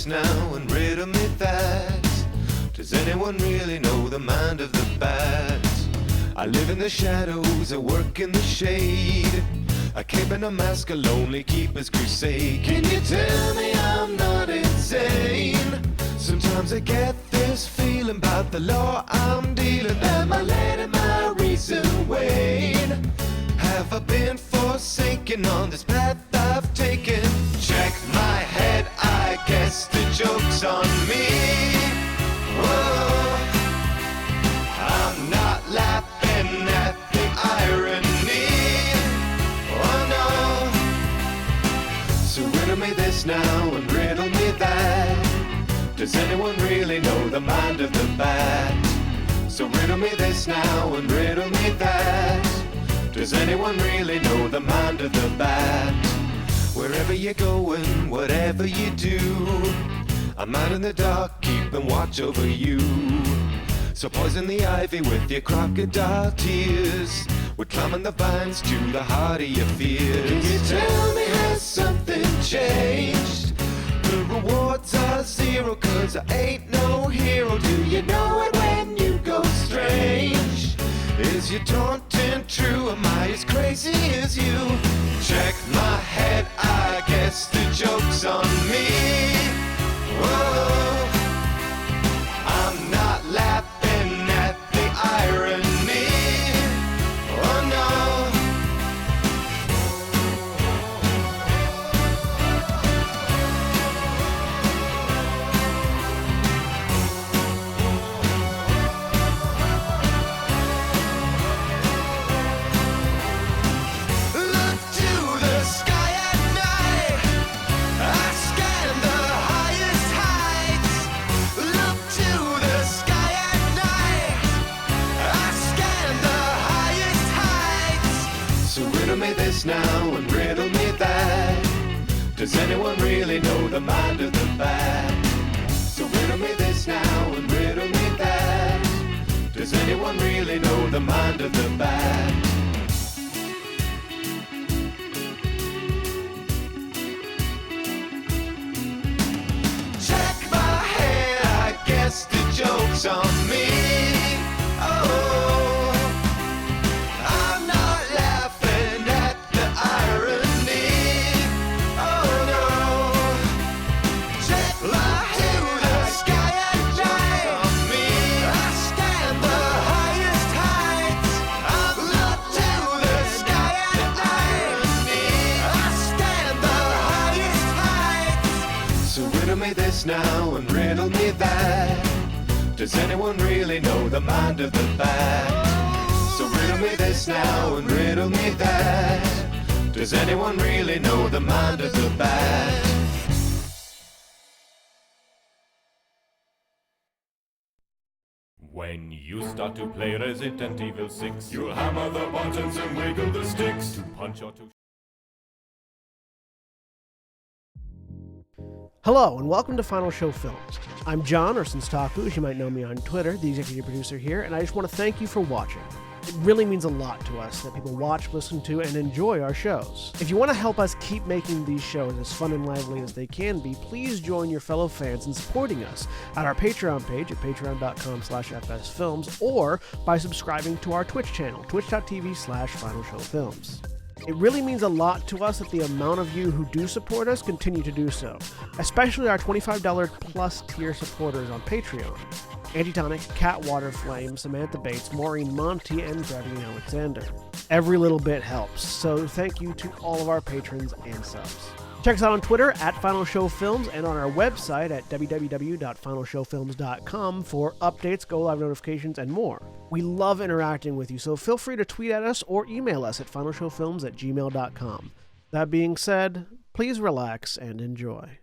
now and riddle me that. Does anyone really know the mind of the bat? I live in the shadows, I work in the shade. A cape and a mask, a lonely keeper's crusade. Can you tell me I'm not insane? Sometimes I get this feeling about the law I'm dealing. Am I letting my reason wane? Have I been forsaken on this path I've taken? Check my head, I guess the joke's on me. Whoa, I'm not laughing at the irony. Oh no. So riddle me this now and riddle me that. Does anyone really know the mind of the bat? So riddle me this now and riddle me that. Does anyone really know the mind of the bat? Wherever you're going, whatever you do, I'm out in the dark, keeping watch over you. So poison the ivy with your crocodile tears. We're climbing the vines to the heart of your fears. Can you tell me, has something changed? The rewards are zero, cause I ain't no hero. Do you know it when you go strange? Is your taunting true? Am I as crazy as you? Check my head, I guess the joke's on me. Whoa, I'm not laughing at the irony. Oh now and riddle me that. Does anyone really know the mind of the bat? So riddle me this now and riddle me that. Does anyone really know the mind of the bat? Check my head, I guess the joke's on me. This now and riddle me that. Does anyone really know the mind of the bat? So riddle me this now and riddle me that. Does anyone really know the mind of the bat? When you start to play Resident Evil 6, you'll hammer the buttons and wiggle the sticks to punch or to... Hello, and welcome to Final Show Films. I'm John, or Senstaku, as you might know me on Twitter, the executive producer here, and I just want to thank you for watching. It really means a lot to us that people watch, listen to, and enjoy our shows. If you want to help us keep making these shows as fun and lively as they can be, please join your fellow fans in supporting us at our Patreon page at patreon.com/fsfilms or by subscribing to our Twitch channel, twitch.tv/finalshowfilms. It really means a lot to us that the amount of you who do support us continue to do so, especially our $25 plus tier supporters on Patreon. Antitonic, Cat Waterflame, Samantha Bates, Maureen Monty, and Gravine Alexander. Every little bit helps, so thank you to all of our patrons and subs. Check us out on Twitter at Final Show Films and on our website at www.finalshowfilms.com for updates, go-live notifications, and more. We love interacting with you, so feel free to tweet at us or email us at finalshowfilms@gmail.com. That being said, please relax and enjoy.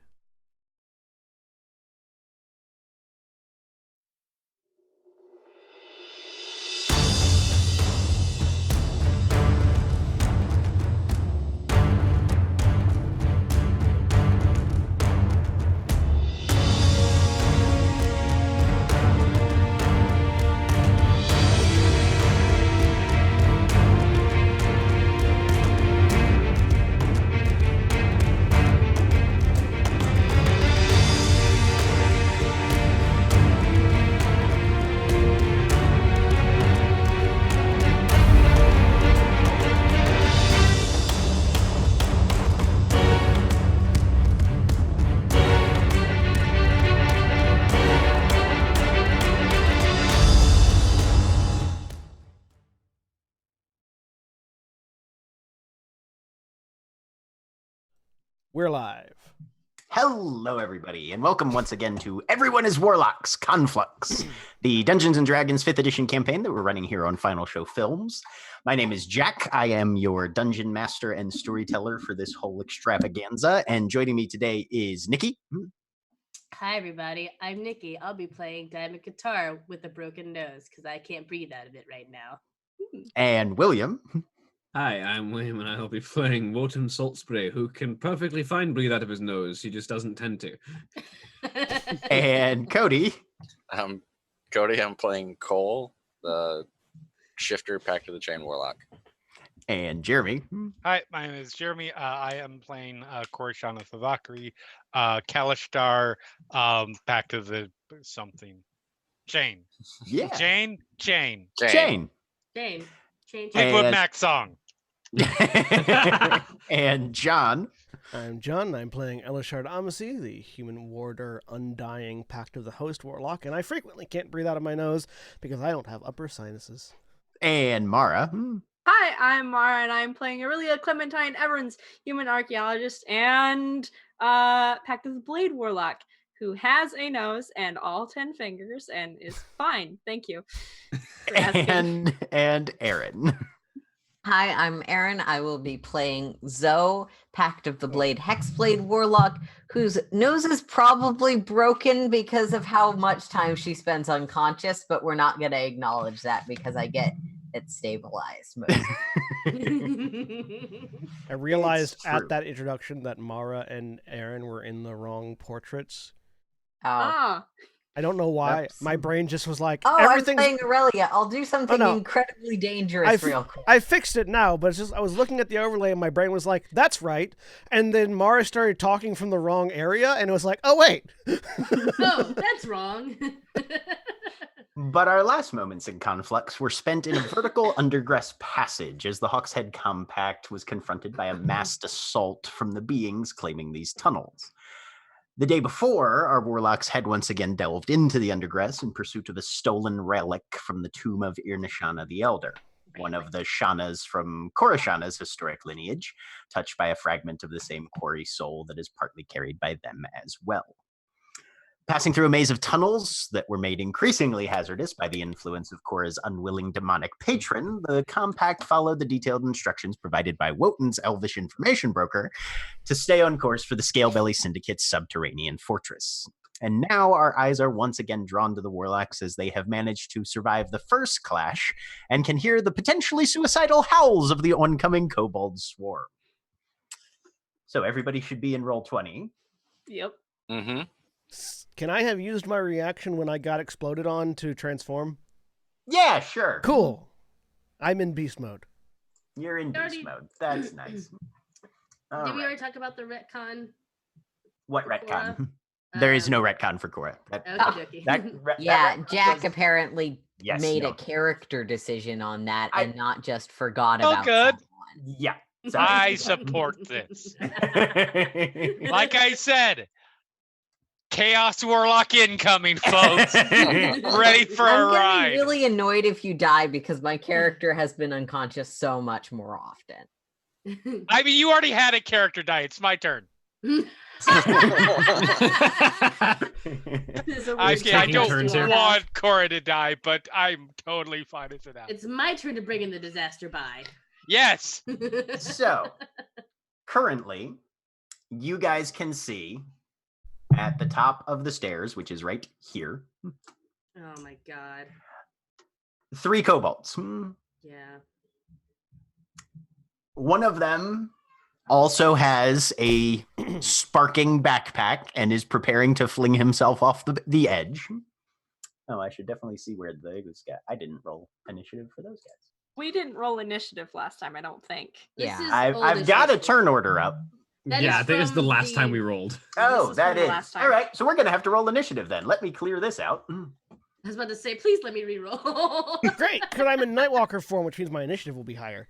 We're live. Hello, everybody, and welcome once again to Everyone is Warlocks, Conflux, the Dungeons & Dragons 5th edition campaign that we're running here on Final Show Films. My name is Jack. I am your dungeon master and storyteller for this whole extravaganza, and joining me today is Nikki. Hi, everybody. I'm Nikki. I'll be playing diamond guitar with a broken nose because I can't breathe out of it right now. And William. Hi, I'm William, and I'll be playing Wotan Saltspray, who can perfectly fine breathe out of his nose. He just doesn't tend to. And Cody. I'm Cody. I'm playing Cole, the Shifter Pact of the Chain Warlock. And Jeremy. Hi, my name is Jeremy. I am playing Korishana Thavakari, Kalishtar, Pact of the something. Chain. Yeah. Chain. Jane. Jane. Fleetwood Mac song. And John. I'm John, and I'm playing Elishard Amasi, the human warder undying Pact of the Host Warlock, and I frequently can't breathe out of my nose because I don't have upper sinuses. And Mara. Hi, I'm Mara, and I'm playing Aurelia Clementine Everins, human archaeologist and Pact of the Blade Warlock, who has a nose and all 10 fingers and is fine. Thank you for asking. And Aaron. Hi, I'm Erin. I will be playing Zoe, Pact of the Blade Hexblade Warlock, whose nose is probably broken because of how much time she spends unconscious, but we're not going to acknowledge that because I get it stabilized. I realized at that introduction that Mara and Aaron were in the wrong portraits. I don't know why. Oops. My brain just was like, I'm playing Aurelia. I'll do something no. incredibly dangerous real quick. I fixed it now, but it's just I was looking at the overlay and my brain was like, that's right. And then Mara started talking from the wrong area and it was like, oh, wait. Oh, that's wrong. But our last moments in Conflux were spent in a vertical undergrass passage as the Hawkshead Compact was confronted by a massed assault from the beings claiming these tunnels. The day before, our warlocks had once again delved into the undergrass in pursuit of a stolen relic from the tomb of Irnishana the Elder, one of the Shanas from Korishana's historic lineage, touched by a fragment of the same quarry soul that is partly carried by them as well. Passing through a maze of tunnels that were made increasingly hazardous by the influence of Korra's unwilling demonic patron, the compact followed the detailed instructions provided by Wotan's elvish information broker to stay on course for the Scalebelly Syndicate's subterranean fortress. And now our eyes are once again drawn to the Warlocks as they have managed to survive the first clash and can hear the potentially suicidal howls of the oncoming kobold swarm. So everybody should be in roll 20. Yep. Mm-hmm. Can I have used my reaction when I got exploded on to transform? Yeah, sure. Cool. I'm in beast mode. You're in beast mode. That's nice. Did we already talk about the retcon? What for retcon? There is no retcon for Korra. Jack apparently made no. a character decision on that and not just forgot Oh, about good. someone. Yeah. I support this. Like I said, Chaos Warlock incoming, folks. Ready for a I'm ride. getting really annoyed if you die because my character has been unconscious so much more often. I mean, you already had a character die. It's my turn. I don't want Korra to die, but I'm totally fine if it happens. It's my turn to bring in the disaster by. Yes. So, currently, you guys can see at the top of the stairs, which is right here. Oh my god. 3 kobolds. Yeah. One of them also has a sparking backpack and is preparing to fling himself off the edge. Oh, I should definitely see where the goose got. I didn't roll initiative for those guys. We didn't roll initiative last time, I don't think. Yeah. I've got a turn order up. I think it's the last time we rolled. Oh, that is. All right, so we're going to have to roll initiative then. Let me clear this out. I was about to say, please let me reroll. Great, because I'm in Nightwalker form, which means my initiative will be higher.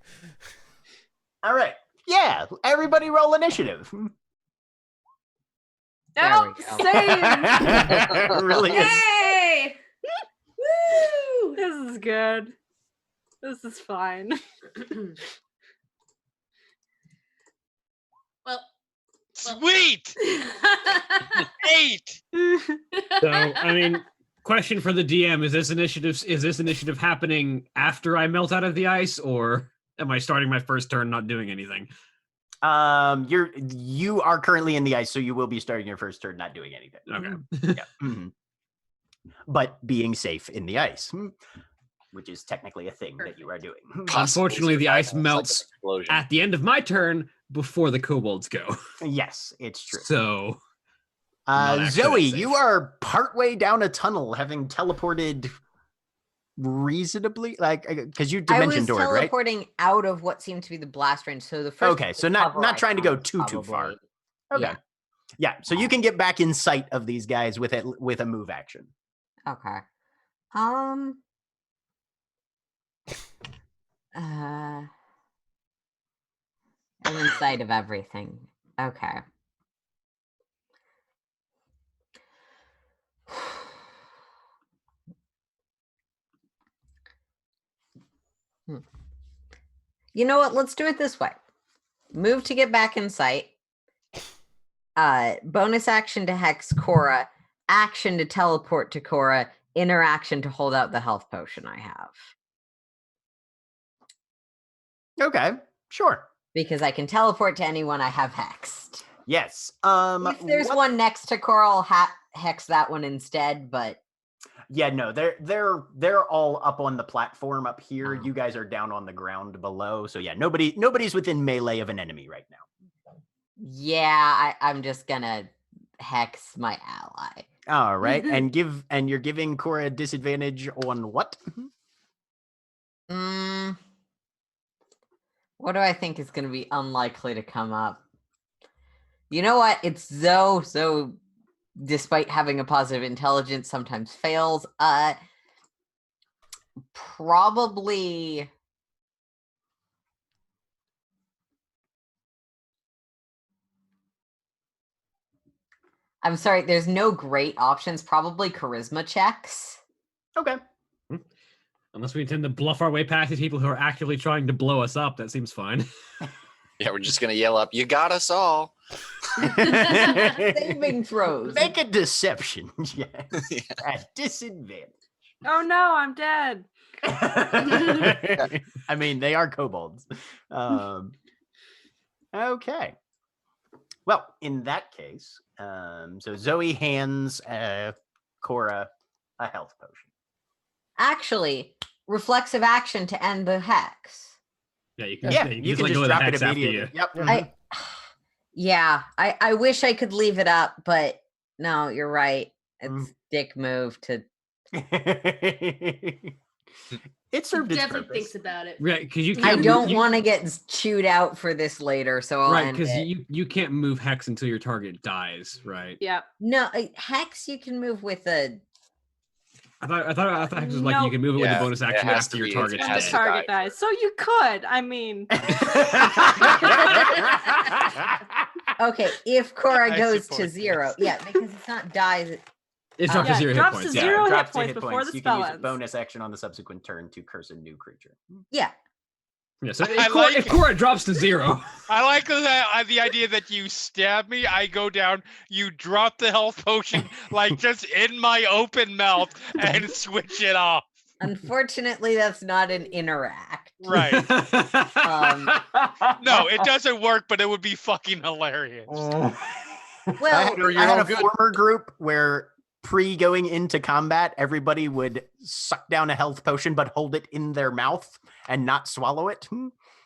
All right. Yeah, everybody roll initiative. No, same. Really is. Yay! Woo! This is good. This is fine. Well, Sweet. 8. So, I mean, question for the DM: Is this initiative happening after I melt out of the ice, or am I starting my first turn not doing anything? You are currently in the ice, so you will be starting your first turn not doing anything. Okay. Yeah. But being safe in the ice, which is technically a thing that you are doing. Unfortunately, the ice It's like an melts explosion. at the end of my turn before the kobolds go. Yes, it's true. So, not actually Zoe, that you safe. are partway down a tunnel, having teleported reasonably, like because you I was dimension doored, right? teleporting out of what seemed to be the blast range. So the first Okay, so not trying to go too far. Okay. Yeah, so you can get back in sight of these guys with a move action. Okay. I'm in sight of everything. Okay. You know what? Let's do it this way. Move to get back in sight. Bonus action to hex Cora. Action to teleport to Cora. Interaction to hold out the health potion I have. Okay, sure. Because I can teleport to anyone I have hexed. Yes. If there's one next to Cora, I'll hex that one instead, but yeah, no, they're all up on the platform up here. You guys are down on the ground below. So yeah, nobody's within melee of an enemy right now. Yeah, I'm just gonna hex my ally. All right, and you're giving Cora a disadvantage on what? What do I think is gonna be unlikely to come up? You know what? It's so despite having a positive intelligence, sometimes fails. Probably. I'm sorry, there's no great options. Probably charisma checks. Okay. Unless we intend to bluff our way past these people who are actively trying to blow us up, that seems fine. Yeah, we're just gonna yell up, "You got us all!" Saving throws. Make a deception. Yeah. At disadvantage. Oh no, I'm dead. I mean, they are kobolds. Okay. Well, in that case, so Zoe hands Cora a health potion. Actually, reflexive action to end the hex. Yeah, you can. Yeah, you can just drop it immediately. Yep. I wish I could leave it up, but no, you're right. It's dick move to. It served its Definitely purpose. thinks about it. Right, because you. I don't want to get chewed out for this later, so I'll right, end because it. you can't move hex until your target dies, right? Yeah. No, hex you can move with a. I thought hex was like you can move it with a bonus action after your target When the dies. target dies. So you could. I mean. Okay, if Cora goes to 0, yeah, because it's not dies. It drops to 0 hit drops points. to Yeah. 0 Drops hit to points before the You spell can use a ends. bonus action on the subsequent turn to curse a new creature. Yeah. Yeah, so I if Cora drops to 0. I like the idea that you stab me, I go down, you drop the health potion like just in my open mouth and switch it off. Unfortunately, that's not an interact. Right. No, it doesn't work, but it would be fucking hilarious. Well, I had a former group where pre-going into combat, everybody would suck down a health potion but hold it in their mouth and not swallow it.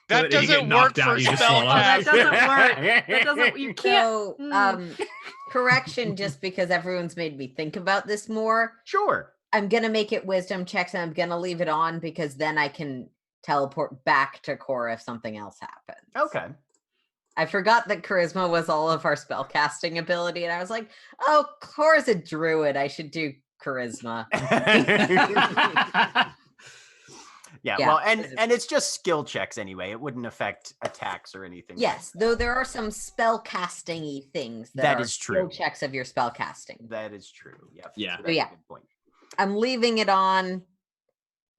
That doesn't work for That spellcasting. doesn't work. That doesn't. You can't. So, correction, just because everyone's made me think about this more. Sure. I'm gonna make it wisdom checks, and I'm gonna leave it on because then I can teleport back to Cora if something else happens. Okay. I forgot that charisma was all of our spellcasting ability, and I was like, "Oh, Cora's a druid. I should do charisma." Yeah, well, and it's just skill checks anyway. It wouldn't affect attacks or anything. Yes, though there are some spellcasting-y things That are is skill true. checks of your spellcasting. That is true. Yeah. Yeah. So So yeah, that's a good point. I'm leaving it on,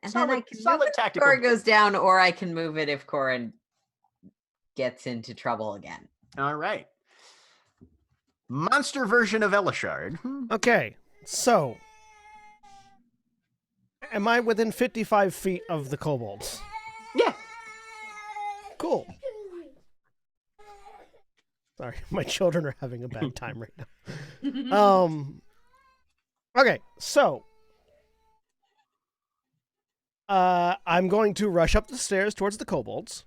and then I can move it if tactical. Cora goes down, or I can move it if Cora gets into trouble again. All right. monster version of Elishard. Okay, so am I within 55 feet of the kobolds? Yeah. Cool. Sorry, my children are having a bad time right now. Okay, so I'm going to rush up the stairs towards the kobolds.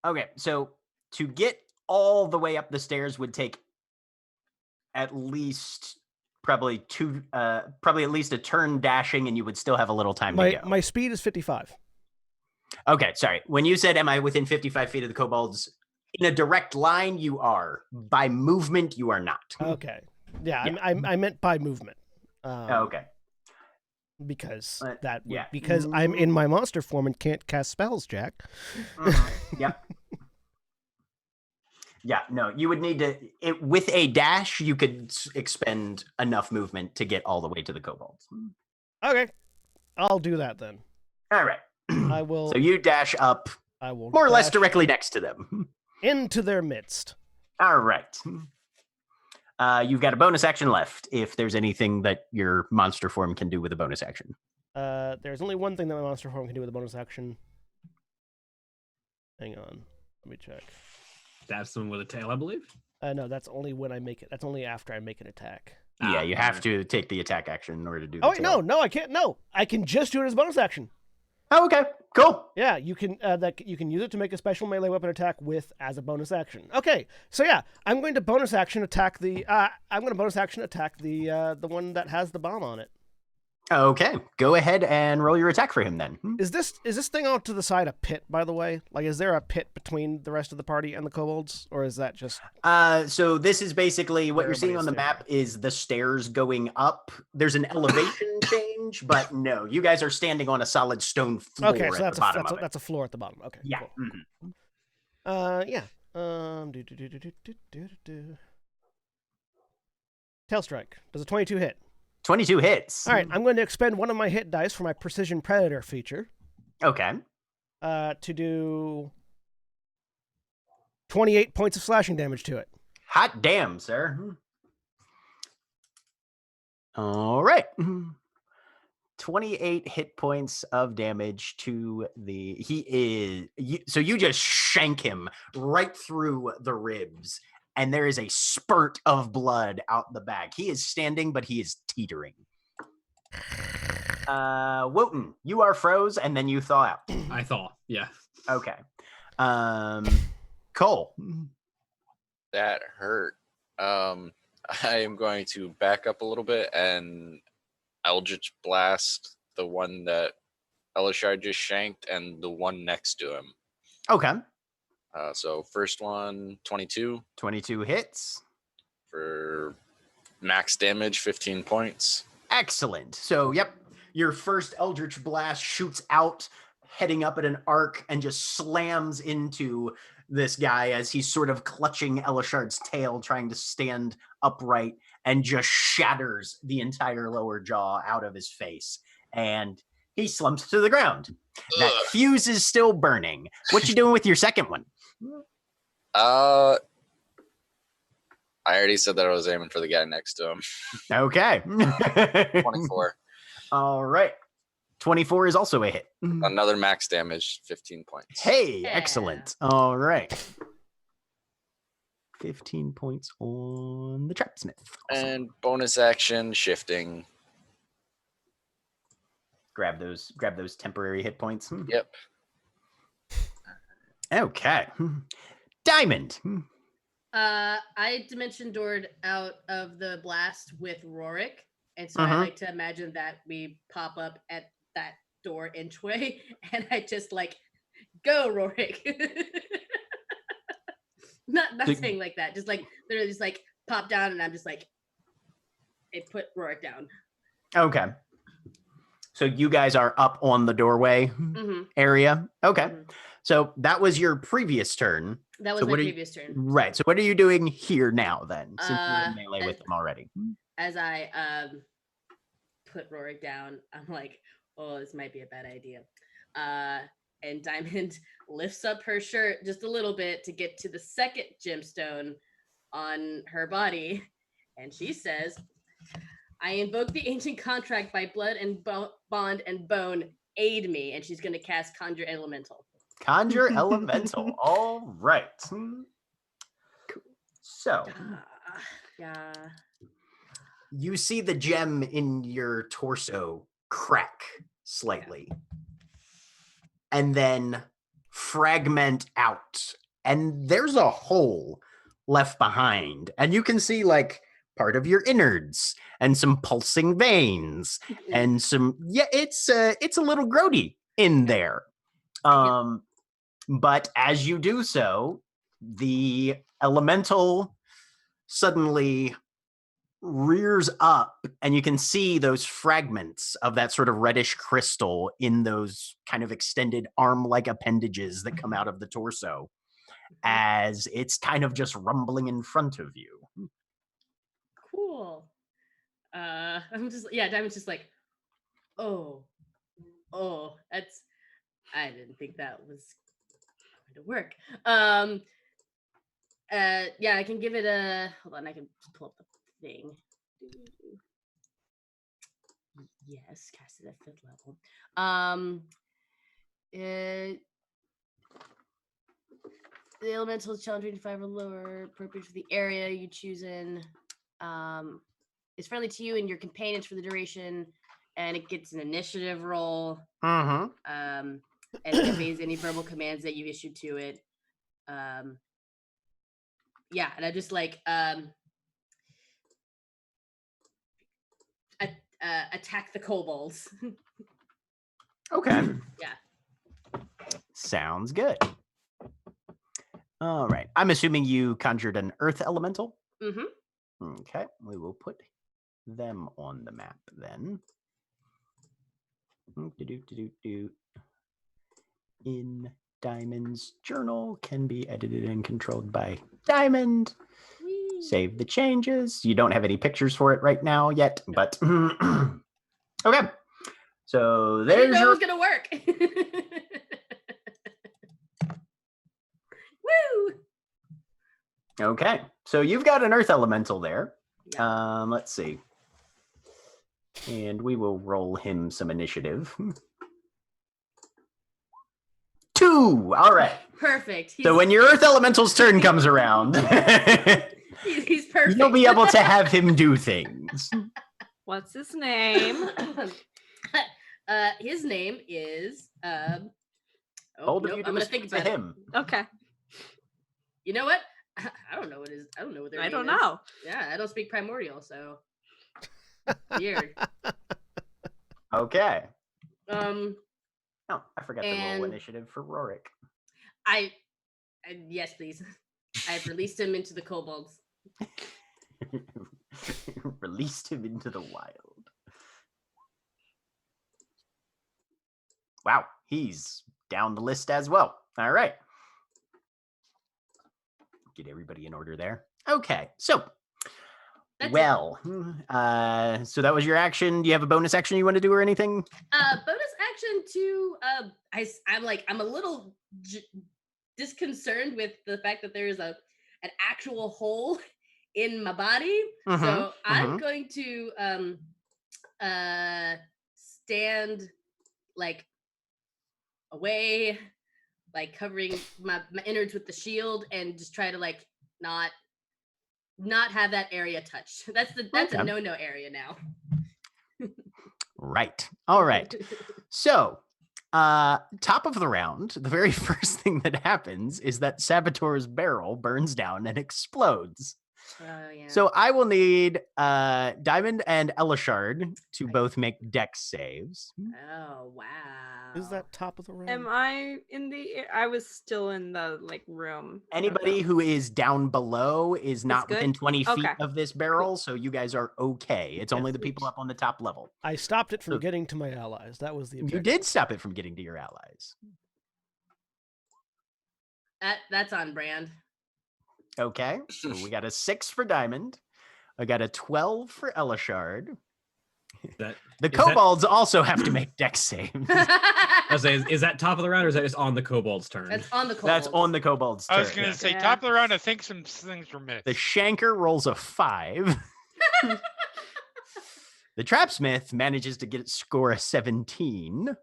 Okay, so to get all the way up the stairs would take at least probably at least a turn dashing, and you would still have a little time to go. My speed is 55. Okay, sorry. When you said, am I within 55 feet of the kobolds? In a direct line, you are. By movement, you are not. Okay. Yeah, I meant by movement. Okay. Because yeah. because I'm in my monster form and can't cast spells, Jack. Yeah. Yeah, no, you would need to, with a dash, you could expend enough movement to get all the way to the kobolds. Okay. I'll do that then. All right. I will. So you dash up I will more or less dash directly next to them. into their midst. All right. You've got a bonus action left if there's anything that your monster form can do with a bonus action. There's only one thing that my monster form can do with a bonus action. Hang on. Let me check. Stab someone with a tail, I believe. No, that's only when I make it. That's only after I make an attack. Yeah, you have to take the attack action in order to do the Oh, wait, tail. no, I can't. No, I can just do it as a bonus action. Oh, okay. Cool. Yeah, you can you can use it to make a special melee weapon attack with as a bonus action. Okay, so yeah, I'm going to bonus action attack the the one that has the bomb on it. Okay, go ahead and roll your attack for him then. Is this thing out to the side a pit, by the way? Like, is there a pit between the rest of the party and the kobolds, or is that just? So this is basically what you're seeing on the Everybody's map is the stairs going up. There's an elevation change, but no, you guys are standing on a solid stone floor Okay, so at the bottom of it. that's a floor at the bottom. Okay. Yeah. Cool. Yeah. Tail strike. Does a 22 hit? 22 hits. All right, I'm going to expend one of my hit dice for my precision predator feature. Okay. To do 28 points of slashing damage to it. Hot damn, sir. All right. 28 hit points of damage to so you just shank him right through the ribs, and there is a spurt of blood out the back. He is standing, but he is teetering. Wotan, you are froze, and then you thaw out. I thaw, yeah. Okay. Cole. That hurt. I am going to back up a little bit and Eldritch Blast the one that Elishard just shanked and the one next to him. Okay. So first one, 22. 22 hits. For max damage, 15 points. Excellent. So, yep, your first Eldritch Blast shoots out, heading up at an arc, and just slams into this guy as he's sort of clutching Elishard's tail, trying to stand upright, and just shatters the entire lower jaw out of his face. And he slumps to the ground. That fuse is still burning. What you doing with your second one? I already said that I was aiming for the guy next to him. Okay. 24. All right. 24 is also a hit. Another max damage, 15 points. Hey, excellent. All right. 15 points on the Trapsmith. Awesome. And bonus action, shifting. Grab those temporary hit points. Yep. Okay. Diamond. I dimension doored out of the blast with Rorik, and so I like to imagine that we pop up at that door inchway, and I just like go Rorik. not saying like that, just like literally just like pop down, and I'm just like it put Rorik down. Okay. So you guys are up on the doorway area. Okay. So that was your previous turn. That was my previous turn. Right. So what are you doing here now then? Since you're in melee with them already. As I put Rorik down, I'm like, oh, this might be a bad idea. And Diamond lifts up her shirt just a little bit to get to the second gemstone on her body, and she says, "I invoke the ancient contract by blood and bond and bone. Aid me." And she's going to cast Conjure Elemental. Conjure Elemental. All right. So Yeah. you see the gem in your torso crack slightly and then fragment out. And there's a hole left behind. And you can see like part of your innards and some pulsing veins and some, it's a little grody in there. But as you do so, the elemental suddenly rears up and you can see those fragments of that sort of reddish crystal in those kind of extended arm-like appendages that come out of the torso as it's kind of just rumbling in front of you. Cool. Diamond's just like, oh, that's, I didn't think that was going to work. I can give it a, hold on, I can pull up the thing. Yes, cast it at 5th level. The elemental is challenge 5 or lower, appropriate for the area you choose in. It's friendly to you and your companions for the duration, and it gets an initiative roll. And it obeys any verbal commands that you issued to it. And I just like attack the kobolds. Okay. Yeah. Sounds good. All right. I'm assuming you conjured an earth elemental? Mm-hmm. Okay. We will put them on the map then. In Diamond's journal, can be edited and controlled by Diamond. Whee! Save the changes. You don't have any pictures for it right now yet, but okay. So I didn't there's know it your was gonna work. Woo! okay. So you've got an earth elemental there. Yeah. Let's see. And we will roll him some initiative. 2. All right. Perfect. So when your earth elemental's turn comes around, he's perfect. you'll be able to have him do things. What's his name? His name is Bold of nope, you I'm to gonna think speak to about it. him. Okay. You know what? I don't know what his. I don't know what their I name don't is. know. Yeah, I don't speak primordial, so weird. Okay. Oh, I forgot to roll initiative for Rorik. I yes, please. I've released him into the kobolds. Released him into the wild. Wow, he's down the list as well. All right. Get everybody in order there. Okay, so That's so that was your action. Do you have a bonus action you want to do or anything? Bonus action to I'm a little disconcerted with the fact that there is an actual hole in my body. So I'm going to stand like away, like covering my innards with the shield, and just try to like not have that area touched. That's a no area now. Right. All right. So, top of the round, the very first thing that happens is that Saboteur's barrel burns down and explodes. Oh, yeah. So I will need Diamond and Elishard to both make dex saves. Oh, wow. Is that top of the round? Am I in the? I was still in the like room. Anybody who is down below is not good? within 20 feet Okay. of this barrel, so you guys are okay. It's only the people up on the top level. I stopped it from getting to my allies. That was the objective. You did stop it from getting to your allies. That's on brand. Okay, so we got a 6 for Diamond. I got a 12 for Elishard. That The is that- kobolds also have to make dex saves. I was saying, is that top of the round or is that just on the kobold's turn? That's on the That's kobolds. on the kobold's I was turn. gonna Yeah. say Yeah. top of the round. I think some things were missed. The shanker rolls a 5. The trapsmith manages to get score a 17.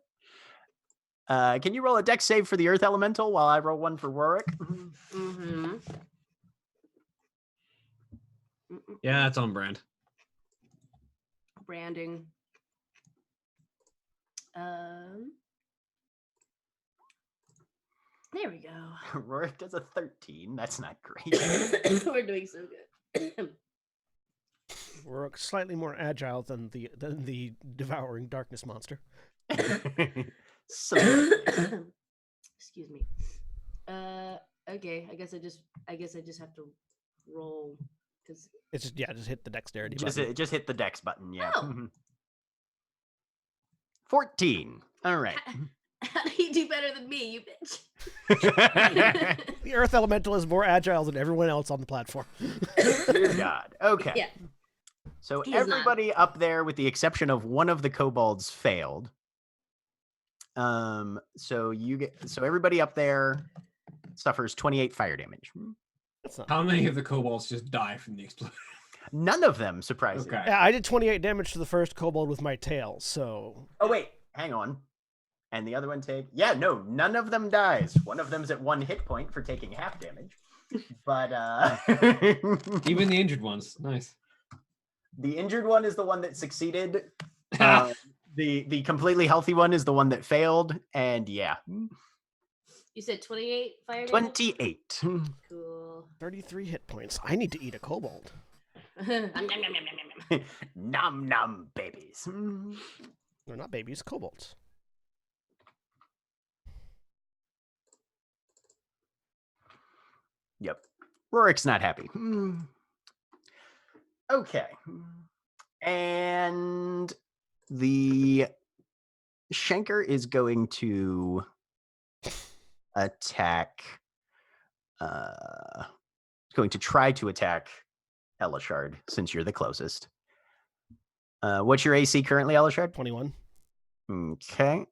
Can you roll a dex save for the earth elemental while I roll one for Warwick? Mm-hmm. Yeah, that's on brand. Branding. There we go. Warwick does a 13. That's not great. We're doing so good. We're slightly more agile than the devouring darkness monster. Slightly. Excuse me. Okay. I guess I just have to roll because It's just hit the dexterity just, button. just hit the dex button, yeah. Oh. 14. All right. you do better than me, you bitch. The earth elemental is more agile than everyone else on the platform. Dear God. Okay. Yeah. So He is not. everybody up there, with the exception of one of the kobolds, failed. So everybody up there suffers 28 fire damage. That's not. How many of the kobolds just die from the explosion? None of them, surprisingly. Okay. Yeah, I did 28 damage to the first kobold with my tail, so Oh wait, hang on. And the other one none of them dies. One of them's at 1 hit point for taking half damage. But Even the injured ones. Nice. the injured one is the one that succeeded. The completely healthy one is the one that failed. And yeah, You said 28 fire damage? 28. Cool. 33 hit points. I need to eat a kobold. Nom, nom, nom, nom, nom, nom. Nom nom babies. They're not babies, kobolds. Yep. Rorik's not happy. Okay. And the Shanker is going to attack. Going to try to attack Elishard since you're the closest. What's your AC currently, Elishard? 21. Okay.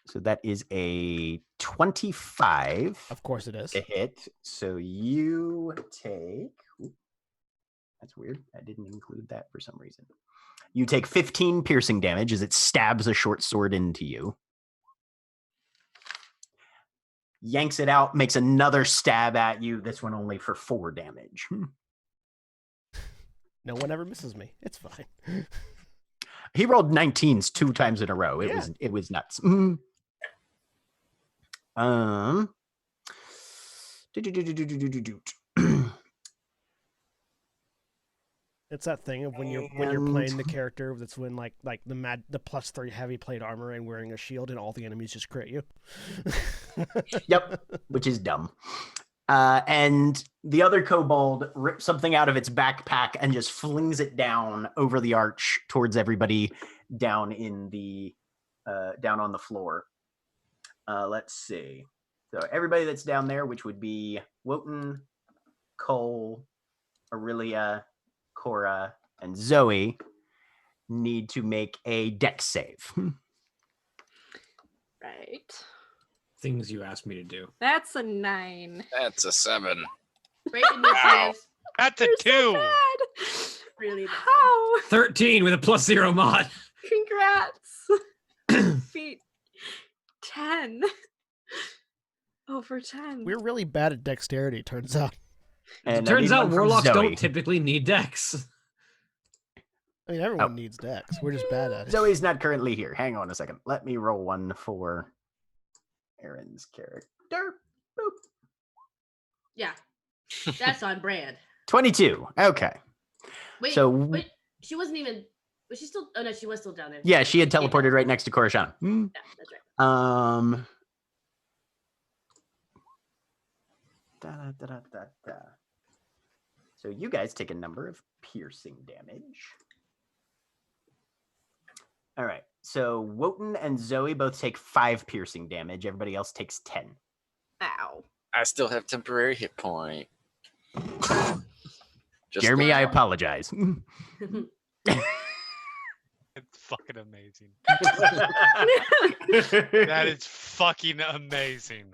So that is a 25 Of course it is. to hit. So you take. Ooh, that's weird. I didn't include that for some reason. You take 15 piercing damage as it stabs a short sword into you. Yanks it out, makes another stab at you. This one only for 4 damage. No one ever misses me. It's fine. He rolled 19s 2 times in a row. Yeah. It was nuts. It's that thing of when you're playing the character that's when like the +3 heavy plate armor and wearing a shield and all the enemies just crit you. Yep, which is dumb. And the other kobold rips something out of its backpack and just flings it down over the arch towards everybody down in the down on the floor. Let's see. So everybody that's down there, which would be Wotan, Cole, Aurelia, Cora, and Zoe, need to make a dex save. Right. Things you asked me to do. That's a 9. That's a 7. Great initiative. That's a You're so 2. bad. Really bad. How? 13 with a +0 mod. Congrats. Feet 10. Over 10. We're really bad at dexterity, turns out. And I Turns need out one from warlocks Zoe. don't typically need dex. I mean, everyone needs dex. We're just bad at it. Zoe's not currently here. Hang on a second. Let me roll one for Aaron's character. Boop. Yeah. That's on brand. 22. Okay. Wait, So- wait. She wasn't even. Was she still? Oh no, she was still down there. Yeah, she had came teleported down. right next to Korishana. Yeah, that's right. Da. So you guys take a number of piercing damage. All right. So Wotan and Zoe both take 5 piercing damage. Everybody else takes 10. Ow. I still have temporary hit point. Just Jeremy, I the- apologize. It's fucking amazing. That is fucking amazing.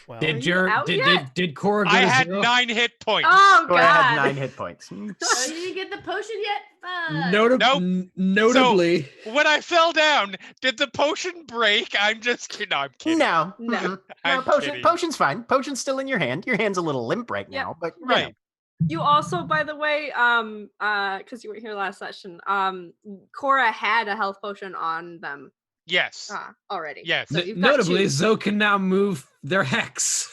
Well, Did you out yet? did Cora go I to had 0? 9 hit points. Oh Cora god. had 9 hit points. Oh, you didn't get the potion yet? Fuck. Nope. Notably, When I fell down, did the potion break? I'm just kidding. No, I'm kidding. No. No. mm-mm. I'm kidding. Potion's fine. Potion's still in your hand. Your hand's a little limp right Yep. now, but you Right. know. You also, by the way, because you weren't here last session, Cora had a health potion on them Yes. already. Yes. So you've got notably, two. Zoe can now move their hex.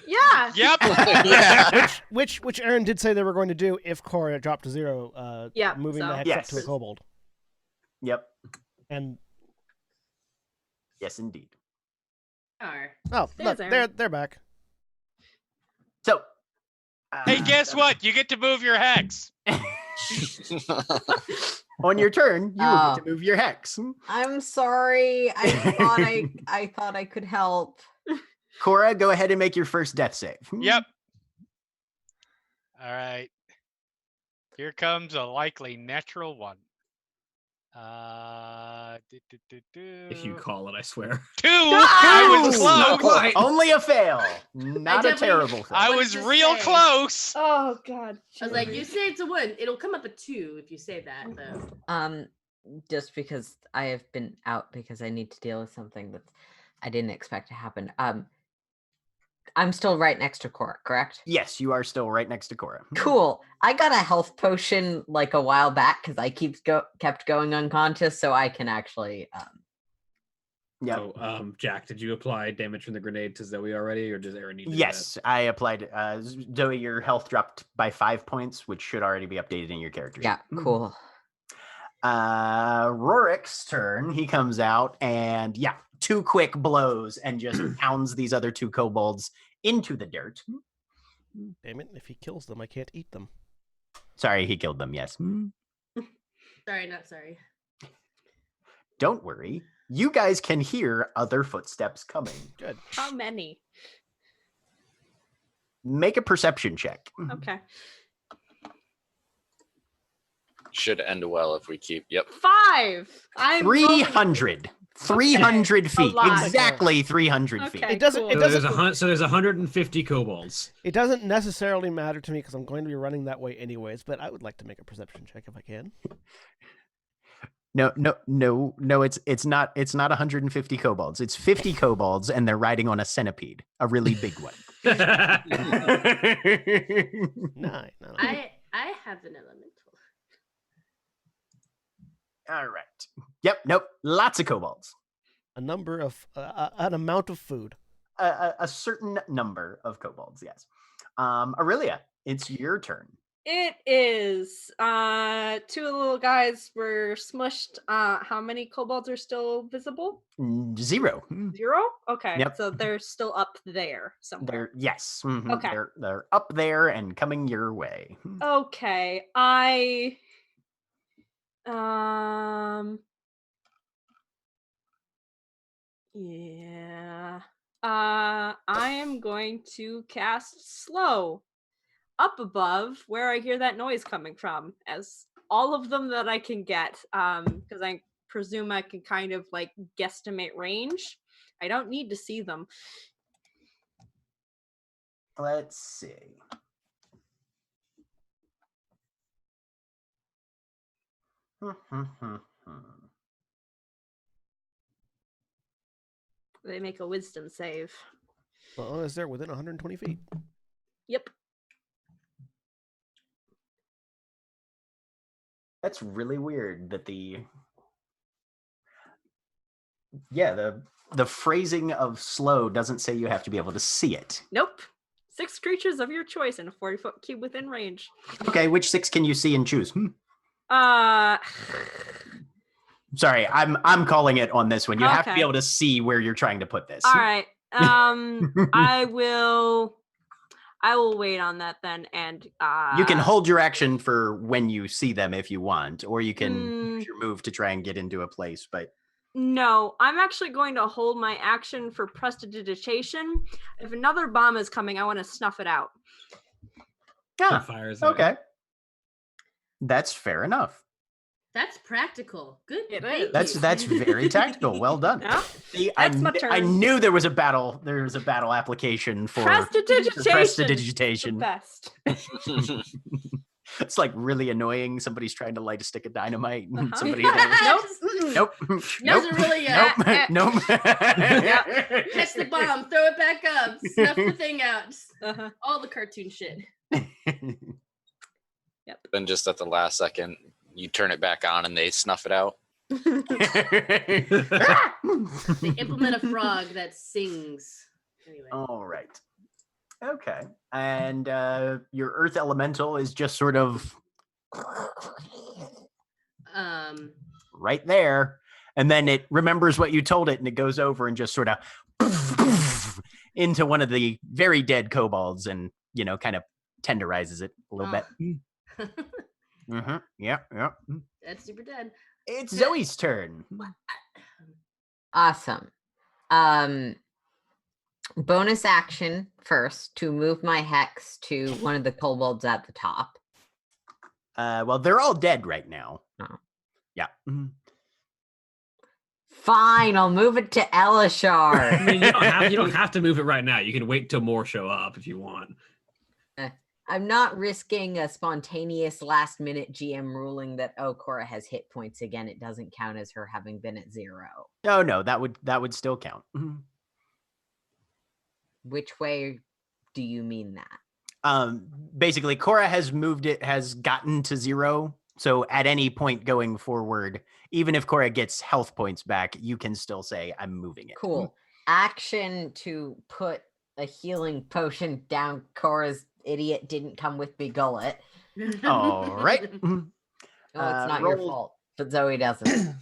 Yeah. Yep. yeah. which Aaron did say they were going to do if Cora dropped to 0. Yeah, moving so- the hex Yes. up to a kobold. Yep. And Yes, indeed. Are. oh, There's look, Aaron. they're back. So. Hey, guess what? You get to move your hex. On your turn, you will Oh. get to move your hex. I'm sorry. I thought I could help. Cora, go ahead and make your first death save. Yep. All right. Here comes a likely natural one. If you call it, I swear. 2. I was Not close. quite. Only a fail. Not a definitely- terrible fail. I What'd was you real say? close. Oh god. I was like, you say it's a 1. It'll come up a 2 if you say that, though. Just because I have been out because I need to deal with something that I didn't expect to happen. I'm still right next to Cora, correct? Yes, you are still right next to Cora. Cool. I got a health potion like a while back because I kept going unconscious, so I can actually. Yep. So, Jack, did you apply damage from the grenade to Zoe already, or does Aaron need to do Yes, I applied. Zoe, your health dropped by 5 points, which should already be updated in your character. Yeah, sheet. cool. Rorik's turn. He comes out and 2 quick blows and just pounds these other 2 kobolds into the dirt. Damn it! If he kills them, I can't eat them. Sorry, he killed them. Yes. Sorry, not sorry. Don't worry. You guys can hear other footsteps coming. Good. How many? Make a perception check. Okay. Should end well if we keep. Yep. 5. I'm rolling- 300. 300 feet. lot. Exactly 300 feet. Okay. It doesn't. cool. It that? doesn't. So there's 150 kobolds. It doesn't necessarily matter to me because I'm going to be running that way anyways. But I would like to make a perception check if I can. No. It's not 150 kobolds. It's 50 kobolds, and they're riding on a centipede, a really big one. 9. No. I have an elemental. All right. Yep. Nope. Lots of kobolds. A number of an amount of food. A certain number of kobolds. Yes. Aurelia, it's your turn. It is. 2 of the little guys were smushed. How many kobolds are still visible? 0. 0? Okay. Yep. So they're still up there somewhere. Yes. Mhm. Okay. They're up there and coming your way. Okay. Yeah. I am going to cast slow up above where I hear that noise coming from, as all of them that I can get, because I presume I can kind of like guesstimate range. I don't need to see them. Let's see. They make a wisdom save. Well, as long as they're within 120 feet. Yep. That's really weird that the phrasing of slow doesn't say you have to be able to see it. Nope. 6 creatures of your choice in a 40-foot cube within range. Okay, which 6 can you see and choose? Sorry, I'm calling it on this one. You have to be Okay. able to see where you're trying to put this. All right. I will wait on that then, and You can hold your action for when you see them if you want, or you can Mm. use your move to try and get into a place. But No, I'm actually going to hold my action for prestidigitation. If another bomb is coming, I want to snuff it out. yeah, Fires. okay. That's fair enough. That's practical. Good. It thank is. you. That's very tactical. Well done. Yeah. See, That's my I turn. knew there was a battle. There was a battle application for Prestidigitation. prestidigitation. The best. It's like really annoying. Somebody's trying to light a stick of dynamite. And Uh-huh. somebody Nope. nope. Doesn't really, Nope. Nope. catch the bomb, throw it back up, snuff the thing out. Uh-huh. All the cartoon shit. Then just at the last second, you turn it back on and they snuff it out. They implement a frog that sings. Anyway. All right. Okay. And your earth elemental is just sort of right there. And then it remembers what you told it and it goes over and just sort of into one of the very dead kobolds and, kind of tenderizes it a little bit. Mm-hmm. Yeah. That's super dead. It's Zoe's turn. Awesome. Bonus action first to move my hex to one of the kobolds at the top. Well, they're all dead right now. Oh. Yeah. Mm-hmm. Fine, I'll move it to Elishar. I mean, you don't have to move it right now. You can wait till more show up if you want. I'm not risking a spontaneous last-minute GM ruling that Cora has hit points again. It doesn't count as her having been at 0. No, that would still count. Mm-hmm. Which way do you mean that? Basically, Cora has gotten to 0. So at any point going forward, even if Cora gets health points back, you can still say, I'm moving it. Cool. Action to put a healing potion down Cora's idiot didn't come with me gullet. All right. Oh, it's not your fault, but Zoe doesn't.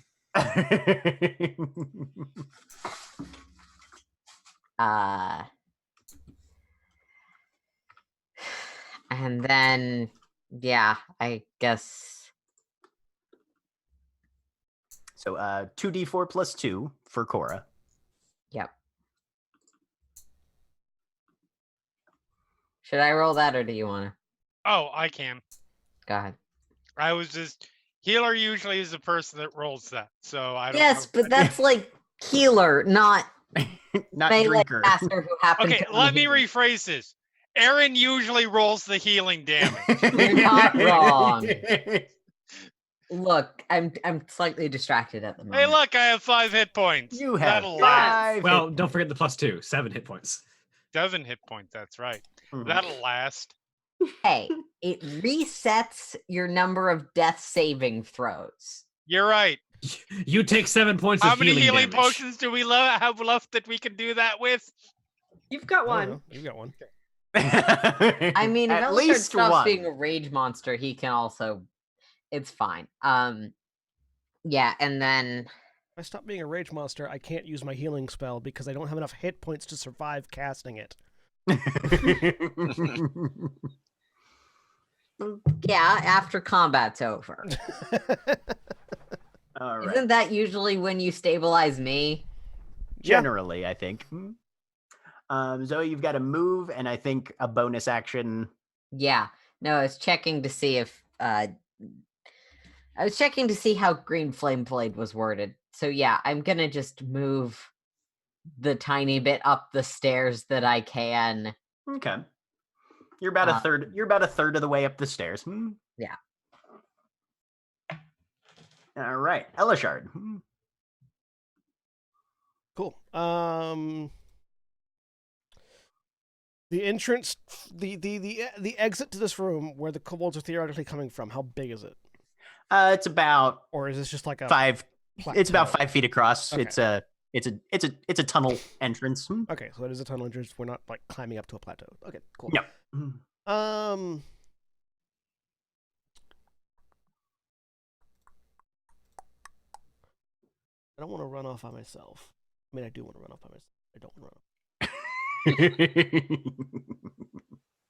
And then, yeah, I guess. So 2d4 plus 2 for Cora. Yep. Should I roll that or do you want to? Oh, I can. Go ahead. I was just healer usually is the person that rolls that, so I don't. Yes, but that's like healer, not melee drinker. caster who happens. Okay, to let me heal. rephrase this. Aaron usually rolls the healing damage. You're not wrong. Look, I'm slightly distracted at the moment. Hey, look, I have 5 hit points. You have That'll 5. Well, don't forget the +2, 7 hit points. 7 hit points. That's right. Mhm. That'll last. Hey, it resets your number of death saving throws. You're right. You take 7 points How of many healing damage. potions do we have left that we can do that with? You've got I one. don't know. You've got one. I mean, if at Elishard least stops one. being a rage monster, he can also. It's fine. Yeah, and then If I stop being a rage monster, I can't use my healing spell because I don't have enough hit points to survive casting it. yeah, after combat's over. All right. Isn't that usually when you stabilize me? Generally, I think. Zoe, you've got a move and I think a bonus action. Yeah. No, I was checking to see if I was checking to see how Green Flame Blade was worded. So yeah, I'm gonna just move the tiny bit up the stairs that I can. Okay. You're about a third. You're about a third of the way up the stairs. Yeah. All right, Elishard. Cool. The entrance, the exit to this room where the kobolds are theoretically coming from. How big is it? It's about Or is this just like a 5? It's about 5 feet across. Okay. It's a tunnel entrance. Okay, so it is a tunnel entrance. We're not like climbing up to a plateau. Okay, cool. Yep. I don't want to run off by myself. I mean, I do want to run off by myself. I don't want to run off.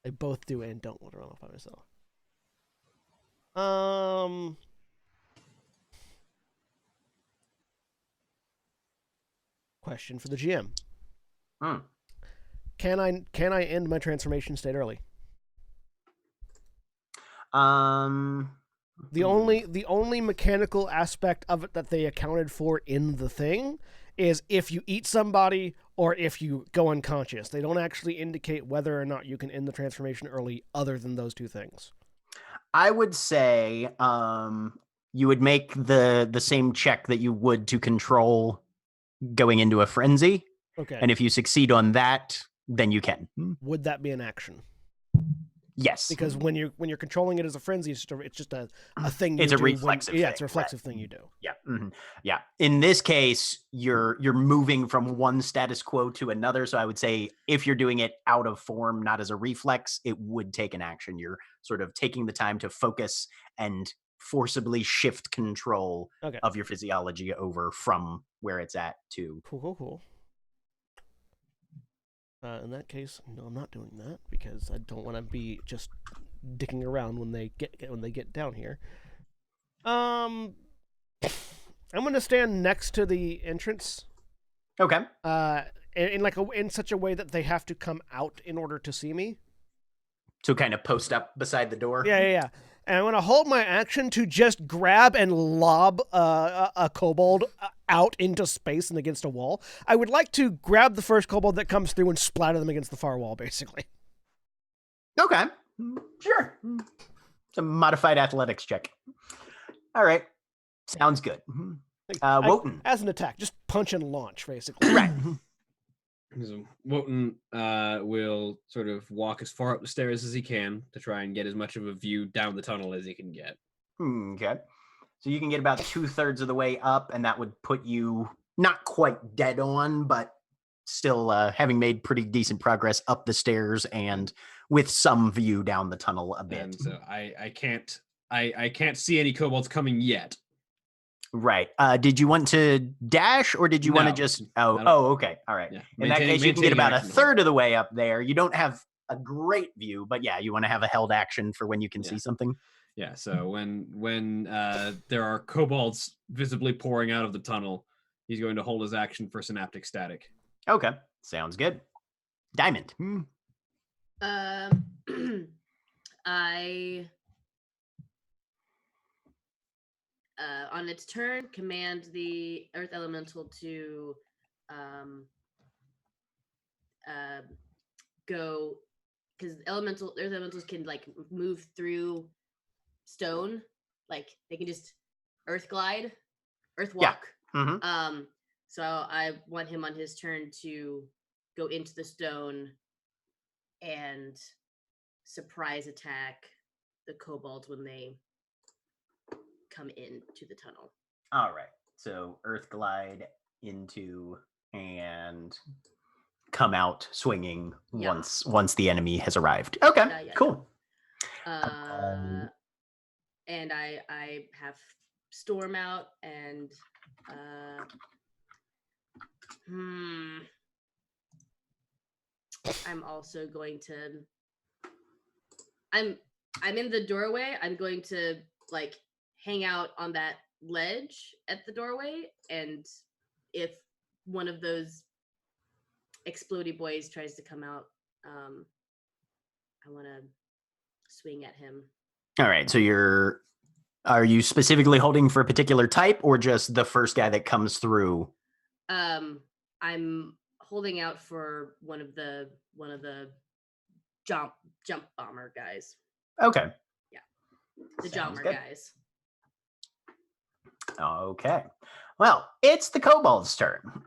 I both do and don't want to run off by myself. Question for the GM. Can I end my transformation state early? The only mechanical aspect of it that they accounted for in the thing is if you eat somebody or if you go unconscious. They don't actually indicate whether or not you can end the transformation early other than those two things. I would say you would make the same check that you would to control going into a frenzy. Okay. And if you succeed on that, then you can. Would that be an action? Yes. Because when you're controlling it as a frenzy, it's just a thing. It's you a do reflexive Yeah, thing, it's a reflexive thing you do. Yeah. Yeah. In this case, you're moving from one status quo to another. So I would say if you're doing it out of form, not as a reflex, it would take an action. You're sort of taking the time to focus and forcibly shift control of your physiology over from where it's at to. Cool. In that case, no, I'm not doing that because I don't want to be just dicking around when they get down here. I'm gonna stand next to the entrance. Okay. In such a way that they have to come out in order to see me. So kind of post up beside the door. Yeah. And I'm gonna hold my action to just grab and lob a kobold out into space and against a wall. I would like to grab the first kobold that comes through and splatter them against the far wall, basically. Okay. Sure. It's a modified athletics check. All right. Sounds good. Wotan. As an attack, just punch and launch, basically. Right. So Wotan will sort of walk as far up the stairs as he can to try and get as much of a view down the tunnel as he can get. Okay. So you can get about 2/3 of the way up, and that would put you not quite dead on, but still having made pretty decent progress up the stairs and with some view down the tunnel a bit. And so I can't see any kobolds coming yet. Right. Did you want to dash or did you want to just... Oh, okay. All right. Yeah. In that case, you can get about 1/3 of the way up there. You don't have a great view, but yeah, you want to have a held action for when you can see something. Yeah, so when there are kobolds visibly pouring out of the tunnel, he's going to hold his action for synaptic static. Okay. Sounds good. Diamond. I on its turn command the earth elemental to go, because earth elementals can like move through stone, like they can just earth walk. Mm-hmm. So I want him on his turn to go into the stone and surprise attack the kobolds when they come into the tunnel. All right. So earth glide into and come out swinging once the enemy has arrived. Okay. Cool. And I have storm out and I'm also going to I'm in the doorway. I'm going to like hang out on that ledge at the doorway, and if one of those explodey boys tries to come out, I want to swing at him. All right. So are you specifically holding for a particular type or just the first guy that comes through? I'm holding out for one of the jump bomber guys. Okay. Yeah. The jumper guys. Okay. Well, it's the kobold's turn.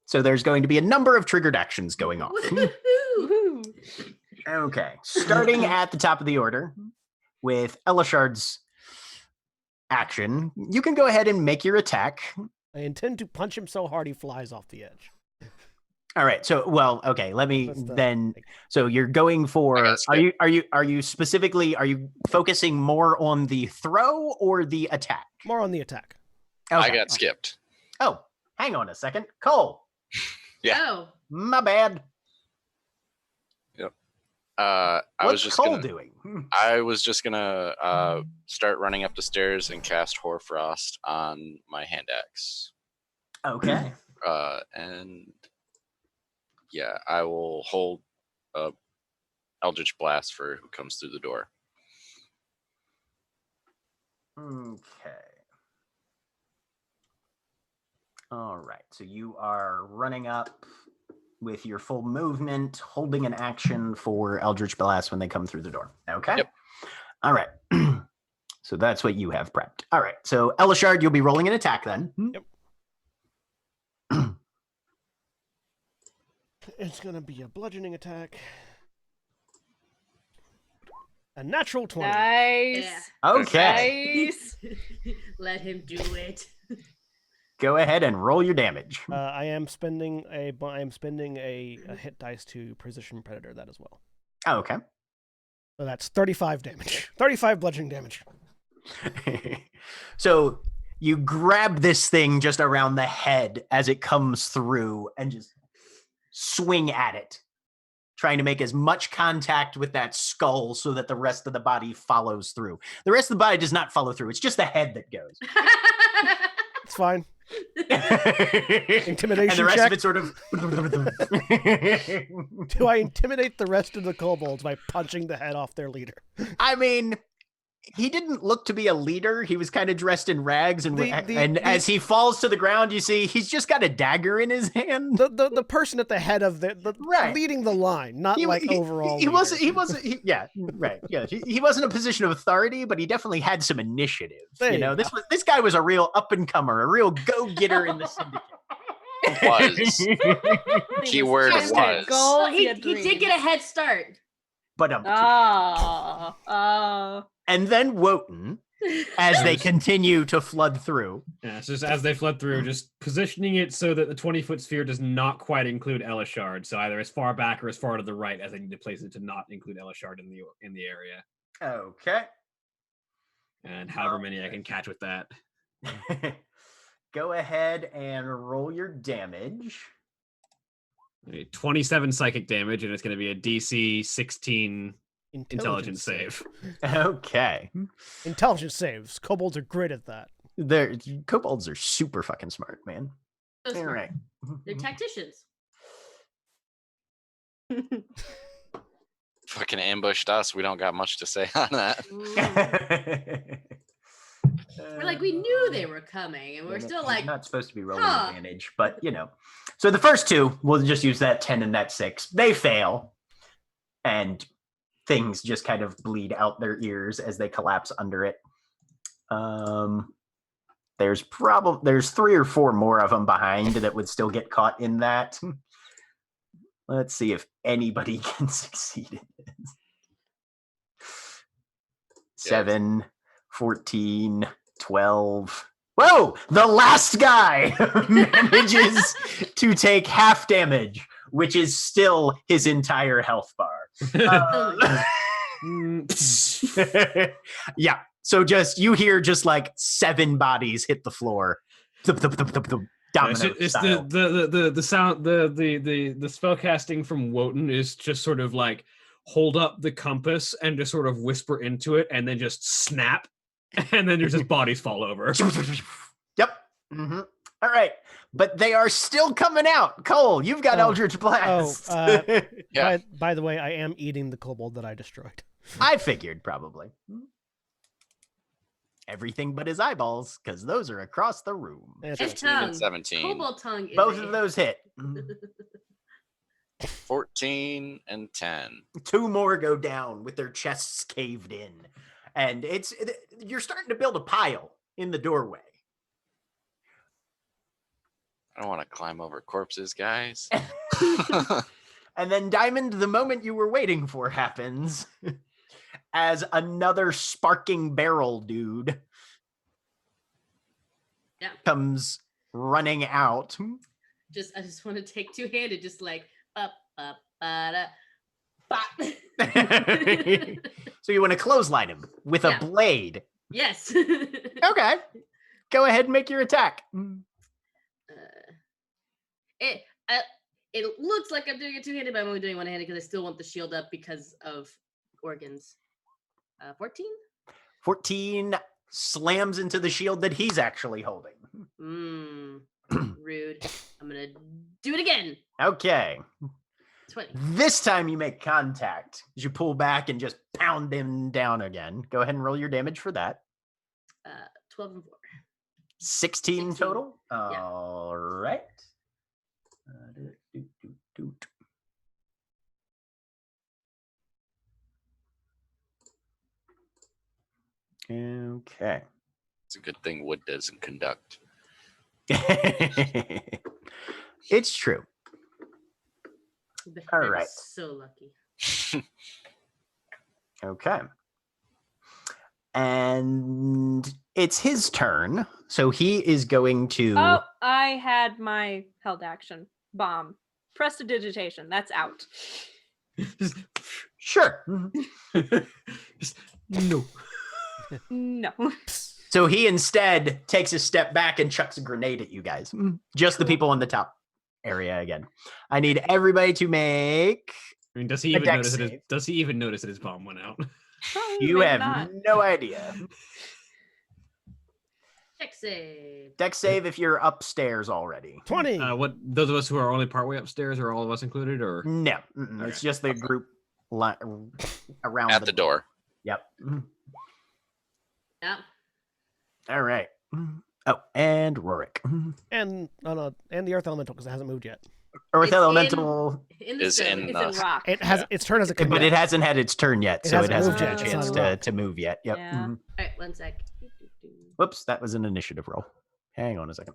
So there's going to be a number of triggered actions going on. Okay. Starting at the top of the order with Elishard's action, you can go ahead and make your attack. I intend to punch him so hard he flies off the edge. All right. So, well, okay. Let me then. So you're going for. Are you focusing more on the throw or the attack? More on the attack. Okay. I got skipped. Oh, hang on a second, Cole. Yeah. Oh, my bad. Yep. What's Cole doing? I was just gonna start running up the stairs and cast Hoarfrost on my hand axe. Okay. And yeah, I will hold Eldritch Blast for who comes through the door. Okay. All right. So you are running up with your full movement, holding an action for Eldritch Blast when they come through the door. Okay? Yep. All right. So that's what you have prepped. All right. So Elishard, you'll be rolling an attack then. Yep. It's going to be a bludgeoning attack. A natural 20. Nice. Yeah. Okay. Nice. Let him do it. Go ahead and roll your damage. I am spending a hit dice to Precision Predator that as well. Oh, okay. So that's 35 damage. 35 bludgeoning damage. So you grab this thing just around the head as it comes through and just swing at it, trying to make as much contact with that skull so that the rest of the body follows through. The rest of the body does not follow through. It's just the head that goes. It's fine. Intimidation And the rest check. of it sort of... Do I intimidate the rest of the kobolds by punching the head off their leader? I mean, he didn't look to be a leader. He was kind of dressed in rags, and as he falls to the ground, you see he's just got a dagger in his hand. The person at the head of the Right. leading the line, not overall. He wasn't. Yeah, right. Yeah, he wasn't a position of authority, but he definitely had some initiative. There You you know, go. this guy was a real up and comer, a real go getter in the syndicate. Was. Keyword Just was. a goal. Well, he did get a head start. But and then Wotan, as they continue to flood through. Yeah, it's just as they flood through, just positioning it so that the 20-foot sphere does not quite include Elishard. So either as far back or as far to the right, as I need to place it to not include Elishard in the area. Okay. And however many I can catch with that. Go ahead and roll your damage. 27 psychic damage, and it's going to be a DC 16 intelligence save. Okay. Intelligence saves. Kobolds are great at that. Kobolds are super fucking smart, man. So All smart. right. They're tacticians. Fucking ambushed us. We don't got much to say on that. We're like, we knew they were coming, and we're still like, not supposed to be rolling huh. advantage, but you know. So the first two, we'll just use that 10 and that 6. They fail, and things just kind of bleed out their ears as they collapse under it. There's 3 or 4 more of them behind that would still get caught in that. Let's see if anybody can succeed in this. 7, 14, 12. Whoa! The last guy manages to take half damage, which is still his entire health bar. Yeah. So you hear like 7 bodies hit the floor. Domino It's style. the sound the spellcasting from Wotan is just sort of like hold up the compass and just sort of whisper into it and then just snap, and then there's just bodies fall over. Yep. Mm-hmm. All right, but they are still coming out. Cole, you've got Eldritch Blast. Yeah. By the way, I am eating the kobold that I destroyed. I figured probably. Everything but his eyeballs, because those are across the room. That's his 15 and tongue. 17. Kobold tongue is Both a- of those hit. 14 and 10. 2 more go down with their chests caved in. And you're starting to build a pile in the doorway. I don't want to climb over corpses, guys. And then Diamond, the moment you were waiting for happens as another sparking barrel dude comes running out. I just want to take two-handed, just like up, ba-da, bop. So you want to clothesline him with a blade. Yes. Okay. Go ahead and make your attack. It looks like I'm doing it two-handed, but I'm only doing one-handed because I still want the shield up because of organs. 14? 14 slams into the shield that he's actually holding. Rude. I'm gonna do it again. Okay. 20. This time you make contact as you pull back and just pound him down again. Go ahead and roll your damage for that. 12 and 4. 16 16. total. Yeah. All right. Okay. It's a good thing wood doesn't conduct. It's true. All They're right. so lucky. Okay. And it's his turn. So he is going to. Oh, I had my held action. Bomb. Prestidigitation. That's out. Sure. No. No. So he instead takes a step back and chucks a grenade at you guys. Just the people in the top area again. I need everybody to make. I mean, does he A even dex notice save. Does he even notice that his bomb went out? You Maybe have not. no idea. Check save. Dex save if you're upstairs already. 20. What those of us who are only partway upstairs, are all of us included, or No, it's just the group around At the door. Yep. Yeah. All right. Oh, and Rorik. And the Earth Elemental, because it hasn't moved yet. Earth It's Elemental, In the Is stone. in It's the in rock. It has its turn as a but it hasn't had its turn yet, It so it hasn't hasn't moved had a yet, chance it's on rock. to move yet. Yep. Yeah. Mhm. All right, 1 sec. Whoops, that was an initiative roll. Hang on a second.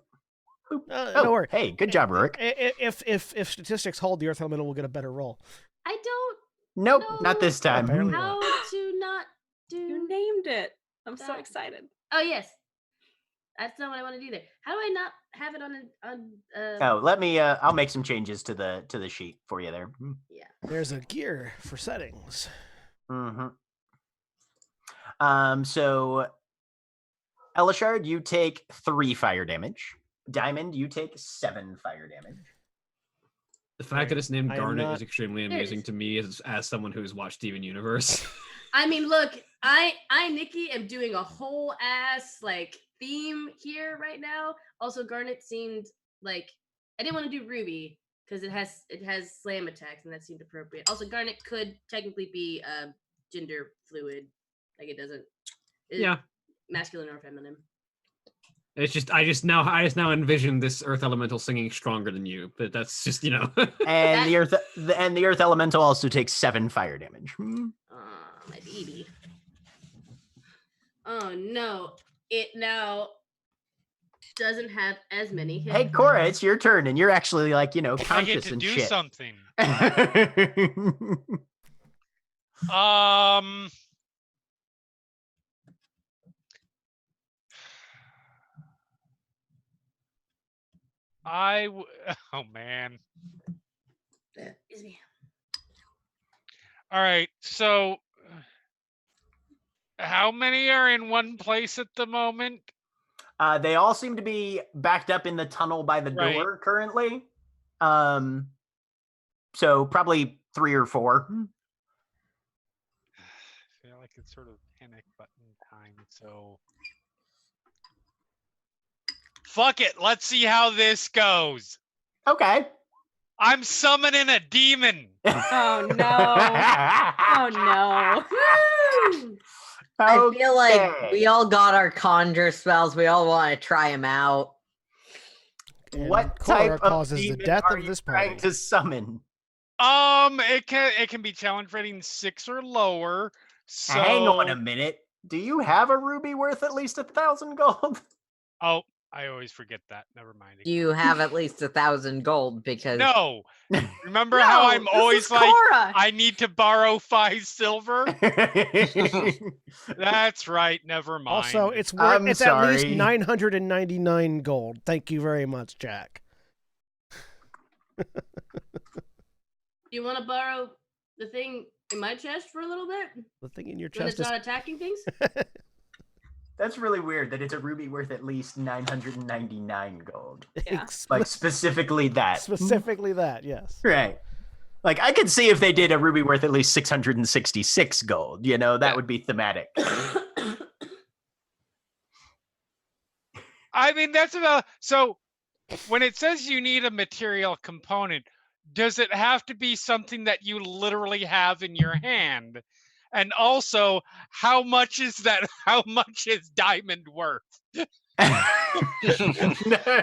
Boop. no worry. Hey, good job, Rorik. If statistics hold, the Earth Elemental will get a better roll. I don't Nope, No. not this time. Apparently. know how to not do. You named it. I'm so That- excited. Oh yes, that's not what I want to do there. How do I not have it on? Oh, let me. I'll make some changes to the sheet for you there. Yeah. There's a gear for settings. Mm-hmm. So, Elishard, you take 3 fire damage. Diamond, you take 7 fire damage. the fact that it's named I am Garnet not- is extremely There it amusing is. to me as someone who's watched Steven Universe. I mean, look, I Nikki am doing a whole ass like theme here right now. Also, Garnet seemed like I didn't want to do Ruby because it has slam attacks and that seemed appropriate. Also, Garnet could technically be gender fluid, like it doesn't. Yeah. Masculine or feminine. It's just I just now envision this Earth Elemental singing stronger than you, but that's just And the earth elemental also takes 7 fire damage. My baby. Oh no! It now doesn't have as many hit Hey, Cora, it's your turn, and you're actually like I get conscious to and do shit. something. Oh man. Is me. All right. So, how many are in one place at the moment? They all seem to be backed up in the tunnel by the Right. door currently. So probably 3 or 4. I feel like it's sort of panic button time. So, fuck it. Let's see how this goes. Okay. I'm summoning a demon. Oh no. Oh no. Woo! I feel like Okay. we all got our conjure spells. We all want to try them out. And What Cora type causes of the demon death are of you this trying party. to summon? It can be challenge rating 6 or lower. So Hang on a minute. Do you have a ruby worth at least 1,000 gold? Oh, I always forget that. Never mind. You have at least 1,000 gold because No. Remember how No, I'm this always is like Cora. I need to borrow 5 silver? That's right. Never mind. Also, it's I'm it's at least sorry. 999 gold. Thank you very much, Jack. You want to borrow the thing in my chest for a little bit The thing in your when chest it's not attacking things? That's really weird that it's a ruby worth at least 999 gold. Yeah. Like specifically that. Specifically that, yes. Right. Like I could see if they did a ruby worth at least 666 gold, that would be thematic. I mean, that's about so when it says you need a material component, does it have to be something that you literally have in your hand? And also, how much is that? How much is diamond worth? A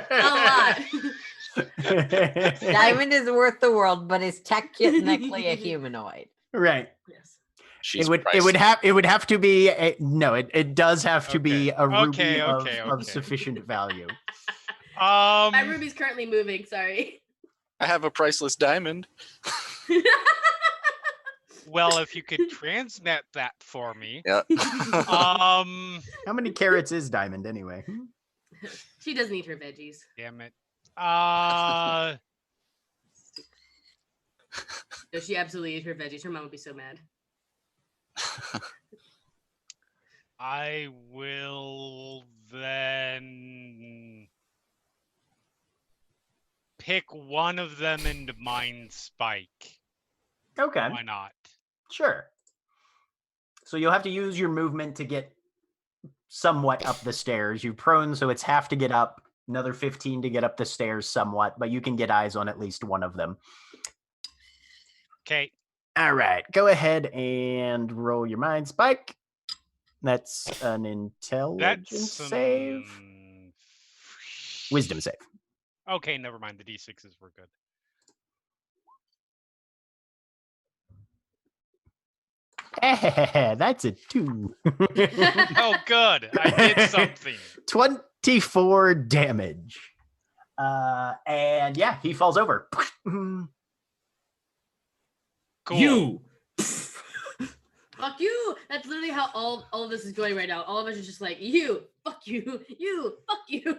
lot. Diamond is worth the world, but is technically a humanoid. Right. Yes. She's it would priceless. have to be it does have to be a ruby of okay. sufficient value. My ruby's currently moving. Sorry. I have a priceless diamond. Well, if you could transmit that for me. Yeah. How many carats is diamond anyway? She doesn't eat her veggies. Damn it. No, she absolutely eats her veggies. Her mom would be so mad. I will then pick one of them and mine Spike. Okay. Why not? Sure. So you'll have to use your movement to get somewhat up the stairs. You're prone, so it's half to get up, another 15 to get up the stairs somewhat, but you can get eyes on at least one of them. Okay. All right. Go ahead and roll your mind spike. That's an intelligence save. Wisdom save. Okay, never mind. The D6s were good. That's a 2. Oh, good. I did something. 24 damage. And yeah, he falls over. Cool. You. Fuck you. That's literally how all of this is going right now. All of us are just like, you, fuck you, fuck you.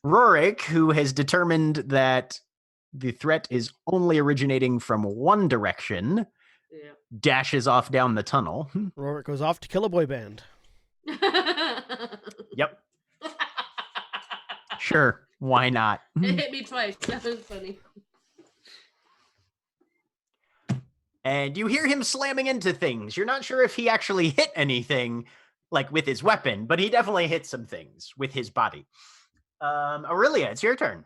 Rorik, who has determined that the threat is only originating from one direction, dashes off down the tunnel. Rorik goes off to kill a boy band. Yep. Sure. Why not? It hit me twice. That was funny. And you hear him slamming into things. You're not sure if he actually hit anything, like with his weapon, but he definitely hit some things with his body. Aurelia, it's your turn.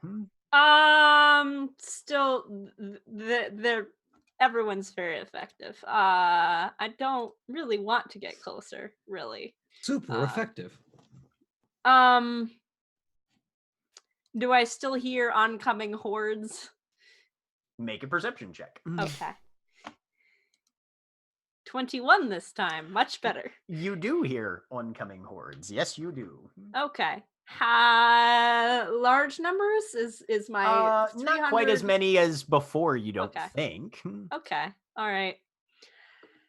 Still, they're everyone's very effective. I don't really want to get closer, really. Super effective. Do I still hear oncoming hordes? Make a perception check. Okay. 21 this time. Much better. You do hear oncoming hordes. Yes, you do. Okay. Large numbers is my not quite as many as before, you don't think. Okay. All right.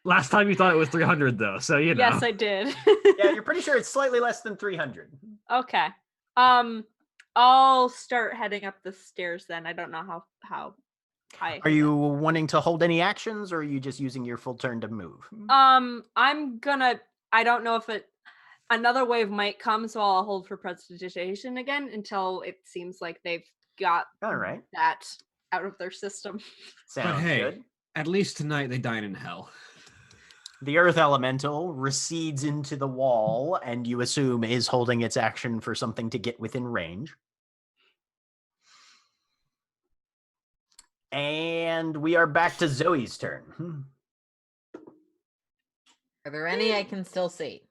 Last time you thought it was 300 though, so you know. Yes, I did. Yeah, you're pretty sure it's slightly less than 300. Okay. I'll start heading up the stairs then. I don't know how high. Are you wanting to hold any actions, or are you just using your full turn to move? I'm gonna. I don't know if another wave might come, so I'll hold for prestidigitation again until it seems like they've got that out of their system. Sounds good. At least tonight they dine in hell. The earth elemental recedes into the wall, and you assume is holding its action for something to get within range. And we are back to Zoe's turn. Are there any I can still see?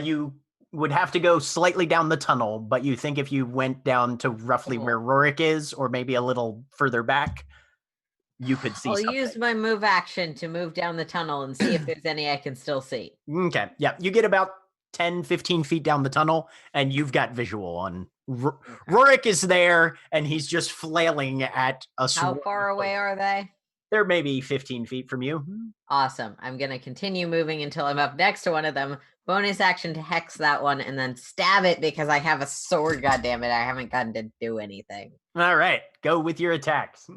You would have to go slightly down the tunnel, but you think if you went down to roughly where Rorik is, or maybe a little further back, you could see something. I'll use my move action to move down the tunnel and see if there's any I can still see. Okay, yeah. You get about 10, 15 feet down the tunnel, and you've got visual on. Rorik is there, and he's just flailing at a How far away are they? They're maybe 15 feet from you. Awesome. I'm going to continue moving until I'm up next to one of them. Bonus action to hex that one, and then stab it because I have a sword, goddammit. I haven't gotten to do anything. All right, go with your attacks.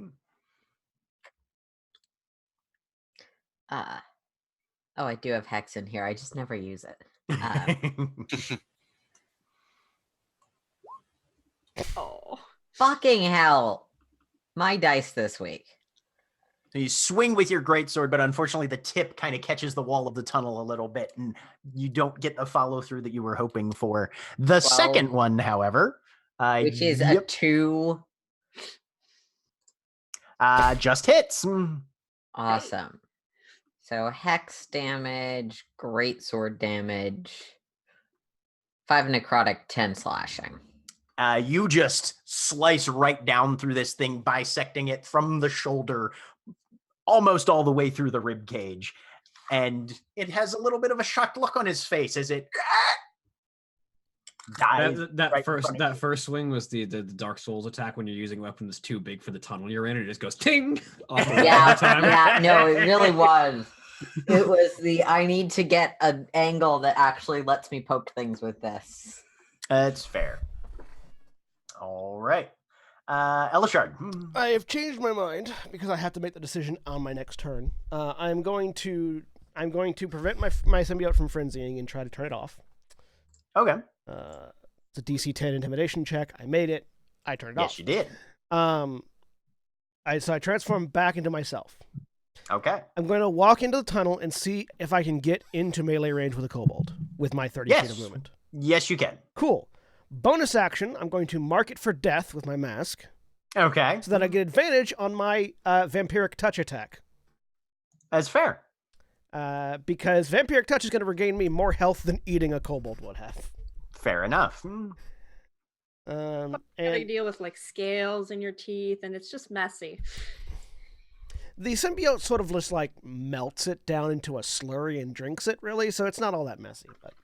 Oh, I do have hex in here. I just never use it. Oh, fucking hell. My dice this week. You swing with your greatsword, but unfortunately the tip kind of catches the wall of the tunnel a little bit, and you don't get the follow through that you were hoping for. The second one, however, which is a 2. Just hits. Awesome. So hex damage, greatsword damage, 5 necrotic, 10 slashing. You just slice right down through this thing, bisecting it from the shoulder almost all the way through the rib cage. And it has a little bit of a shocked look on his face as it dies. That first swing was the Dark Souls attack when you're using a weapon that's too big for the tunnel you're in. It just goes ting. Yeah, no, it really was. It was I need to get an angle that actually lets me poke things with this. That's fair. All right. Elishard. I have changed my mind because I have to make the decision on my next turn. I'm going to prevent my symbiote from frenzying and try to turn it off. Okay. It's a DC 10 intimidation check. I made it. I turned it off. Yes, you did. So I transform back into myself. Okay. I'm going to walk into the tunnel and see if I can get into melee range with a kobold with my 30 feet of movement. Yes, you can. Cool. Bonus action, I'm going to mark it for death with my mask. Okay. So that I get advantage on my vampiric touch attack. That's fair. Because vampiric touch is going to regain me more health than eating a kobold would have. Fair enough. And you deal with like scales in your teeth, and it's just messy. The symbiote sort of just like melts it down into a slurry and drinks it, really, so it's not all that messy. But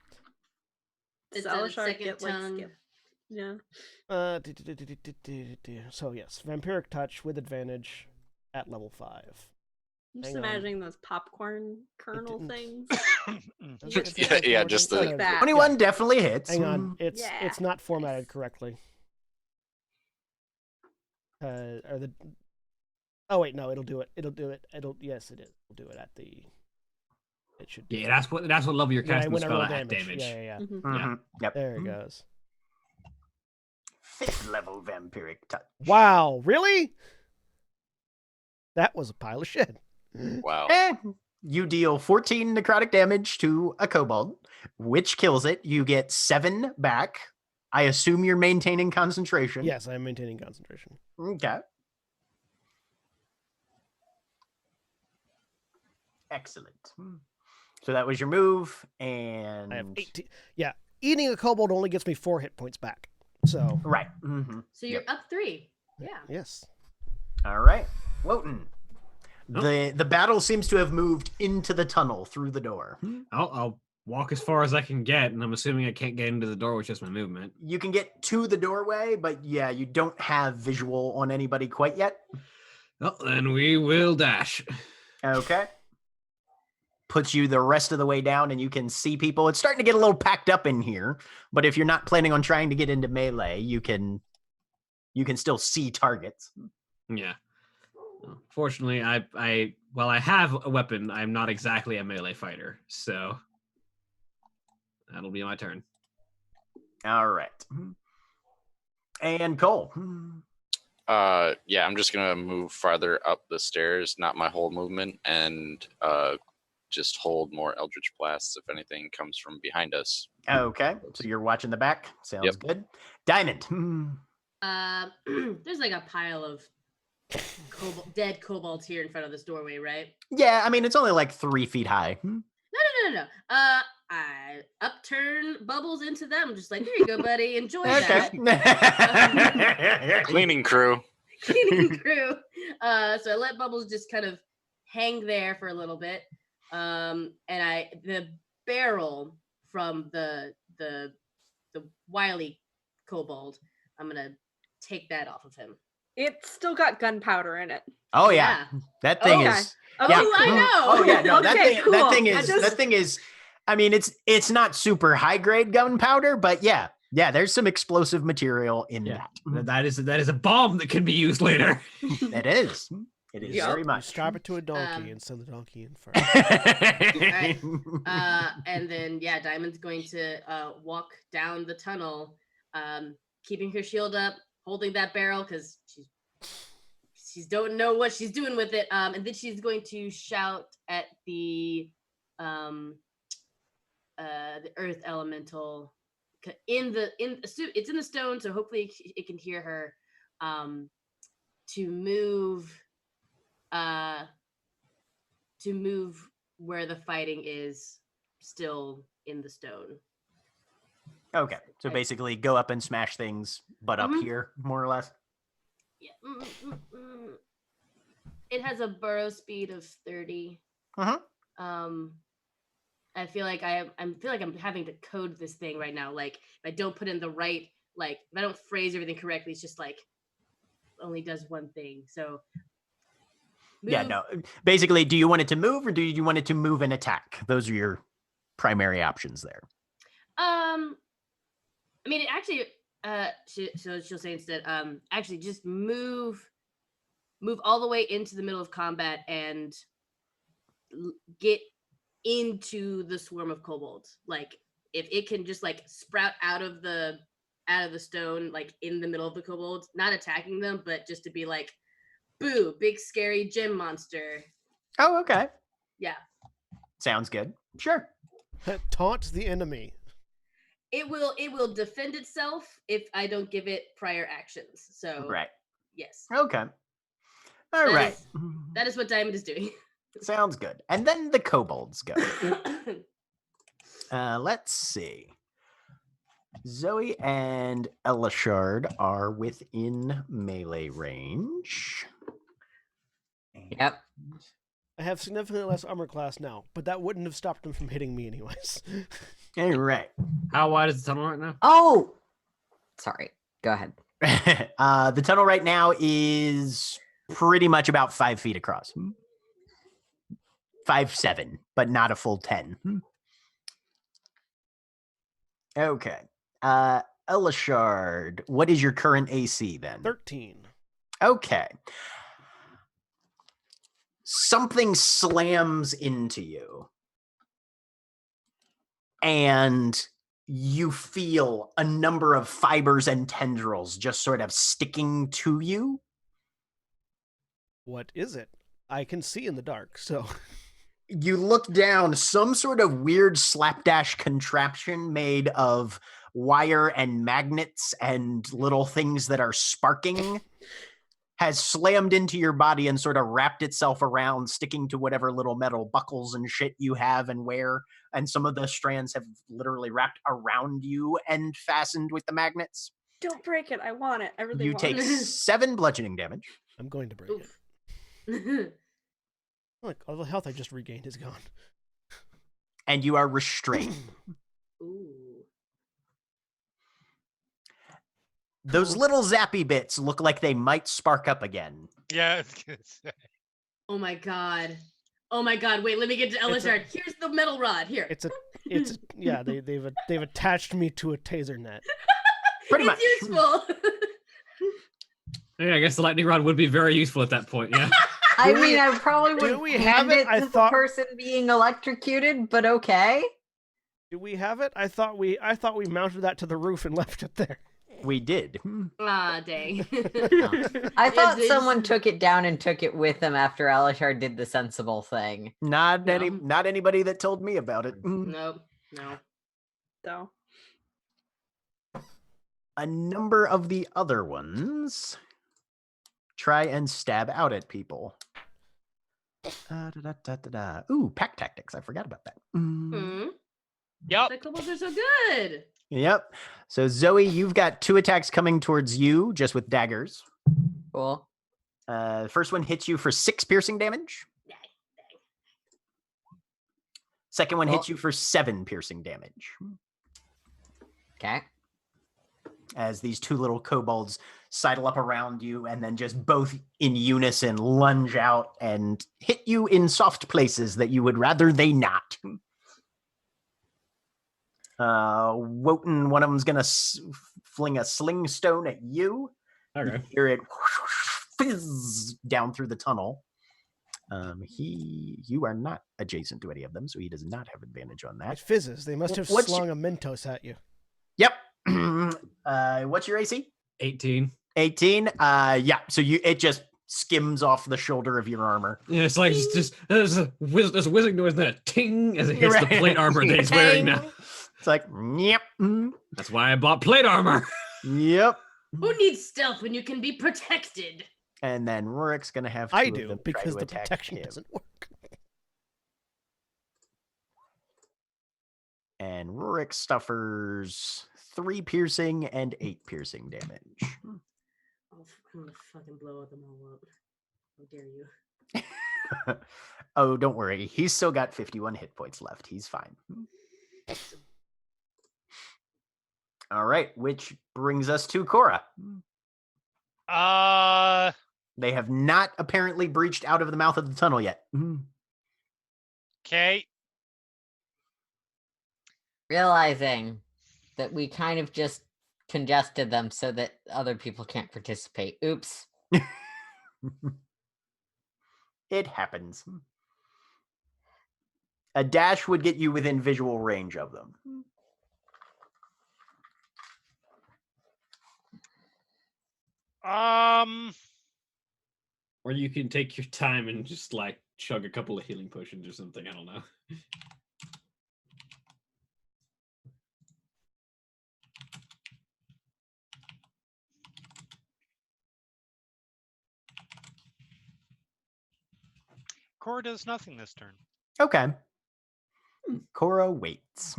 It's So a second tongue. Yeah. So yes, vampiric touch with advantage at level 5. I'm just Hang on. imagining those popcorn kernel things. Yeah, just the Like that. 21 definitely hits. Hang on, it's Yeah. not formatted correctly. Or the Oh wait, no, it'll do it. Yes, it is. It'll do it at the. It should. Yeah, that's what level you're casting the when I spell roll at damage. damage. Yeah. Mm-hmm. Yep. There it goes. 5th level vampiric touch. Wow, really? That was a pile of shit. wow. You deal 14 necrotic damage to a kobold, which kills it. You get 7 back. I assume you're maintaining concentration. Yes, I'm maintaining concentration. Okay. Excellent. So that was your move, and I have 18. Yeah, eating a kobold only gets me 4 hit points back. So right. Mm-hmm. So you're up 3. Yeah. Yes. All right, Wotan. The battle seems to have moved into the tunnel through the door. I'll walk as far as I can get, and I'm assuming I can't get into the door with just my movement. You can get to the doorway, but yeah, you don't have visual on anybody quite yet. Well, then we will dash. Okay. Puts you the rest of the way down, and you can see people. It's starting to get a little packed up in here, but if you're not planning on trying to get into melee, you can still see targets. Yeah. Fortunately, while I have a weapon, I'm not exactly a melee fighter, so that'll be my turn. All right. And Cole. Yeah, I'm just gonna move farther up the stairs, not my whole movement, and just hold more Eldritch Blasts if anything comes from behind us. Okay, so you're watching the back. Sounds good. Diamond. There's like a pile of dead kobolds here in front of this doorway, right? Yeah, I mean, it's only like 3 feet high. No. I upturn Bubbles into them. Just like, here you go, buddy. Enjoy that. Cleaning crew. Cleaning crew. So I let Bubbles just kind of hang there for a little bit. And the barrel from the wily kobold, I'm gonna take that off of him. It's still got gunpowder in it. Oh yeah. That thing is. Oh, yeah. I know. Oh yeah, no, that cool. thing is. I mean, it's not super high grade gunpowder, but yeah, there's some explosive material in that. That is a bomb that can be used later. It is. It is very much. Strap it to a donkey and send the donkey in first. Right. And then Diamond's going to walk down the tunnel, keeping her shield up, holding that barrel because she don't know what she's doing with it. And then she's going to shout at the earth elemental it's in the stone, so hopefully it can hear her, to move where the fighting is still in the stone. Okay, so basically go up and smash things, but up here, more or less. Yeah. It has a burrow speed of 30. Uh-huh. I feel like I'm having to code this thing right now. Like, if I don't put in the right, like, if I don't phrase everything correctly, it's just like only does one thing. So Yeah, move. no. Basically, do you want it to move or do you want it to move and attack? Those are your primary options there. I mean, it actually, she'll say instead, actually just move all the way into the middle of combat and get into the swarm of kobolds. Like, if it can just like sprout out of the stone, like in the middle of the kobolds, not attacking them, but just to be like, boo, big scary gem monster. Oh, okay. Yeah. Sounds good. Sure. Taunt the enemy. It will defend itself if I don't give it prior actions. So Right. yes. Okay. All right. That is what Diamond is doing. Sounds good. And then the kobolds go. Let's see. Zoe and Elishard are within melee range. Yep. I have significantly less armor class now, but that wouldn't have stopped them from hitting me anyways. All right. How wide is the tunnel right now? Oh, sorry. Go ahead. The tunnel right now is pretty much about 5 feet across. 5'7", but not a full 10. Okay. Elishard, what is your current AC then? 13. Okay. Something slams into you. And you feel a number of fibers and tendrils just sort of sticking to you. What is it? I can see in the dark, so... You look down, some sort of weird slapdash contraption made of wire and magnets and little things that are sparking has slammed into your body and sort of wrapped itself around, sticking to whatever little metal buckles and shit you have and wear. And some of the strands have literally wrapped around you and fastened with the magnets. Don't break it. I want it. I really You want take it. 7 bludgeoning damage. I'm going to break it. Look, all the health I just regained is gone. And you are restrained. Ooh. Those little zappy bits look like they might spark up again. Yeah, I was gonna say. Oh my god. Oh my god. Wait, let me get to Elishard. Here's the metal rod. Here. Yeah, they've attached me to a taser net. Pretty much. It's useful. Yeah, I guess the lightning rod would be very useful at that point. Yeah. I mean, I probably do would we hand have it? it I to thought- the person being electrocuted, but okay. Do we have it? I thought we mounted that to the roof and left it there. We did. Ah, dang. I thought It's- someone took it down and took it with them after Elishard did the sensible thing. Not No. anybody that told me about it. Nope. No. So A number of the other ones try and stab out at people. Ooh, pack tactics. I forgot about that. Hmm? Yep. The kobolds are so good. Yep. So Zoe, you've got 2 attacks coming towards you, just with daggers. Cool. The first one hits you for 6 piercing damage. Second one hits you for 7 piercing damage. Okay. As these 2 little kobolds sidle up around you and then just both in unison lunge out and hit you in soft places that you would rather they not. Wotan, one of them's gonna fling a sling stone at you. Okay. You hear it fizz down through the tunnel. You are not adjacent to any of them, so he does not have advantage on It that. fizzes. They must have What's slung a Mentos at you. Yep. What's your AC? 18. 18. Yeah. So it just skims off the shoulder of your armor. Yeah, it's like it's just there's a whizzing noise, then a ting as it hits the plate armor that he's wearing now. It's like, yep. That's why I bought plate armor. Yep. Who needs stealth when you can be protected? And then Rorik's gonna have. I two of do, them try because to the attack protection him. doesn't work. And Rorik suffers 3 piercing and 8 piercing damage. I'm gonna fucking blow them all up. How dare you? Oh, don't worry. He's still got 51 hit points left. He's fine. All right, which brings us to Cora. They have not apparently breached out of the mouth of the tunnel yet. Okay. Realizing that we kind of just congested them so that other people can't participate. Oops. It happens. A dash would get you within visual range of them. Or you can take your time and just like chug a couple of healing potions or something. I don't know. Cora does nothing this turn. Okay. Cora waits.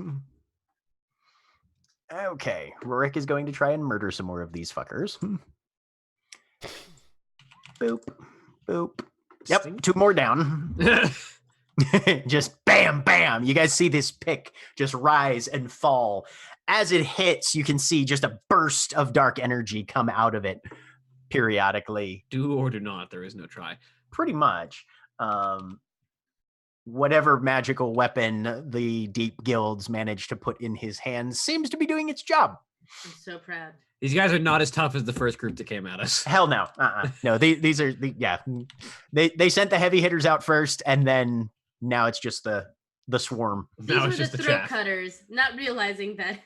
Okay, Rorik is going to try and murder some more of these fuckers. Boop, boop. Yep, 2 more down. Just bam, bam. You guys see this pick just rise and fall. As it hits, you can see just a burst of dark energy come out of it periodically. Do or do not. There is no try. Pretty much. Whatever magical weapon the Deep Guilds managed to put in his hands seems to be doing its job. I'm so proud. These guys are not as tough as the first group that came at us. Hell no. No, these are yeah. They sent the heavy hitters out first, and then now it's just the swarm. These Now were it's the just the throat chaff. cutters, not realizing that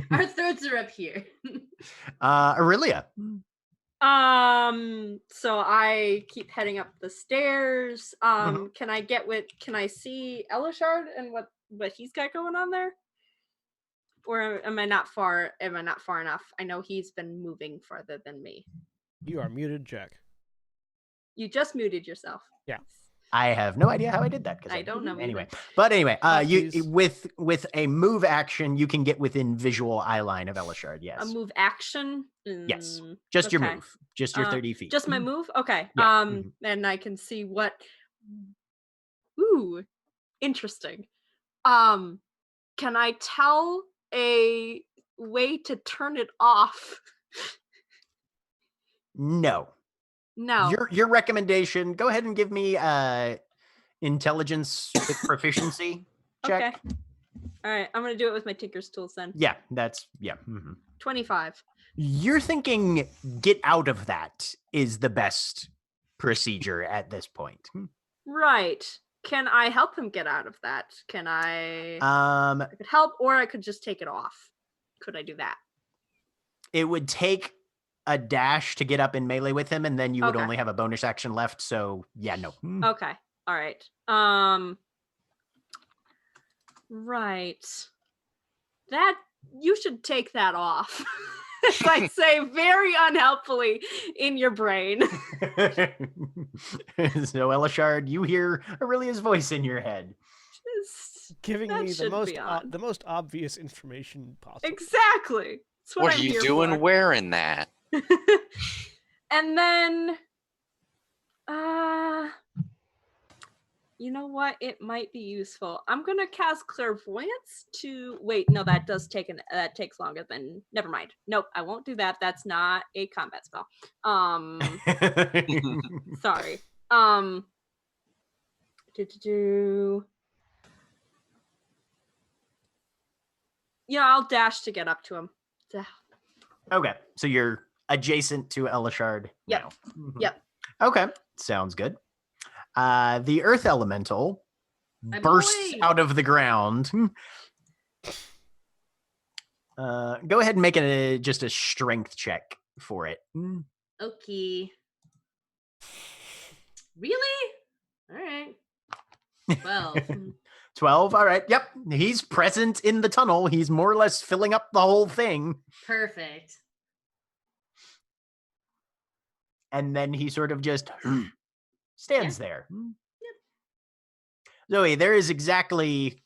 our throats are up here. Aurelia. So I keep heading up the stairs. Can I see Elishard and what he's got going on there? Or am I not far enough? I know he's been moving farther than me. You are muted, Jack. You just muted yourself. Yeah. I have no idea how I did that. I don't know Anyway, either. but anyway, you Please. with a move action, you can get within visual eye line of Elishard. Yes. A move action? Yes. Just your okay. move. Just your 30 feet. Just my move? Okay. Yeah. And I can see what. Ooh, interesting. Can I tell a way to turn it off? No. No. Your recommendation, go ahead and give me intelligence with proficiency check. Okay. All right, I'm gonna do it with my Tinker's tools then. Yeah, that's yeah. Mhm. 25. You're thinking get out of that is the best procedure at this point. Right. Can I help him get out of that? Can I could help, or I could just take it off. Could I do that? It would take a dash to get up in melee with him, and then you would Okay. only have a bonus action left. So yeah, no. Okay. All right. Right. That you should take that off. As I say very unhelpfully in your brain. So Elishard, you hear Aurelia's voice in your head. Giving That me the should most be on. the most obvious information possible. Exactly. That's What I'm are you here doing for. wearing that? And then you know what? It might be useful. I'm gonna cast clairvoyance to wait, no, that takes longer than never mind. Nope, I won't do that. That's not a combat spell. Sorry. Yeah, I'll dash to get up to him. Okay, so you're adjacent to Elishard Yep. now. Yep. Okay, sounds good. The Earth Elemental My bursts boy. out of the ground. Go ahead and make just a strength check for it. Okay. Really? All right. 12. 12. All right. Yep. He's present in the tunnel. He's more or less filling up the whole thing. Perfect. And then he sort of just stands there. Zoe, there is exactly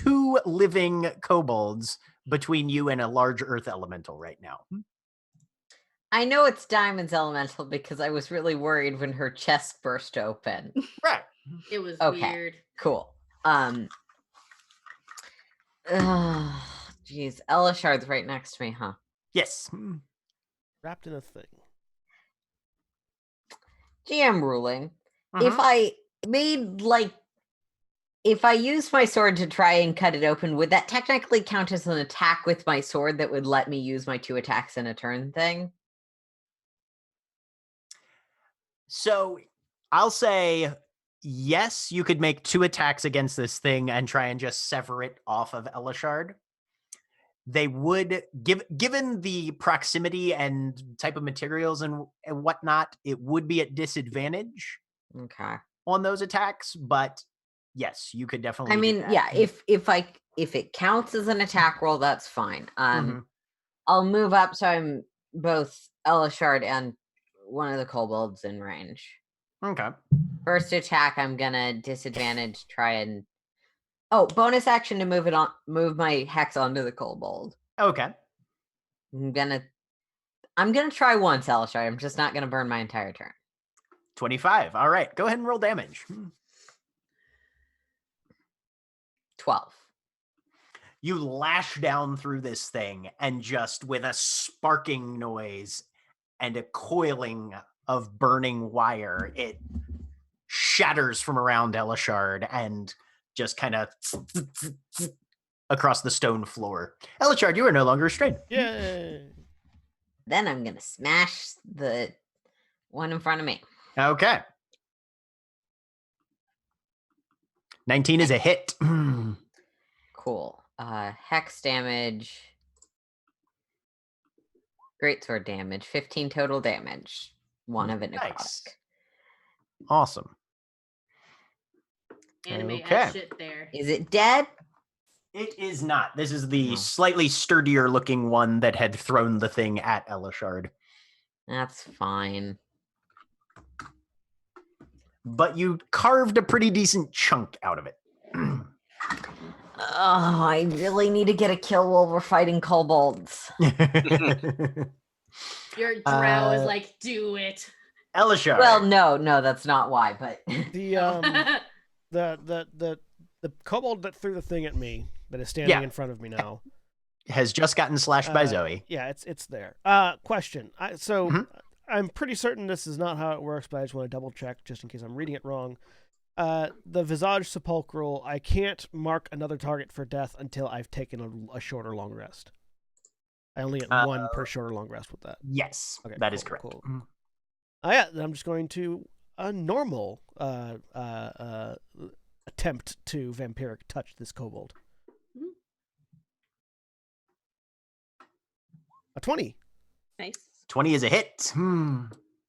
2 living kobolds between you and a large earth elemental right now. I know it's Diamond's elemental because I was really worried when her chest burst open. Right. It was Okay. weird. Cool. Geez, Elishard's right next to me, huh? Yes. Wrapped in a thing. GM ruling. Mhm. If I used my sword to try and cut it open, would that technically count as an attack with my sword that would let me use my 2 attacks in a turn thing? So I'll say yes, you could make 2 attacks against this thing and try and just sever it off of Elishard. They would, given the proximity and type of materials and whatnot, it would be at disadvantage Okay. on those attacks. But yes, you could definitely. I do mean, that. yeah, if it counts as an attack roll, that's fine. Mhm. I'll move up so I'm both Elishard and one of the kobolds in range. Okay. First attack, I'm gonna disadvantage, try and bonus action to move my hex onto the kobold. Okay. I'm gonna try once, Elishard. I'm just not gonna burn my entire turn. 25. All right. Go ahead and roll damage. 12. You lash down through this thing, and just with a sparking noise and a coiling of burning wire, it shatters from around Elishard and just kind of across the stone floor. Elishard, you are no longer restrained. Yay! Then I'm gonna smash the one in front of me. Okay. 19 is a hit. Cool. Hex damage. Greatsword damage. 15 total damage. 1 of it necrotic. Nice. Awesome. Anime Okay. ass shit there. Is it dead? It is not. This is the No. slightly sturdier looking one that had thrown the thing at Elishard. That's fine. But you carved a pretty decent chunk out of it. Oh, I really need to get a kill while we're fighting kobolds. Your drow is Uh, like, do it. Elishard. Well, no, that's not why, but The the kobold that threw the thing at me that is standing Yeah. in front of me now has just gotten slashed by Uh, Zoe. Yeah, it's there. Question. Mhm. I'm pretty certain this is not how it works, but I just want to double check just in case I'm reading it wrong. The Visage Sepulchral, I can't mark another target for death until I've taken a short or long rest. I only get 1 per short or long rest with that. Yes, Okay, that is cool, correct. cool. Yeah, then I'm just going to a normal attempt to vampiric touch this kobold. Mhm. A 20. Nice. 20 is a hit. All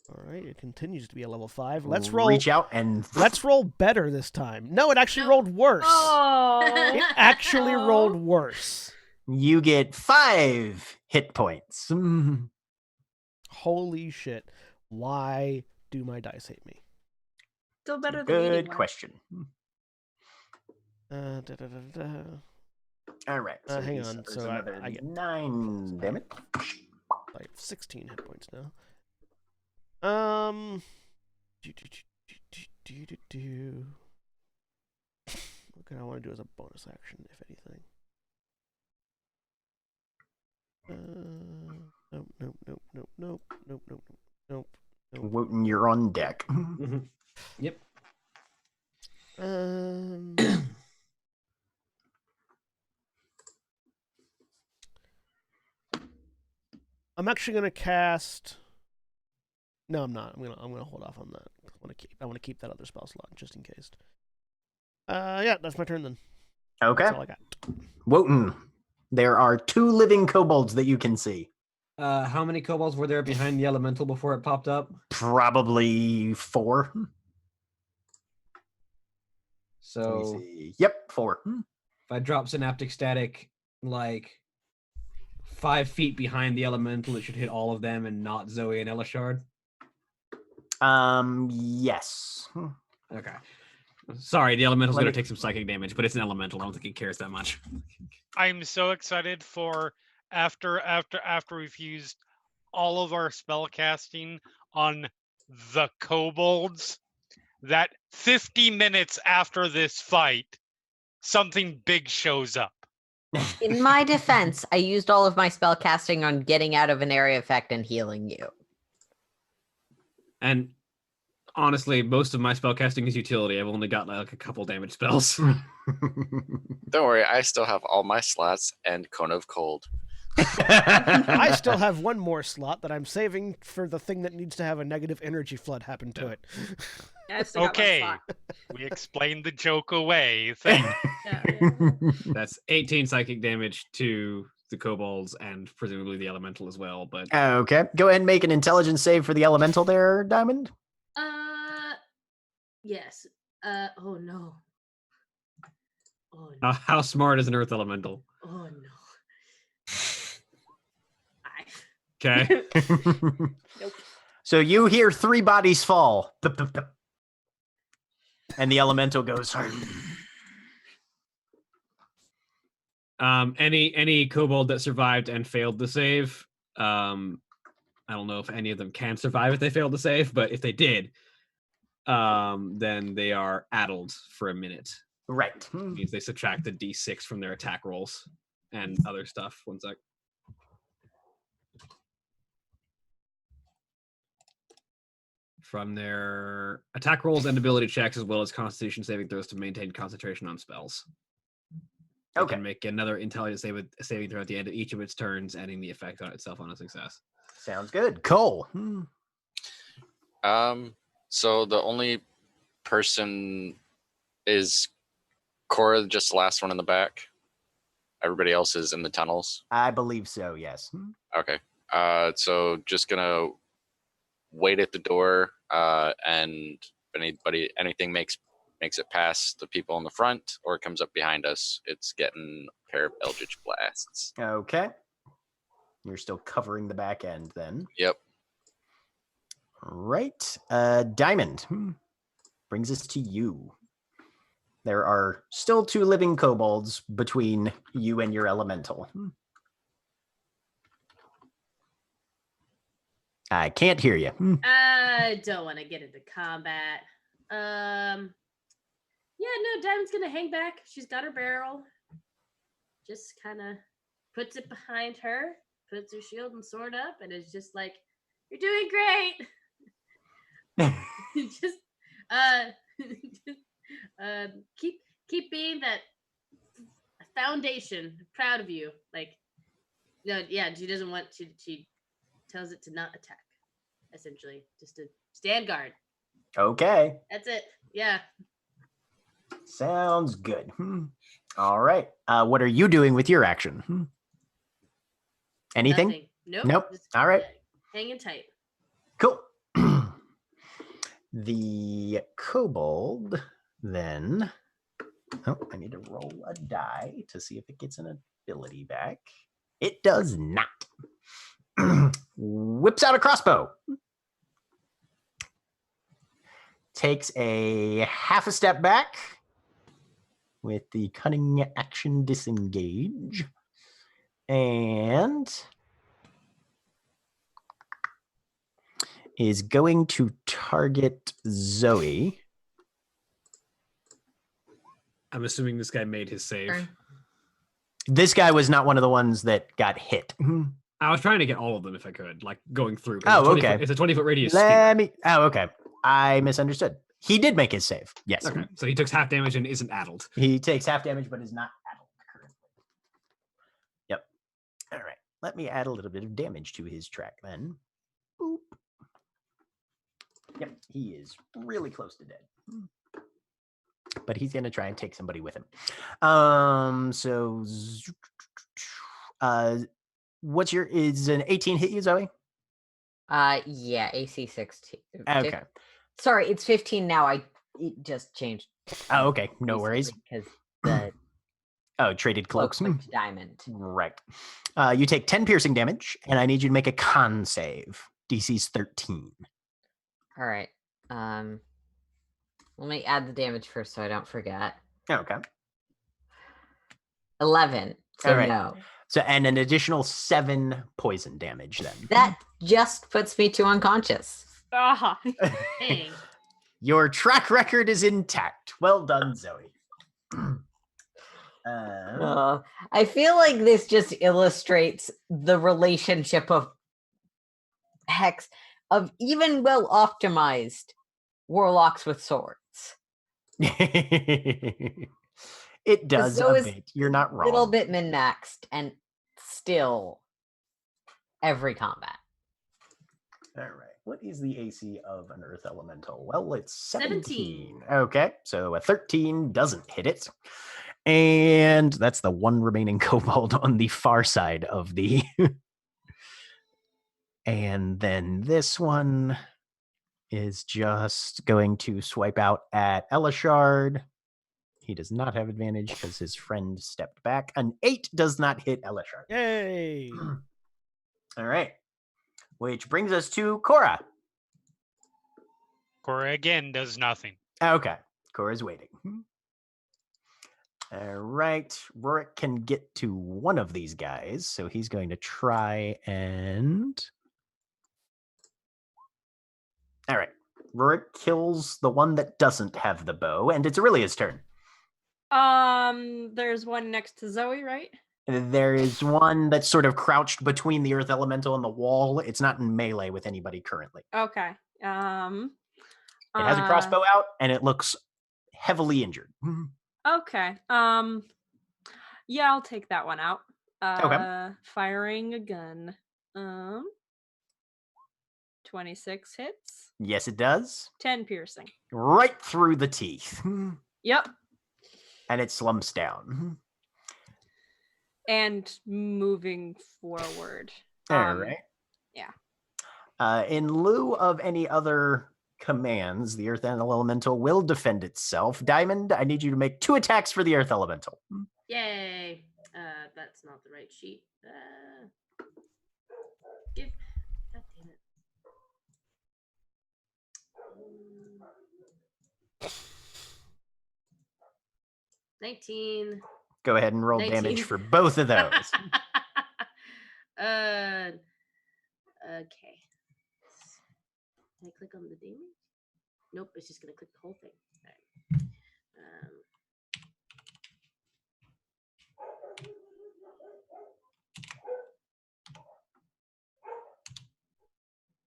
right, it continues to be a level 5. Let's roll. Reach out and Let's roll better this time. No, it actually rolled worse. Oh. It actually rolled worse. you get 5 hit points. Holy shit. Why do my dice hate me? Still better than Good eating one. question. Da, da, da, da. All right. So hang he on, suffers so another I get 9 damage. I have 16 hit points now. What can I want to do as a bonus action, if anything? Nope. Wotan, you're on deck. Yep. I'm actually gonna cast. No, I'm not. I'm gonna hold off on that. I want to keep that other spell slot just in case. Yeah, that's my turn then. Okay. That's all I got. Wotan, there are 2 living kobolds that you can see. How many kobolds were there behind the elemental before it popped up? Probably 4. Let me So see. Yep, 4. if I drop synaptic static like 5 feet behind the elemental, it should hit all of them and not Zoe and Elishard. Yes. Okay. Sorry, the elemental's Let going me- to take some psychic damage, but it's an elemental. I don't think it cares that much. I'm so excited for after we've used all of our spell casting on the kobolds, that 50 minutes after this fight, something big shows up. In my defense, I used all of my spell casting on getting out of an area effect and healing you. And honestly, most of my spellcasting is utility. I've only got like a couple damage spells. Don't worry, I still have all my slots and Cone of Cold. I still have one more slot that I'm saving for the thing that needs to have a negative energy flood happen to it. Yeah, I still got one Okay, slot. we explained the joke away. Thank Yeah, yeah. That's 18 psychic damage to the kobolds and presumably the elemental as well. But Okay, go ahead and make an intelligence save for the elemental there, Diamond. Yes. Oh no. Oh no. how smart is an earth elemental? Oh no. Okay. Nope. So you hear 3 bodies fall. Thup, thup, thup. And the elemental goes. Any kobold that survived and failed the save, I don't know if any of them can survive if they failed to save, but if they did, then they are addled for a minute. Right. It means they subtract the d6 from their attack rolls and other stuff. One sec. From their attack rolls and ability checks, as well as Constitution saving throws to maintain concentration on spells. It Okay. can make another intelligence saving throw at the end of each of its turns, adding the effect on itself on a success. Sounds good. Cole. So the only person is Cora, just the last one in the back. Everybody else is in the tunnels. I believe so, yes. Okay. So just gonna wait at the door, and if anything makes it past the people in the front or comes up behind us, it's getting a pair of Eldritch Blasts. Okay. You're still covering the back end then. Yep. Right. Diamond. Brings us to you. There are still 2 living kobolds between you and your elemental. I can't hear you. I don't want to get into combat. Yeah, no, Diamond's gonna hang back. She's got her barrel. Just kind of puts it behind her, puts her shield and sword up, and is just like, "You're doing great." just, keep being that foundation. Proud of you. Like, no, yeah, she doesn't want. She tells it to not attack. Essentially, just to stand guard. Okay. That's it. Yeah. Sounds good. All right. What are you doing with your action? Anything? Nothing. Nope. Just, All right. hanging tight. Cool. The kobold then. Oh, I need to roll a die to see if it gets an ability back. It does not. Whips out a crossbow. Takes a half a step back with the cunning action disengage. And is going to target Zoe. I'm assuming this guy made his save. Turn. This guy was not one of the ones that got hit. I was trying to get all of them if I could, like going through. Oh, okay. It's a 20-foot radius. Let sphere. me. Oh, okay. I misunderstood. He did make his save. Yes. Okay, so he took half damage and isn't addled. He takes half damage, but is not addled currently. Yep. All right. Let me add a little bit of damage to his track then. Boop. Yep. He is really close to dead. But he's going to try and take somebody with him. What's your, is an 18 hit you, Zoe? Yeah, AC 16. Okay. Sorry, it's 15 now. It just changed. Oh, okay. No worries. Because the Oh, traded cloak cloaks. went to diamond. Right. You take 10 piercing damage, and I need you to make a con save. DC's 13. All right. Let me add the damage first so I don't forget. Okay. 11. So All right. no. So, and an additional 7 poison damage then. That just puts me to unconscious. Ah. Dang. Your track record is intact. Well done, Zoe. I feel like this just illustrates the relationship of Hex, of even well optimized warlocks with swords. It does a Zoe is bit. You're not a wrong. little bit min-maxed and still every combat. All right. What is the AC of an earth elemental? Well, it's 17. 17. Okay. So a 13 doesn't hit it. And that's the one remaining kobold on the far side of the. And then this one is just going to swipe out at Elishard. He does not have advantage because his friend stepped back. An 8 does not hit Elishard. Yay! All right. Which brings us to Cora. Cora again does nothing. Okay. Cora's waiting. All right. Rorik can get to one of these guys. So he's going to try and. All right. Rorik kills the one that doesn't have the bow, and it's Aurelia's turn. There's one next to Zoe, right? There is one that's sort of crouched between the earth elemental and the wall. It's not in melee with anybody currently. Okay. It has a crossbow out, and it looks heavily injured. Okay. Yeah, I'll take that one out. Okay. Firing a gun. 26 hits. Yes, it does. 10 piercing. Right through the teeth. Yep. And it slumps down. And moving forward. All right. Yeah. In lieu of any other commands, the Earth Elemental will defend itself. Diamond, I need you to make 2 attacks for the Earth Elemental. Yay. That's not the right sheet. God damn it. 19. Go ahead and roll 19. damage for both of those. Okay. Can I click on the damage? Nope, it's just gonna click the whole thing.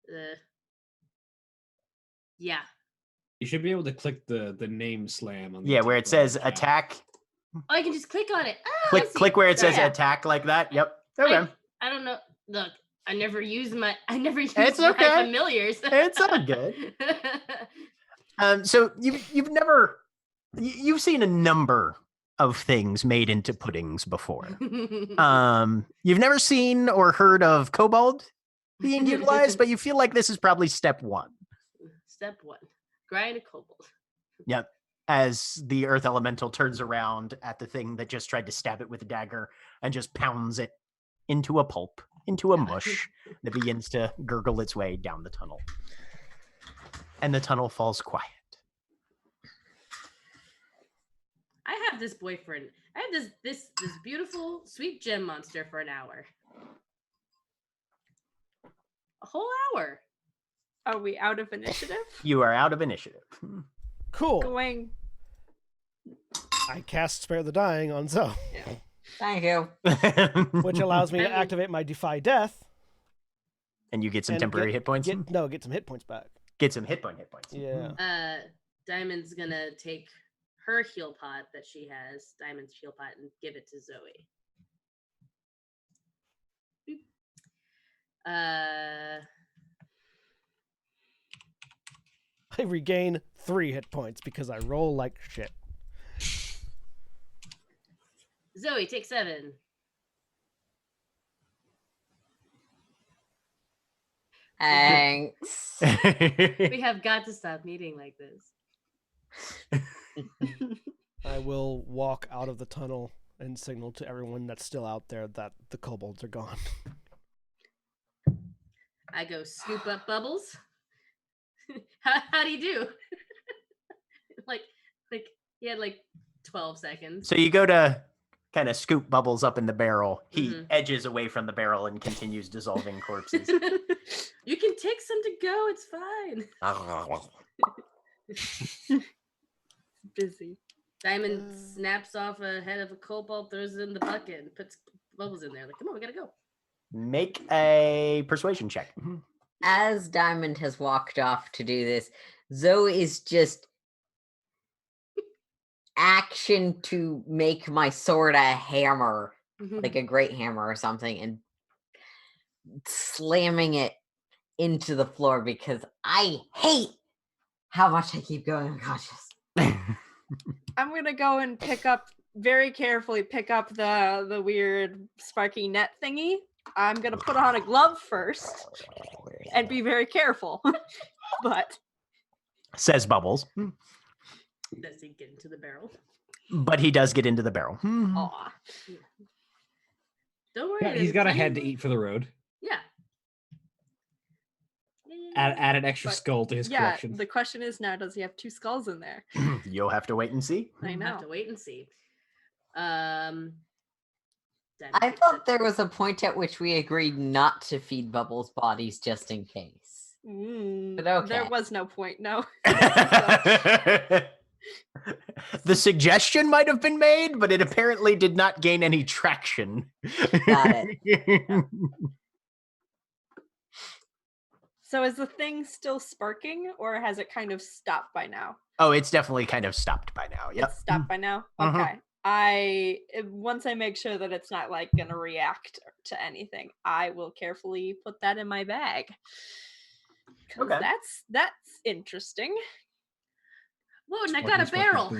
All right. Yeah. You should be able to click the name slam on the Yeah, where it top says right. attack. Oh, I can just click on it. Oh, I see. Click where it says Yeah. attack like that. Yep. Okay. I don't know. Look, I never use my It's my okay. familiars. It's all good. So you've seen a number of things made into puddings before. You've never seen or heard of kobold being utilized, but you feel like this is probably step 1. Step 1. Grind a kobold. Yep. As the earth elemental turns around at the thing that just tried to stab it with a dagger and just pounds it into a pulp, into a mush that begins to gurgle its way down the tunnel. And the tunnel falls quiet. I have this boyfriend. I have this beautiful sweet gem monster for an hour. A whole hour. Are we out of initiative? You are out of initiative. Cool. Going. I cast Spare the Dying on Zoe, Thank you. which allows me to activate my Defy Death. And you get some and temporary hit points? Get some hit points back. Get some hit points. Yeah. Diamond's gonna take her heal pot that she has, Diamond's heal pot, and give it to Zoe. I regain 3 hit points because I roll like shit. Zoe, take 7. Thanks. We have got to stop meeting like this. I will walk out of the tunnel and signal to everyone that's still out there that the kobolds are gone. I go scoop up Bubbles. How do you do? like he had like 12 seconds. So you go to kind of scoop Bubbles up in the barrel. He Mhm. edges away from the barrel and continues dissolving corpses. You can take some to go. It's fine. Busy. Diamond snaps off a head of a kobold, throws it in the bucket, and puts Bubbles in there. Like, come on, we gotta go. Make a persuasion check. As Diamond has walked off to do this, Zoe is just action to make my sword a hammer, like a great hammer or something, and slamming it into the floor because I hate how much I keep going unconscious. I'm gonna go and very carefully pick up the weird sparky net thingy. I'm gonna put on a glove first and be very careful. But Says Bubbles. Does he get into the barrel? But he does get into the barrel. aw. Don't worry. Yeah, he's there's got a plenty head to more- eat for the road. Yeah. Add an extra But- skull to his Yeah, collection. the question is now, does he have 2 skulls in there? You'll have to wait and see. I We'll have know. to wait and see. I Diamond thought there was a point at which we agreed not to feed Bubbles bodies just in case. But okay. There was no point, no. The suggestion might have been made, but it apparently did not gain any traction. Got it. So is the thing still sparking, or has it kind of stopped by now? Oh, it's definitely kind of stopped by now. Yep. It's stopped by now? Mhm. Okay. Once I make sure that it's not like gonna react to anything, I will carefully put that in my bag. 'Cause Okay. That's interesting. Whoa, and I got a barrel.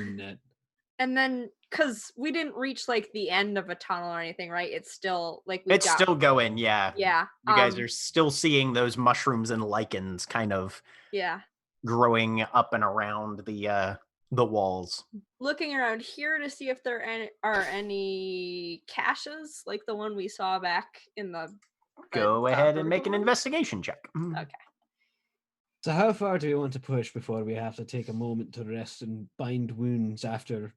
And then, because we didn't reach like the end of a tunnel or anything, right? It's still like It's still going, yeah. yeah. You guys are still seeing those mushrooms and lichens kind of yeah. growing up and around the walls. Looking around here to see if there are any caches like the one we saw back in the. Go ahead and make an vertical one? investigation check. Okay. So how far do we want to push before we have to take a moment to rest and bind wounds after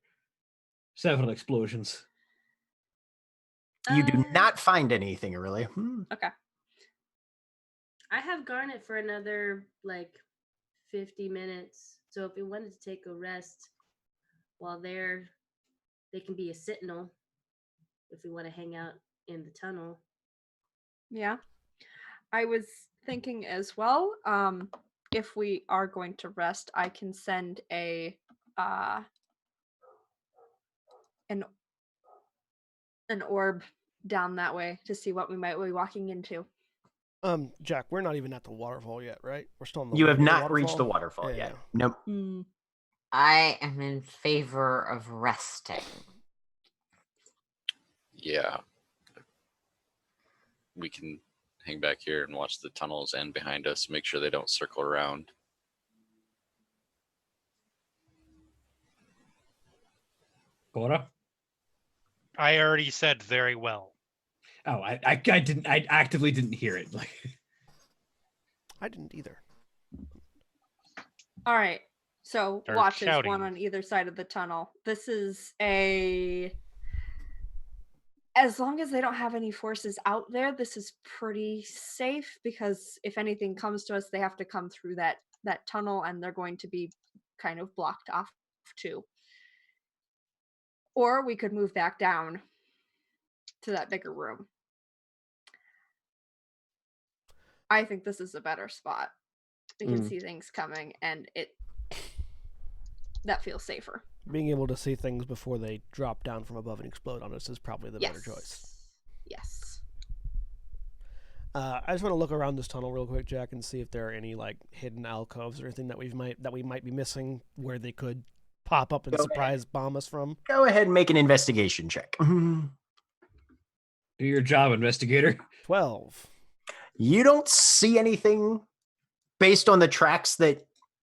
several explosions? You do not find anything really. Okay. I have Garnet for another like 50 minutes. So if we wanted to take a rest while they can be a sentinel if we want to hang out in the tunnel. Yeah. I was thinking as well, if we are going to rest, I can send an orb down that way to see what we might be walking into. Jack, we're not even at the waterfall yet, right? We're still on the You have way to not reached the waterfall Yeah, yet. Nope. I am in favor of resting. Yeah. We can hang back here and watch the tunnels and behind us, make sure they don't circle around. Cora? I already said very well. Oh, I didn't. I actively didn't hear it. Like, I didn't either. All right. So Start watches, shouting. one on either side of the tunnel. This is as long as they don't have any forces out there, this is pretty safe, because if anything comes to us, they have to come through that tunnel, and they're going to be kind of blocked off too. Or we could move back down to that bigger room. I think this is a better spot. We can see things coming, and that feels safer. Being able to see things before they drop down from above and explode on us is probably the better choice. Yes. I just want to look around this tunnel real quick, Jack, and see if there are any like hidden alcoves or anything that we might be missing where they could pop up and surprise bomb us from. Go ahead and make an investigation check. do your job, investigator. 12. You don't see anything based on the tracks that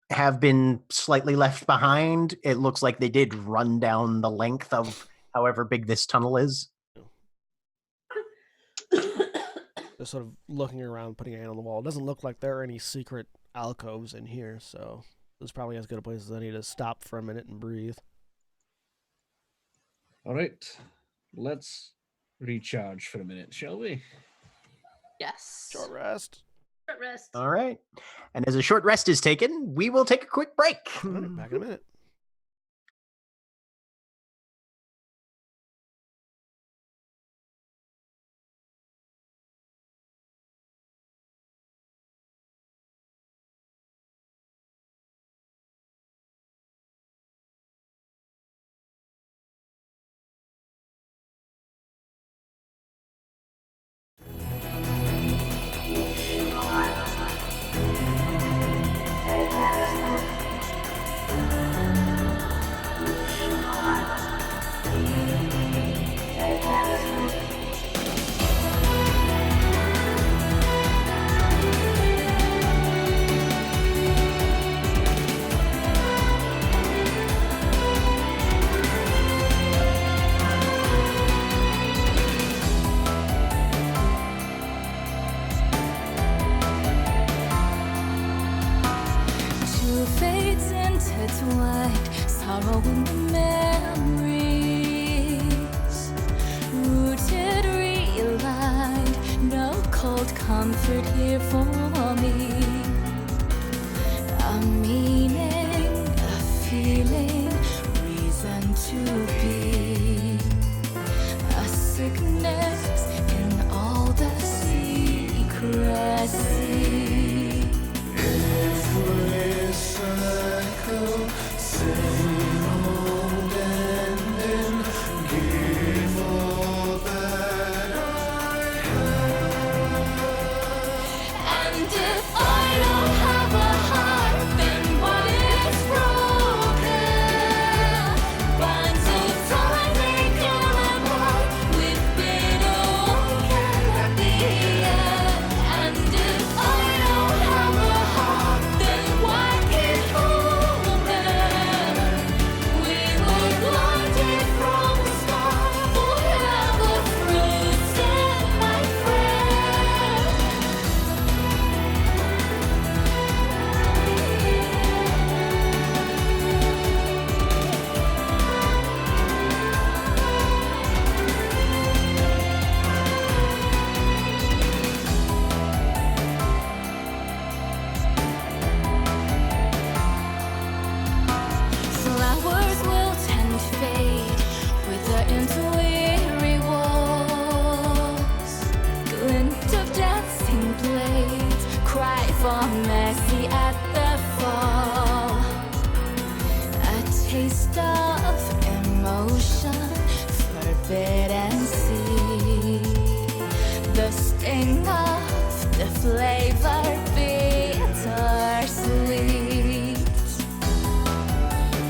have been slightly left behind. It looks like they did run down the length of however big this tunnel is. Just sort of looking around, putting a hand on the wall. It doesn't look like there are any secret alcoves in here, so is probably as good a place as any to stop for a minute and breathe. All right, let's recharge for a minute, shall we? Yes. Short rest. Short rest. All right. And as a short rest is taken, we will take a quick break. All right, back in a minute. Two fates intertwined, sorrow in the memories. Rooted, realigned, no cold comfort here for me. A meaning, a feeling, reason to be. A sickness in all the secrecy. Every cycle, same old ending. Give all that I have. And if I don't have a heart, then what is broken? Bonds of time they come apart with bitter wound at the end. And if I don't have a heart, then why keep open? We were blinded from the start, forever frozen, my friend. Flowers will tend to fade, wither into weary walls. Glint of dancing blades, cry for mercy at the fall. A taste of emotion, forbidden seed. The sting of the flavor, bitter sweet.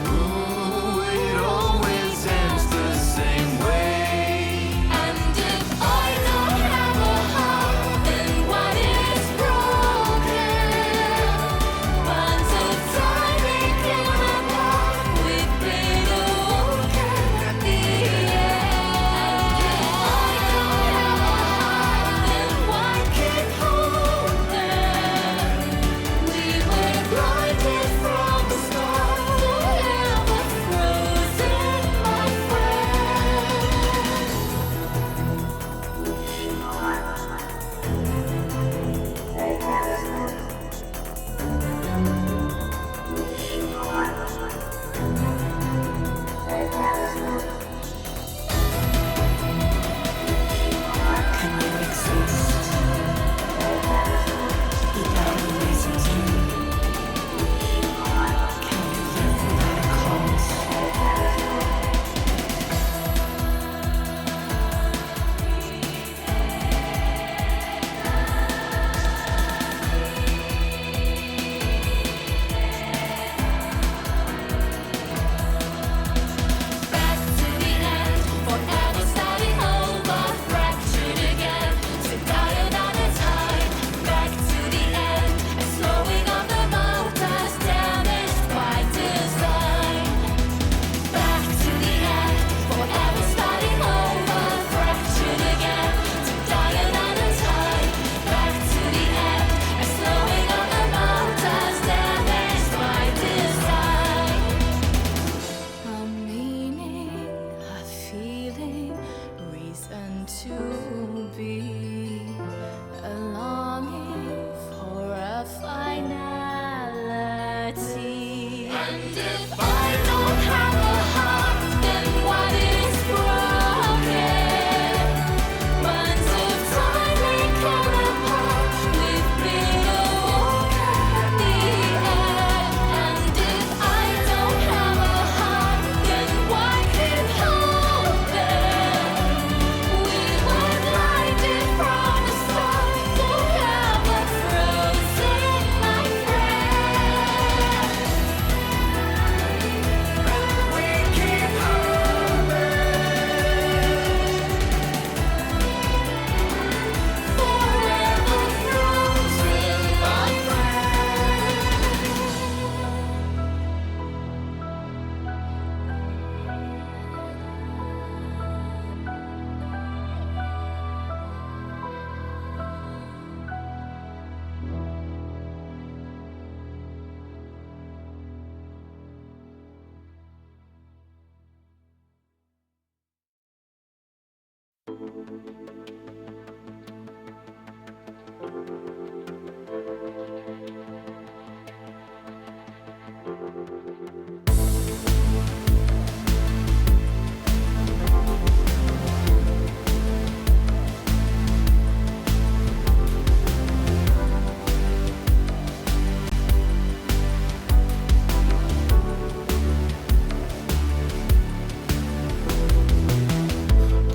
Ooh, it always ends the same way. And if I don't have a heart, then what is broken? Bonds of time they come apart with bitter wound at the end. And if I don't have a heart, then why keep holding? And if I don't have a heart, then what is broken? Minds of time they come apart with bitter walk at the end. And if I don't have a heart, then why keep hoping? We were blinded from the start, forever frozen, my friend. We keep forever frozen, my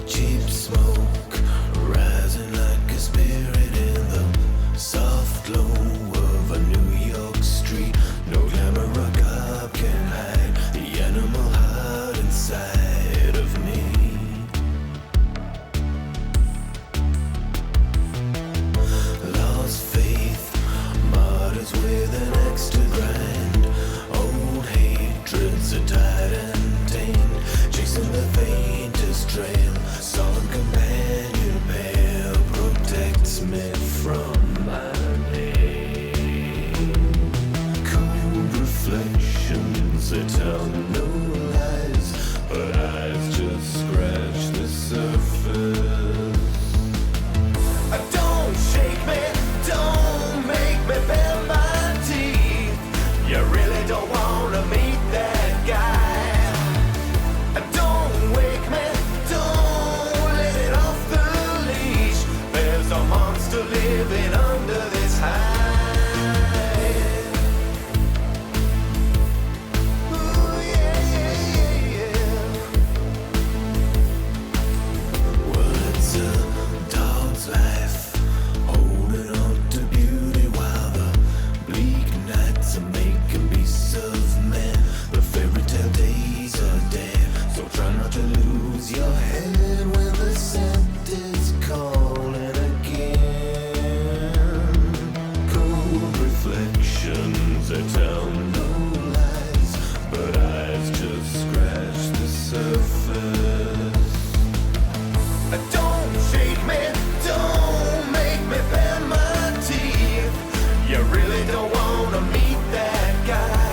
Cheap smoke rising like a spirit in the soft glow of a New York street. No glamour or cop can hide the animal heart inside of me. Lost faith, martyrs with an extra grind. Old hatreds are tied and tamed, chasing the faintest trail. Solemn companion pale protects me from my name. Cold reflections, they tell no lies, but eyes just scratch the surface. Don't shake me, don't make me bare my teeth. You really don't wanna meet that guy. Don't wake me, don't let it off the leash. There's a monster living under this hide. Ooh, yeah, yeah, yeah, yeah. Well, it's a dog's life, holding on to beauty while the bleak nights are making beasts of men. The fairy tale days are dead, so try not to lose your head when the scent is calling again. Cold reflections, they tell no lies, but eyes just scratch the surface. Don't shake me, don't make me bare my teeth. You really don't wanna meet that guy.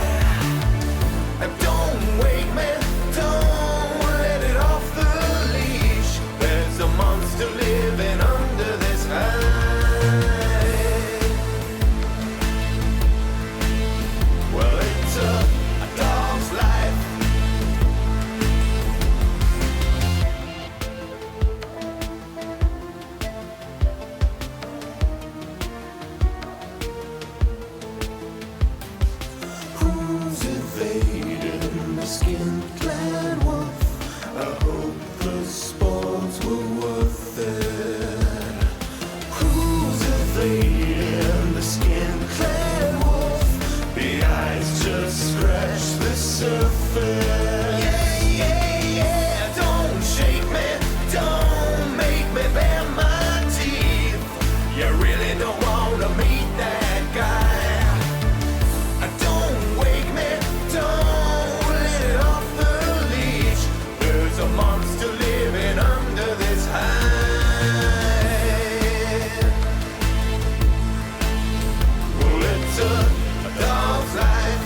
Don't wake me, don't let it off the leash. There's a monster living under this hide. Well, it's a dog's life. Who's evading the skin-clad wolf? I hope the sports were worth it. Who's evading the skin-clad wolf? The eyes just scratch the surface. Yeah, yeah, yeah. Don't shake me, don't make me bare my teeth. You really don't wanna meet that guy. Don't wake me, don't let it off the leash. There's a monster living under this hide. Well, it's a dog's life.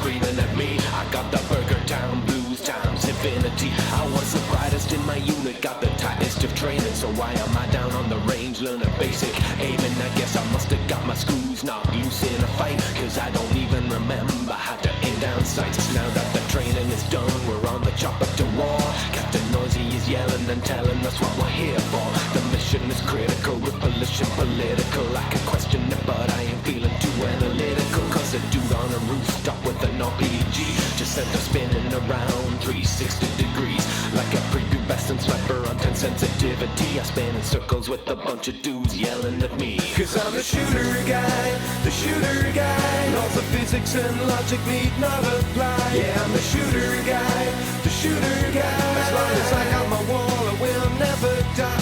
screaming at me. I got the Burger Town blues times infinity. I was the brightest in my unit, got the tightest of training. So why am I down on the range learning basic aiming? I guess I must have got my screws knocked loose in a fight, cause I don't even remember how to aim down sights. Now that the training is done, we're on the chopper to war. Captain Noisy is yelling and telling us what we're here for. The mission is critical, repulsion political. I can question it, but I ain't feeling too analytical. Cause a dude on a rooftop with an RPG just sent us spinning around 360 degrees. Like a prepubescent sniper on 10 sensitivity. I spin in circles with a bunch of dudes yelling at me. Cause I'm the shooter guy, the shooter guy. Laws of physics and logic need not apply. Yeah, I'm the shooter guy, the shooter guy. As long as I got my wall, I will never die.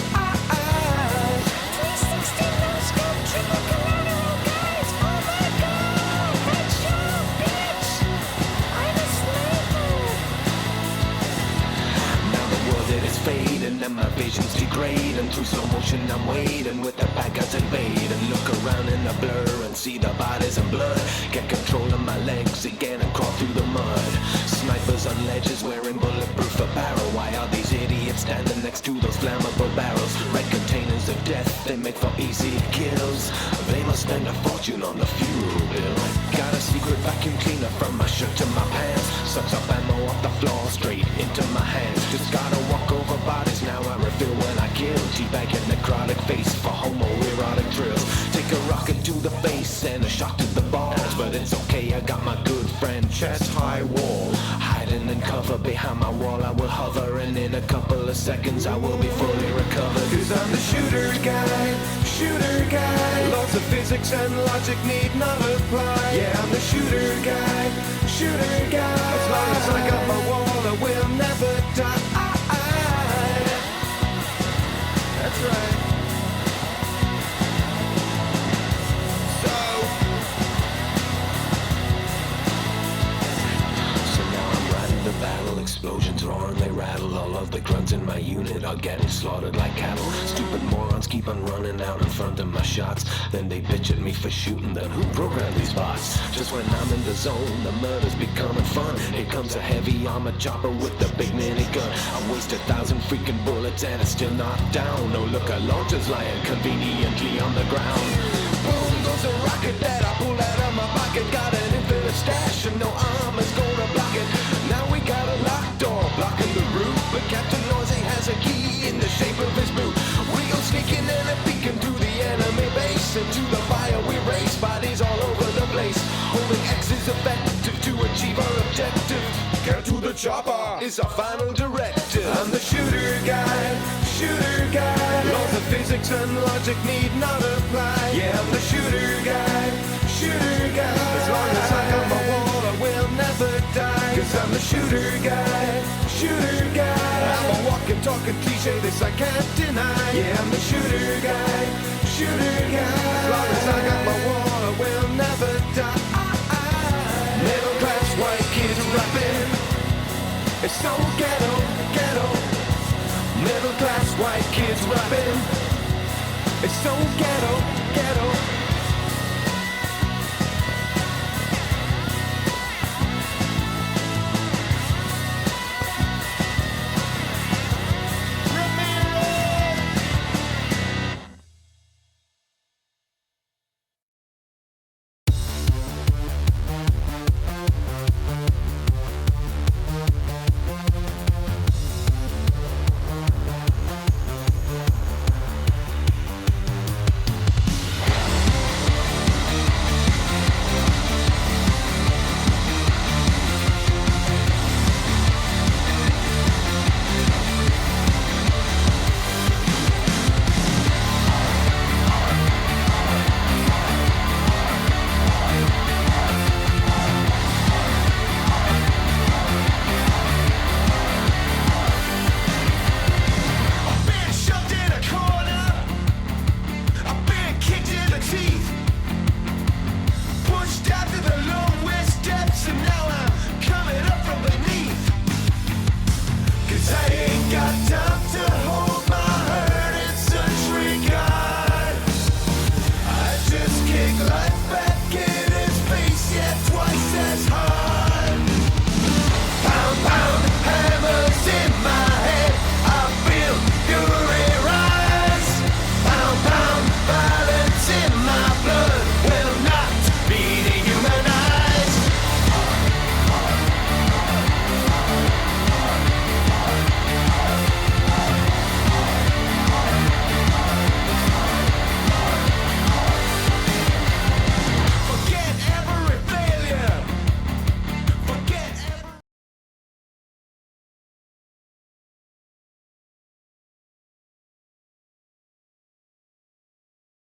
360 no scope, triple collateral guys. Oh my god, headshot, bitch. I'm a sniper. Now the world it is fading and my vision's degrading. Through slow motion I'm waiting with the bad guys invade. And look around in the blur and see the bodies and blood. Get control of my legs again and crawl through the mud. Snipers on ledges wearing bulletproof apparel. Why are these idiots standing next to those flammable barrels? Red containers of death, they make for easy kills. They must spend a fortune on the fuel bill. Got a secret vacuum cleaner from my shirt to my pants. Sucks up ammo off the floor straight into my hands. Just gotta walk over bodies, now I refill when I kill. Teabag and necrotic face for homoerotic drills. Take a rocket to the face and a shot to the balls. But it's okay, I got my good friend chest high wall. Hiding in cover behind my wall, I will hover. And in a couple of seconds I will be fully recovered. Cause I'm the shooter guy, shooter guy. Laws of physics and logic need not apply. Yeah, I'm the shooter guy, shooter guy. As long as I got my wall, I will never die. That's right. So now I'm riding the battle, explosions roar and they rattle. All of the grunts in my unit are getting slaughtered like cattle. Stupid morons keep on running out in front of my shots. Then they bitch at me for shooting them. Who programmed these bots? Just when I'm in the zone, the murder's becoming fun. Here comes a heavy armored chopper with the big minigun. I waste 1,000 freaking bullets and it's still not down. No, look, a launcher's lying conveniently on the ground. Boom goes a rocket that I pull out of my pocket. Got an infinite stash and no armor's gonna block it. Now we got a locked door blocking the route, but Captain Noisy has a key in the shape of his boot. We go sneaking and a peeking through the enemy base. Into the fire we race, bodies all over the place. Holding X is effective to achieve our objective. Get to the chopper is our final directive. I'm the shooter guy, shooter guy. Laws of physics and logic need not apply. Yeah, I'm the shooter guy, shooter guy. As long as I got my wall, I will never die. Cause I'm the shooter guy, shooter guy. I'm a walking, talking cliche, this I can't deny. Yeah, I'm the shooter guy, shooter guy. As long as I got my wall, I will never die. Middle class white kids rapping. It's so ghetto, ghetto. Middle class white kids rapping. It's so ghetto, ghetto.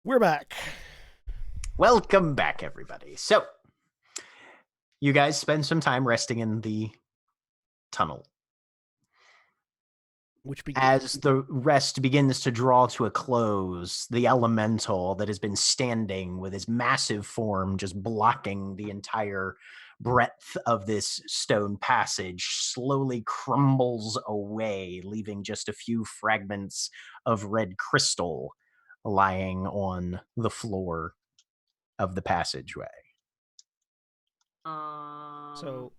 We're back. Welcome back, everybody. So, you guys spend some time resting in the tunnel. Which begins. As the rest begins to draw to a close, the elemental that has been standing with his massive form just blocking the entire breadth of this stone passage slowly crumbles away, leaving just a few fragments of red crystal lying on the floor of the passageway. So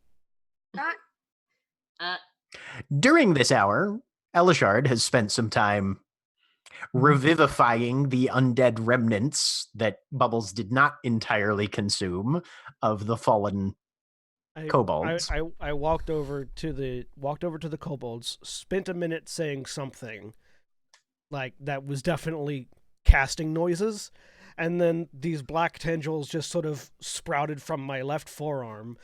During this hour, Elishard has spent some time revivifying the undead remnants that Bubbles did not entirely consume of the fallen kobolds. I walked over to the kobolds, spent a minute saying something like that was definitely casting noises, and then these black tendrils just sort of sprouted from my left forearm,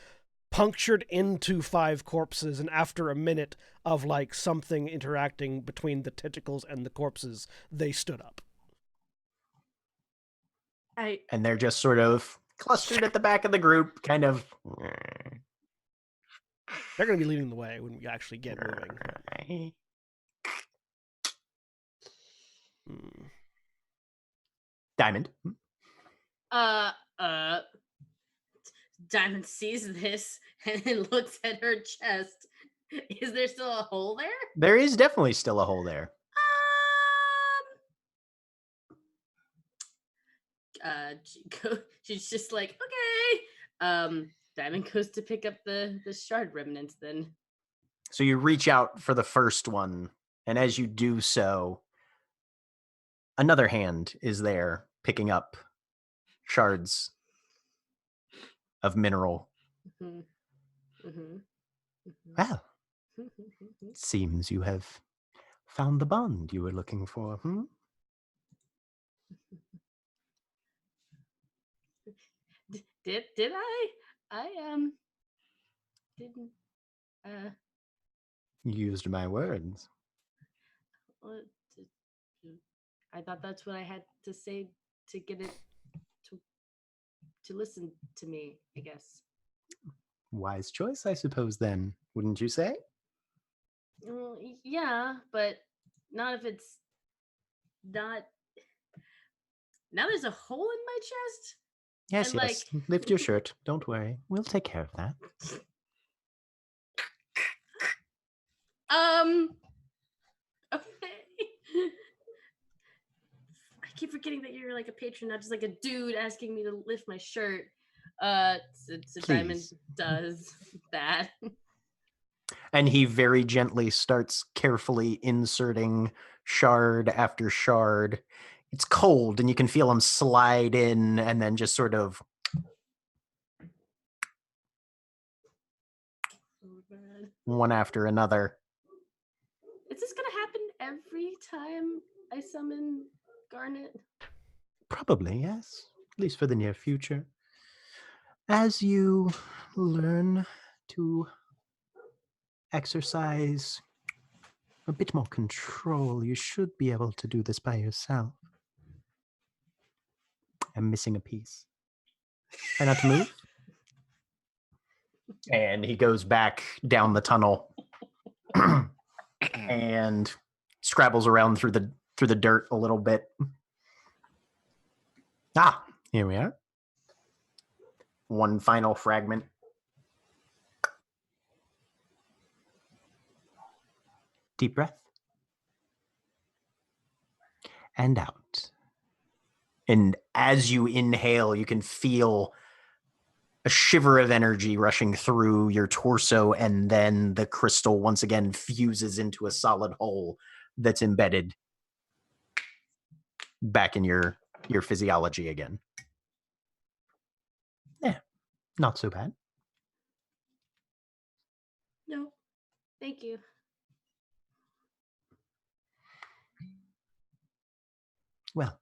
punctured into 5 corpses, and after a minute of like something interacting between the tentacles and the corpses, they stood up. And they're just sort of clustered at the back of the group, kind of. They're going to be leading the way when we actually get moving. Diamond. Diamond sees this and then looks at her chest. Is there still a hole there? There is definitely still a hole there. She's just like, okay. Diamond goes to pick up the shard remnants then. So you reach out for the first one, and as you do so, another hand is there picking up shards of mineral. Mm-hmm. Mm-hmm. Well, it seems you have found the bond you were looking for, Did I? I didn't. You used my words. I thought that's what I had to say to get it to listen to me, I guess. Wise choice, I suppose, then, wouldn't you say? Well, yeah, but not if it's not. Now there's a hole in my chest? Yes, And, yes. Lift your shirt. Don't worry. We'll take care of that. Okay. I keep forgetting that you're like a patron, not just like a dude asking me to lift my shirt. So Diamond does that. And he very gently starts carefully inserting shard after shard. It's cold, and you can feel him slide in and then just sort of. One after another. Is this gonna happen every time I summon Garnet? Probably, yes. At least for the near future. As you learn to exercise a bit more control, you should be able to do this by yourself. I'm missing a piece. Try not to move. And he goes back down the tunnel and scrabbles around through the dirt a little bit. Ah, here we are. One final fragment. Deep breath. And out. And as you inhale, you can feel a shiver of energy rushing through your torso, and then the crystal once again fuses into a solid hole that's embedded back in your physiology again. Yeah, not so bad. No, thank you. Well,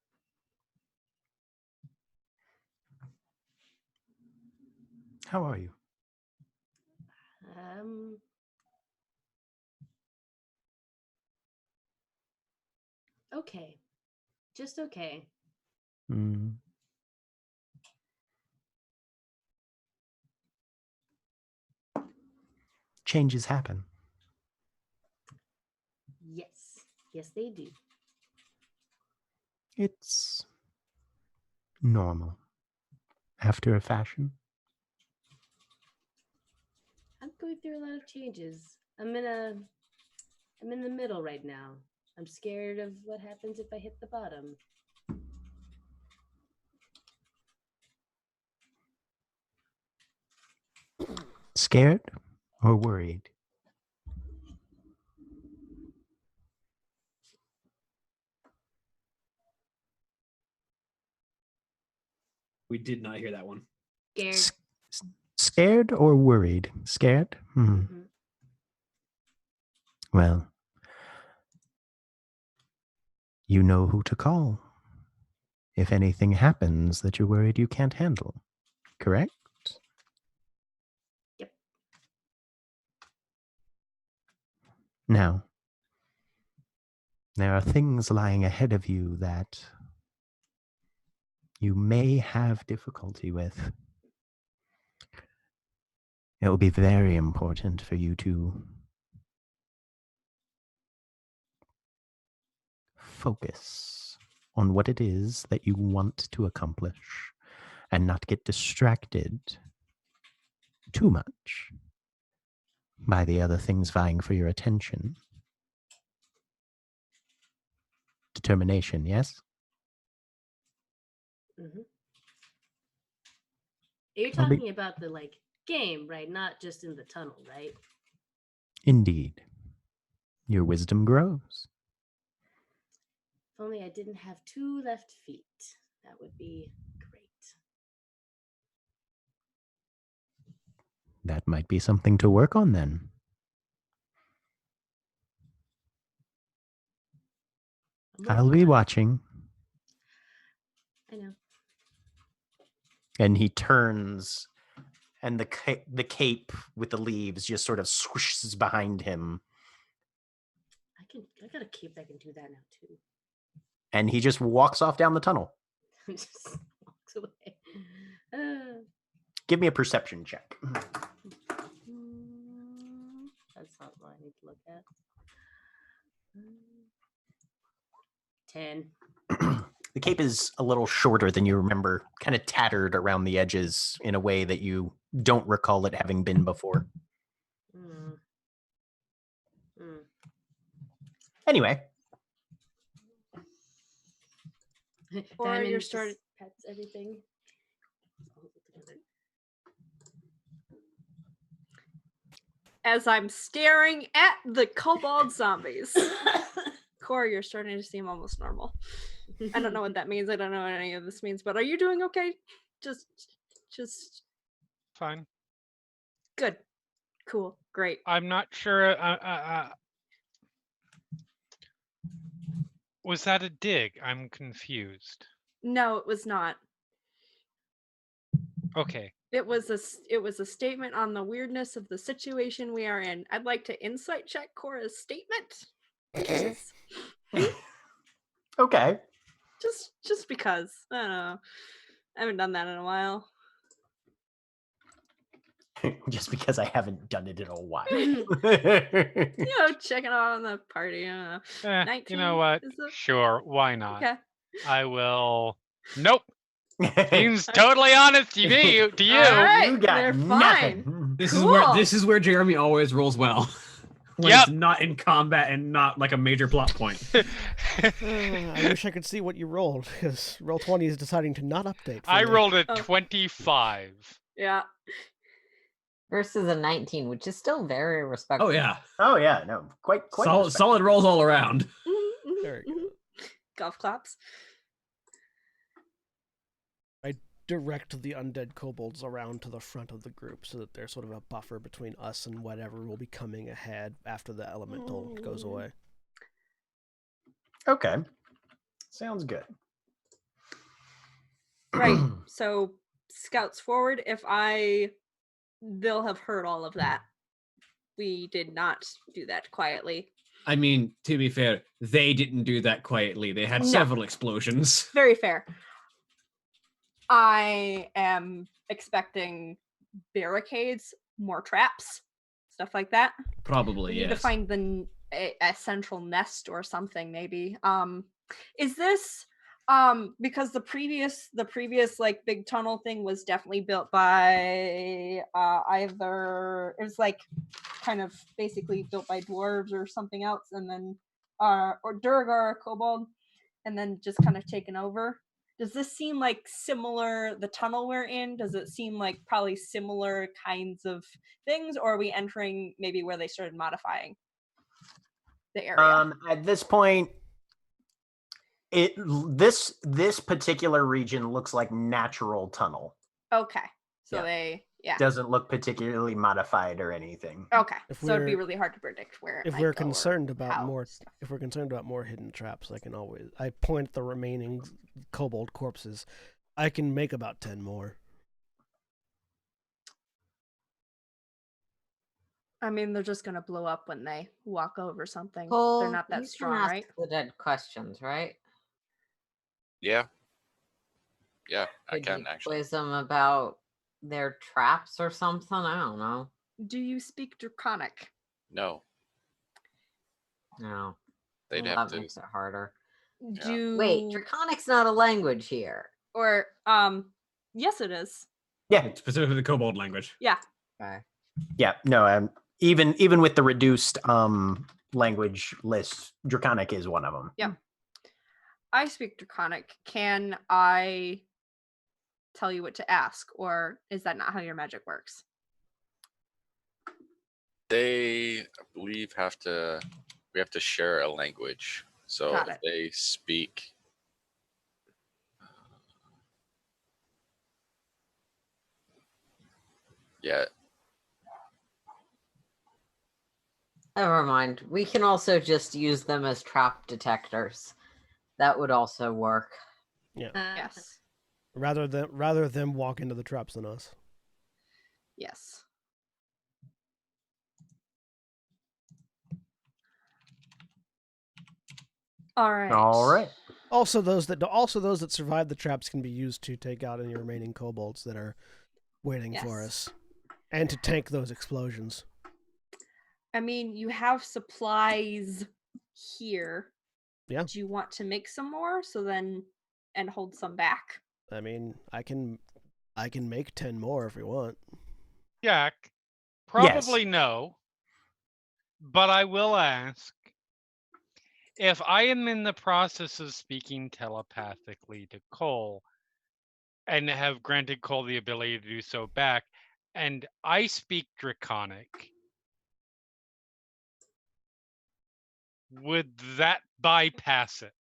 how are you? Okay. Just okay. Mm. Changes happen. Yes. Yes, they do. It's normal after a fashion. I'm going through a lot of changes. I'm in the middle right now. I'm scared of what happens if I hit the bottom. Scared or worried? We did not hear that one. Scared. Scared or worried? Scared? Mhm. Well, you know who to call if anything happens that you're worried you can't handle, correct? Yep. Now, there are things lying ahead of you that you may have difficulty with. It will be very important for you to focus on what it is that you want to accomplish and not get distracted too much by the other things vying for your attention. Determination, yes? Mhm. You're I'll be- talking about the game, right? Not just in the tunnel, right? Indeed. Your wisdom grows. If only I didn't have 2 left feet. That would be great. That might be something to work on then. I'm I'll working be on it. watching. I know. And he turns, and the cape with the leaves just sort of swooshes behind him. I got a cape that can do that now too. And he just walks off down the tunnel. Just walks away. Uh, Give me a perception check. That's not what I need to look at. 10. The cape is a little shorter than you remember, kind of tattered around the edges in a way that you don't recall it having been before. Mm. Anyway, Or Diamond you're just starting. pets everything. As I'm staring at the kobold zombies. Corey, you're starting to seem almost normal. I don't know what that means. I don't know what any of this means, but are you doing okay? Just Fine. good. Cool. Great. I'm not sure. Was that a dig? I'm confused. No, it was not. Okay. It was a statement on the weirdness of the situation we are in. I'd like to insight check Cora's statement. okay. Just because. I don't know. I haven't done that in a while. Just because I haven't done it in a while. Checking out on the party. I don't know. 19 you know what? is the- Sure, why not? Okay. I will. Nope. Seems totally honest to you. To you. All right, You got they're nothing. fine. This is where Jeremy always rolls well. When Yep. it's not in combat and not like a major plot point. I wish I could see what you rolled, because Roll20 is deciding to not update. For I me. rolled a Oh. 25. Yeah. Versus a 19, which is still very respectable. Oh yeah. Oh yeah, no, quite Solid respectful. solid rolls all around. Very good. Golf claps. I direct the undead kobolds around to the front of the group so that they're sort of a buffer between us and whatever will be coming ahead after the elemental goes away. Okay, sounds good. Right. So scouts forward. They'll have heard all of that. We did not do that quietly. I mean, to be fair, they didn't do that quietly. They had No. several explosions. Very fair. I am expecting barricades, more traps, stuff like that. Probably, We need to yes. find a central nest or something, maybe. Is this because the previous like big tunnel thing was definitely built by either it was like kind of basically built by dwarves or something else, and then or Durgar or Kobold, and then just kind of taken over. Does this seem like similar, the tunnel we're in? Does it seem like probably similar kinds of things, or are we entering maybe where they started modifying the area? At this point, this particular region looks like natural tunnel. Okay. So Yeah. they, yeah. Doesn't look particularly modified or anything. Okay. If So it'd be we're- really hard to predict where it If might we're go or concerned about how more, stuff. if we're concerned about more hidden traps, I point at the remaining kobold corpses. I can make about 10 more. I mean, they're just gonna blow up when they walk over something. Cole, They're not you that can strong, ask right? the dead questions, right? Yeah. Yeah, I Could can you actually. quiz them about their traps or something? I don't know. Do you speak Draconic? No, No. they'd Well, have that to. makes it harder. Yeah. Do Wait, Draconic's not a language here. or yes, it is. Yeah, Specifically the kobold language. Yeah. Okay. yeah. No, even with the reduced language list, Draconic is one of them. Yep. I speak Draconic. Can I tell you what to ask, or is that not how your magic works? They, I believe, we have to share a language. So Got if it. they speak, yeah, Never mind. We can also just use them as trap detectors. That would also work. Yes. Rather them walk into the traps than us. Yes. All right. All right. Also, those that survive the traps can be used to take out any remaining kobolds that are waiting for Yes. us, and to tank those explosions. I mean, you have supplies here. Yeah. Do you want to make some more and hold some back? I mean, I can make 10 more if we want. Jack, Yes. probably no, but I will ask. If I am in the process of speaking telepathically to Cole and have granted Cole the ability to do so back, and I speak Draconic, would that bypass it?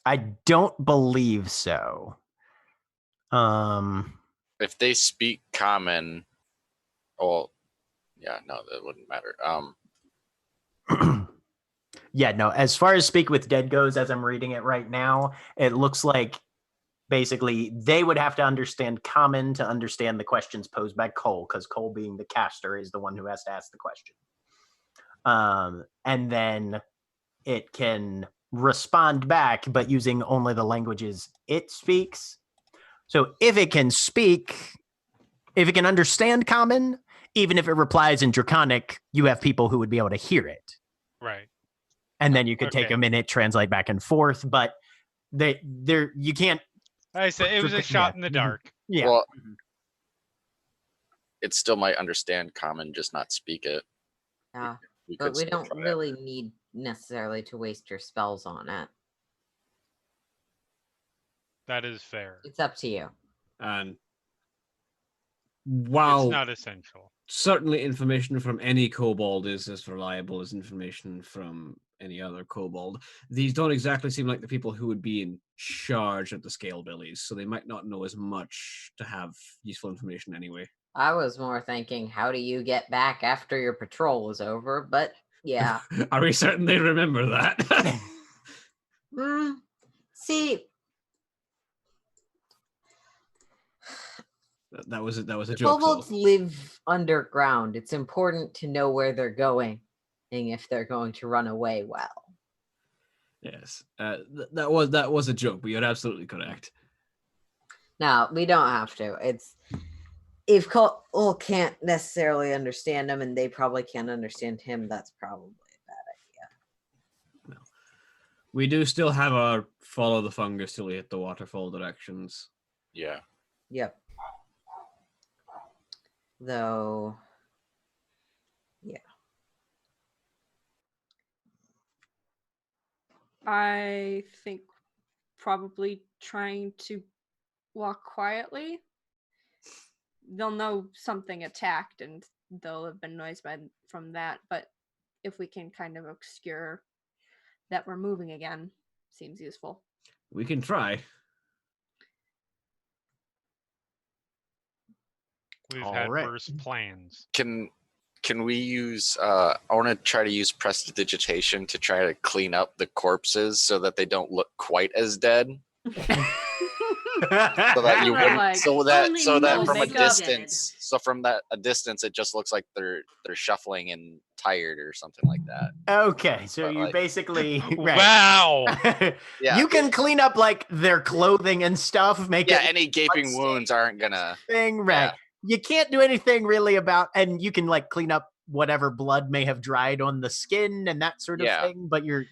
I don't believe so. if they speak common, well, yeah, no, that wouldn't matter. Yeah, no, as far as Speak with Dead goes, as I'm reading it right now, it looks like basically they would have to understand common to understand the questions posed by Cole, because Cole, being the caster, is the one who has to ask the question. And then it can respond back, but using only the languages it speaks. So if it can understand common, even if it replies in Draconic, you have people who would be able to hear it. Right. And then you could take Okay. a minute, translate back and forth, but you can't. I said it was a shot in the dark. Yeah. Well, it still might understand common, just not speak it. Yeah. We But could we still don't try it. really need necessarily to waste your spells on it. That is fair. It's up to you. And It's while not essential. certainly information from any kobold is as reliable as information from any other kobold, these don't exactly seem like the people who would be in charge of the scale billies, so they might not know as much to have useful information anyway. I was more thinking, how do you get back after your patrol is over? But yeah. Are we certain they remember that? See, that was a joke. kobolds So. live underground. It's important to know where they're going and if they're going to run away well. Yes, that was a joke, but you're absolutely correct. No, we don't have to. It's if Cole can't necessarily understand him, and they probably can't understand him. That's probably a bad idea. We do still have our follow the fungus till we hit the waterfall directions. Yeah. Yep. Though, yeah. I think probably trying to walk quietly. They'll know something attacked and they'll have been noised from that. But if we can kind of obscure that we're moving again, seems useful. We can try. We've All had right. worse plans. Can we use I want to try to use prestidigitation to try to clean up the corpses so that they don't look quite as dead. So that you Right, wouldn't like, so that only from a most dead. distance from a distance it just looks like they're shuffling and tired or something like that. Okay, so But, you like- basically right. Wow. Yeah. You can clean up like their clothing and stuff, make Yeah, it any gaping wounds aren't gonna thing right. yeah. You can't do anything really about, and you can like clean up whatever blood may have dried on the skin and that sort of Yeah. thing. But you're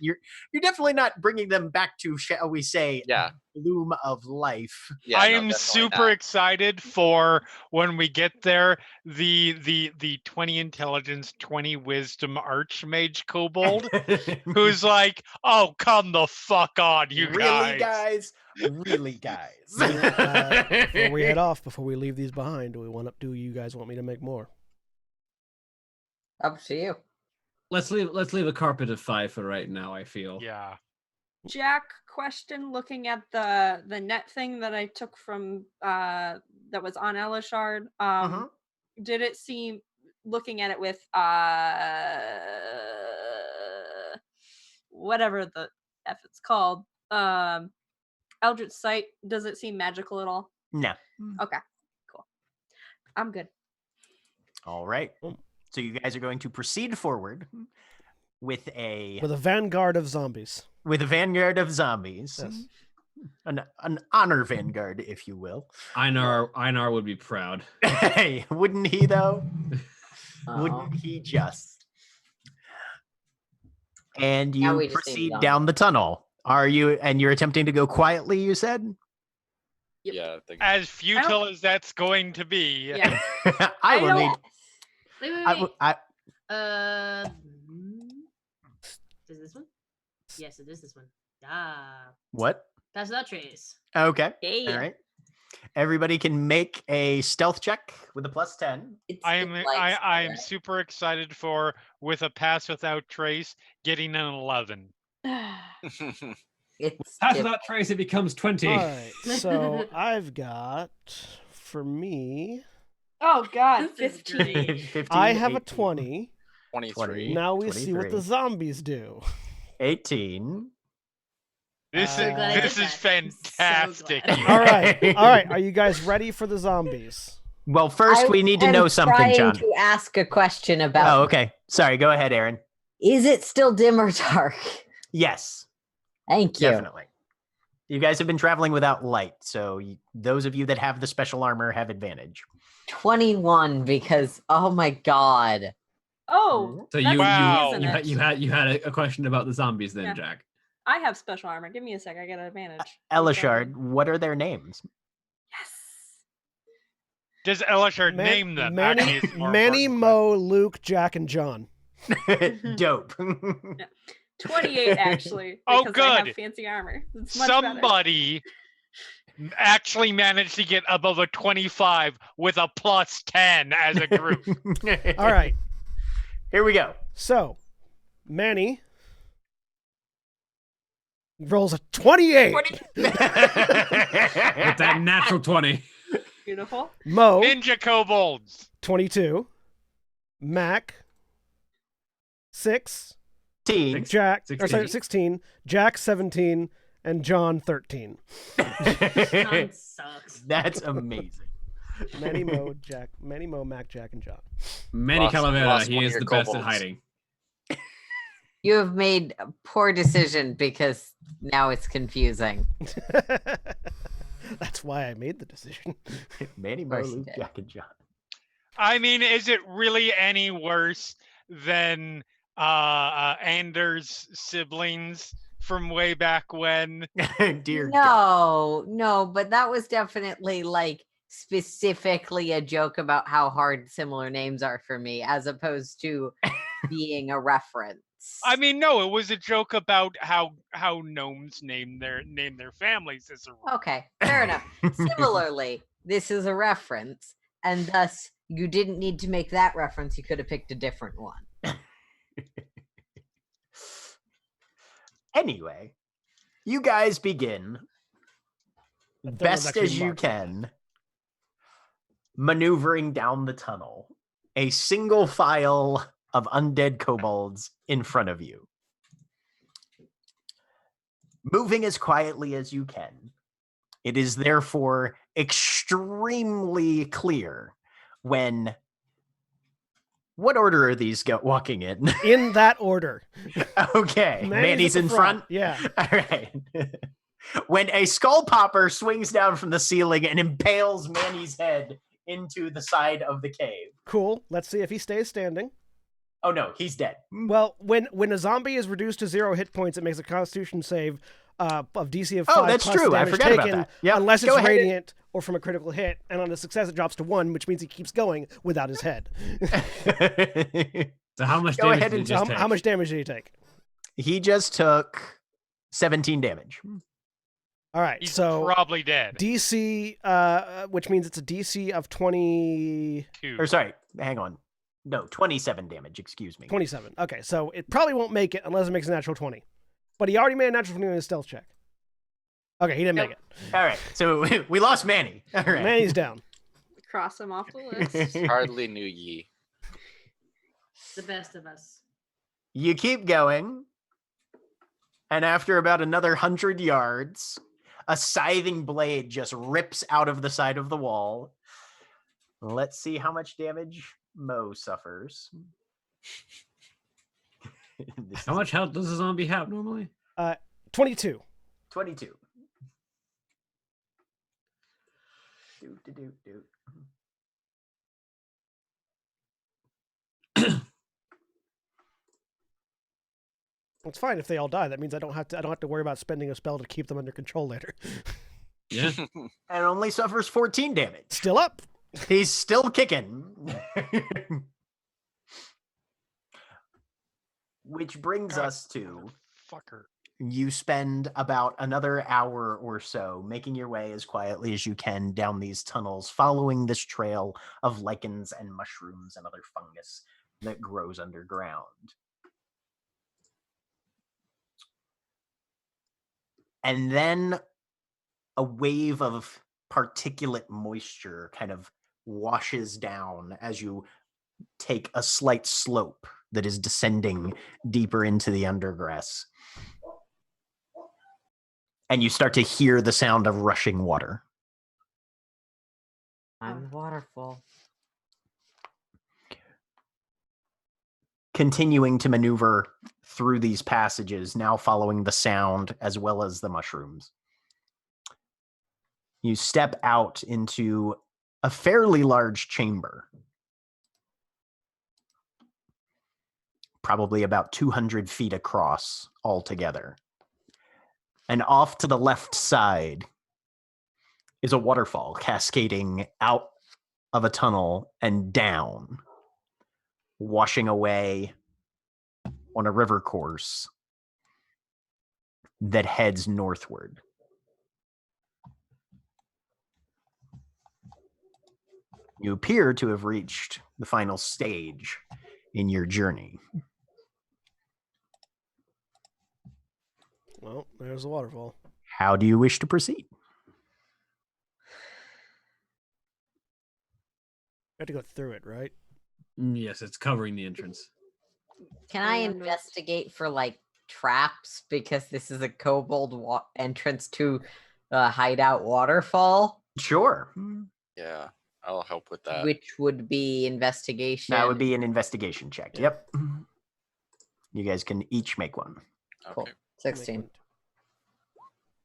definitely not bringing them back to, shall we say, Yeah. bloom of life. Yeah, I no, am definitely super not. excited for when we get there. The 20 intelligence, 20 wisdom archmage kobold, who's like, "Oh, come the fuck on, you really, guys." really, guys. Before we head off, before we leave these behind, do you guys want me to make more? Up to you. Let's leave a carpet of 5 for right now, I feel. Yeah. Jack, question: looking at the net thing that I took from that was on Elishard, did it seem, looking at it with whatever the F it's called, Eldritch Sight, does it seem magical at all? No. Okay, cool. I'm good. All right. So you guys are going to proceed forward with a vanguard of zombies. With a vanguard of zombies. Yes. An honor vanguard, if you will. Einar would be proud. Hey, wouldn't he though? Oh. Wouldn't he just? And Now you we just need proceed zombies. down the tunnel. You're attempting to go quietly, you said? Yep. Yeah, I think As futile as that's going to be. Yeah. I will don't- need. Wait, wait, I, wait. will- I, Is this one? Yes, it is this one. Ah, what? that's not trace. Okay. Yeah. All right. Everybody can make a stealth check with a +10. I'm super excited for, with a pass without trace, getting an 11. It's Pass without trace, it becomes 20. All right, so I've got, for me, Oh God, This is 15. great. 15, I have a 18, 20. 23. Now we see what 23. the zombies do. 18. This So glad I is did this is that. I'm so fantastic. glad. you All right, guys. all right. Are you guys ready for the zombies? Well, first we need to know something, trying John. to ask a question about. Oh, okay. Sorry. Go ahead, Aaron. Is it still dim or dark? Yes, Thank you. definitely. You guys have been traveling without light, so those of you that have the special armor have advantage. 21 because oh my god. Oh, So that's Wow. easy, isn't it? you had a question about the zombies then, Yeah. Jack. I have special armor. Give me a sec. I got an advantage. Elishard, what are their names? Yes. Does Elishard Man- name them? Manny, Actually, it's more Manny, important. Mo, Luke, Jack, and John. Dope. 28 actually. Oh, because I good. have fancy armor. It's much better. Somebody actually managed to get above a 25 with a +10 as a group. All right, Here we go. so Manny rolls a 28. With that natural 20. Beautiful. Mo, Ninja kobolds. 22. Mac, 6. Team. Jack, or sorry, 16. 16. Jack, 17. And John, 13. John sucks. That's amazing. Manny, Mo, Mac, Jack, and John. Manny Lost Calavera, he one of is your the best at kobolds. hiding. You have made a poor decision because now it's confusing. That's why I made the decision. Manny, Of Mo, course he Luke, did. Jack, and John. I mean, is it really any worse than Anders' siblings from way back when? Dear God. No, but that was definitely like specifically a joke about how hard similar names are for me, as opposed to being a reference. I mean, no, it was a joke about how gnomes name their families as a rule. Okay, fair enough. Similarly, this is a reference, and thus you didn't need to make that reference. You could have picked a different one. Anyway, you guys begin That one's best actually as you marked for that. can, maneuvering down the tunnel, a single file of undead kobolds in front of you. Moving as quietly as you can, it is therefore extremely clear when. What order are these walking in? In that order. Okay, Manny's at the in front. Yeah. All right. When a skull popper swings down from the ceiling and impales Manny's head into the side of the cave. Cool. Let's see if he stays standing. Oh no, he's dead. Well, when a zombie is reduced to 0 hit points, it makes a Constitution save of DC of 5 Oh, that's plus true. the I damage forgot about taken, that. Yep. unless Go it's ahead. radiant or from a critical hit, and on a success it drops to 1, which means he keeps going without his head. So how much Go damage ahead did he and just How, take? how much damage did he take? He just took 17 damage. All right, He's so probably dead. DC, which means it's a DC of 2. Or sorry, hang on. No, 27 damage, excuse me. 27. Okay, so it probably won't make it unless it makes a natural 20. But he already made a natural 20 on his stealth check. Okay, he didn't make it. All right, so we lost Manny. All right. Manny's down. Cross him off the list. Hardly knew ye. The best of us. You keep going, and after about another 100 yards, a scything blade just rips out of the side of the wall. Let's see how much damage Mo suffers. How much health does a zombie have normally? 22. 22. Do. It's fine if they all die. That means I don't have to worry about spending a spell to keep them under control later. Yeah. And only suffers 14 damage. Still up. He's still kicking. Which brings us to Fucker. you spend about another hour or so making your way as quietly as you can down these tunnels, following this trail of lichens and mushrooms and other fungus that grows underground. And then a wave of particulate moisture kind of washes down as you take a slight slope that is descending deeper into the undergrass. And you start to hear the sound of rushing water. I'm waterfall. Continuing to maneuver through these passages, now following the sound as well as the mushrooms. You step out into a fairly large chamber. Probably about 200 feet across altogether. And off to the left side is a waterfall cascading out of a tunnel and down, washing away on a river course that heads northward. You appear to have reached the final stage in your journey. Well, there's the waterfall. How do you wish to proceed? We have to go through it, right? Yes, it's covering the entrance. Can I And- investigate for like traps because this is a kobold entrance to a hideout waterfall, Sure. Yeah, I'll help with that. which would be investigation. That would be an investigation check. Yeah. Yep. You guys can each make one. cool. Okay, 16.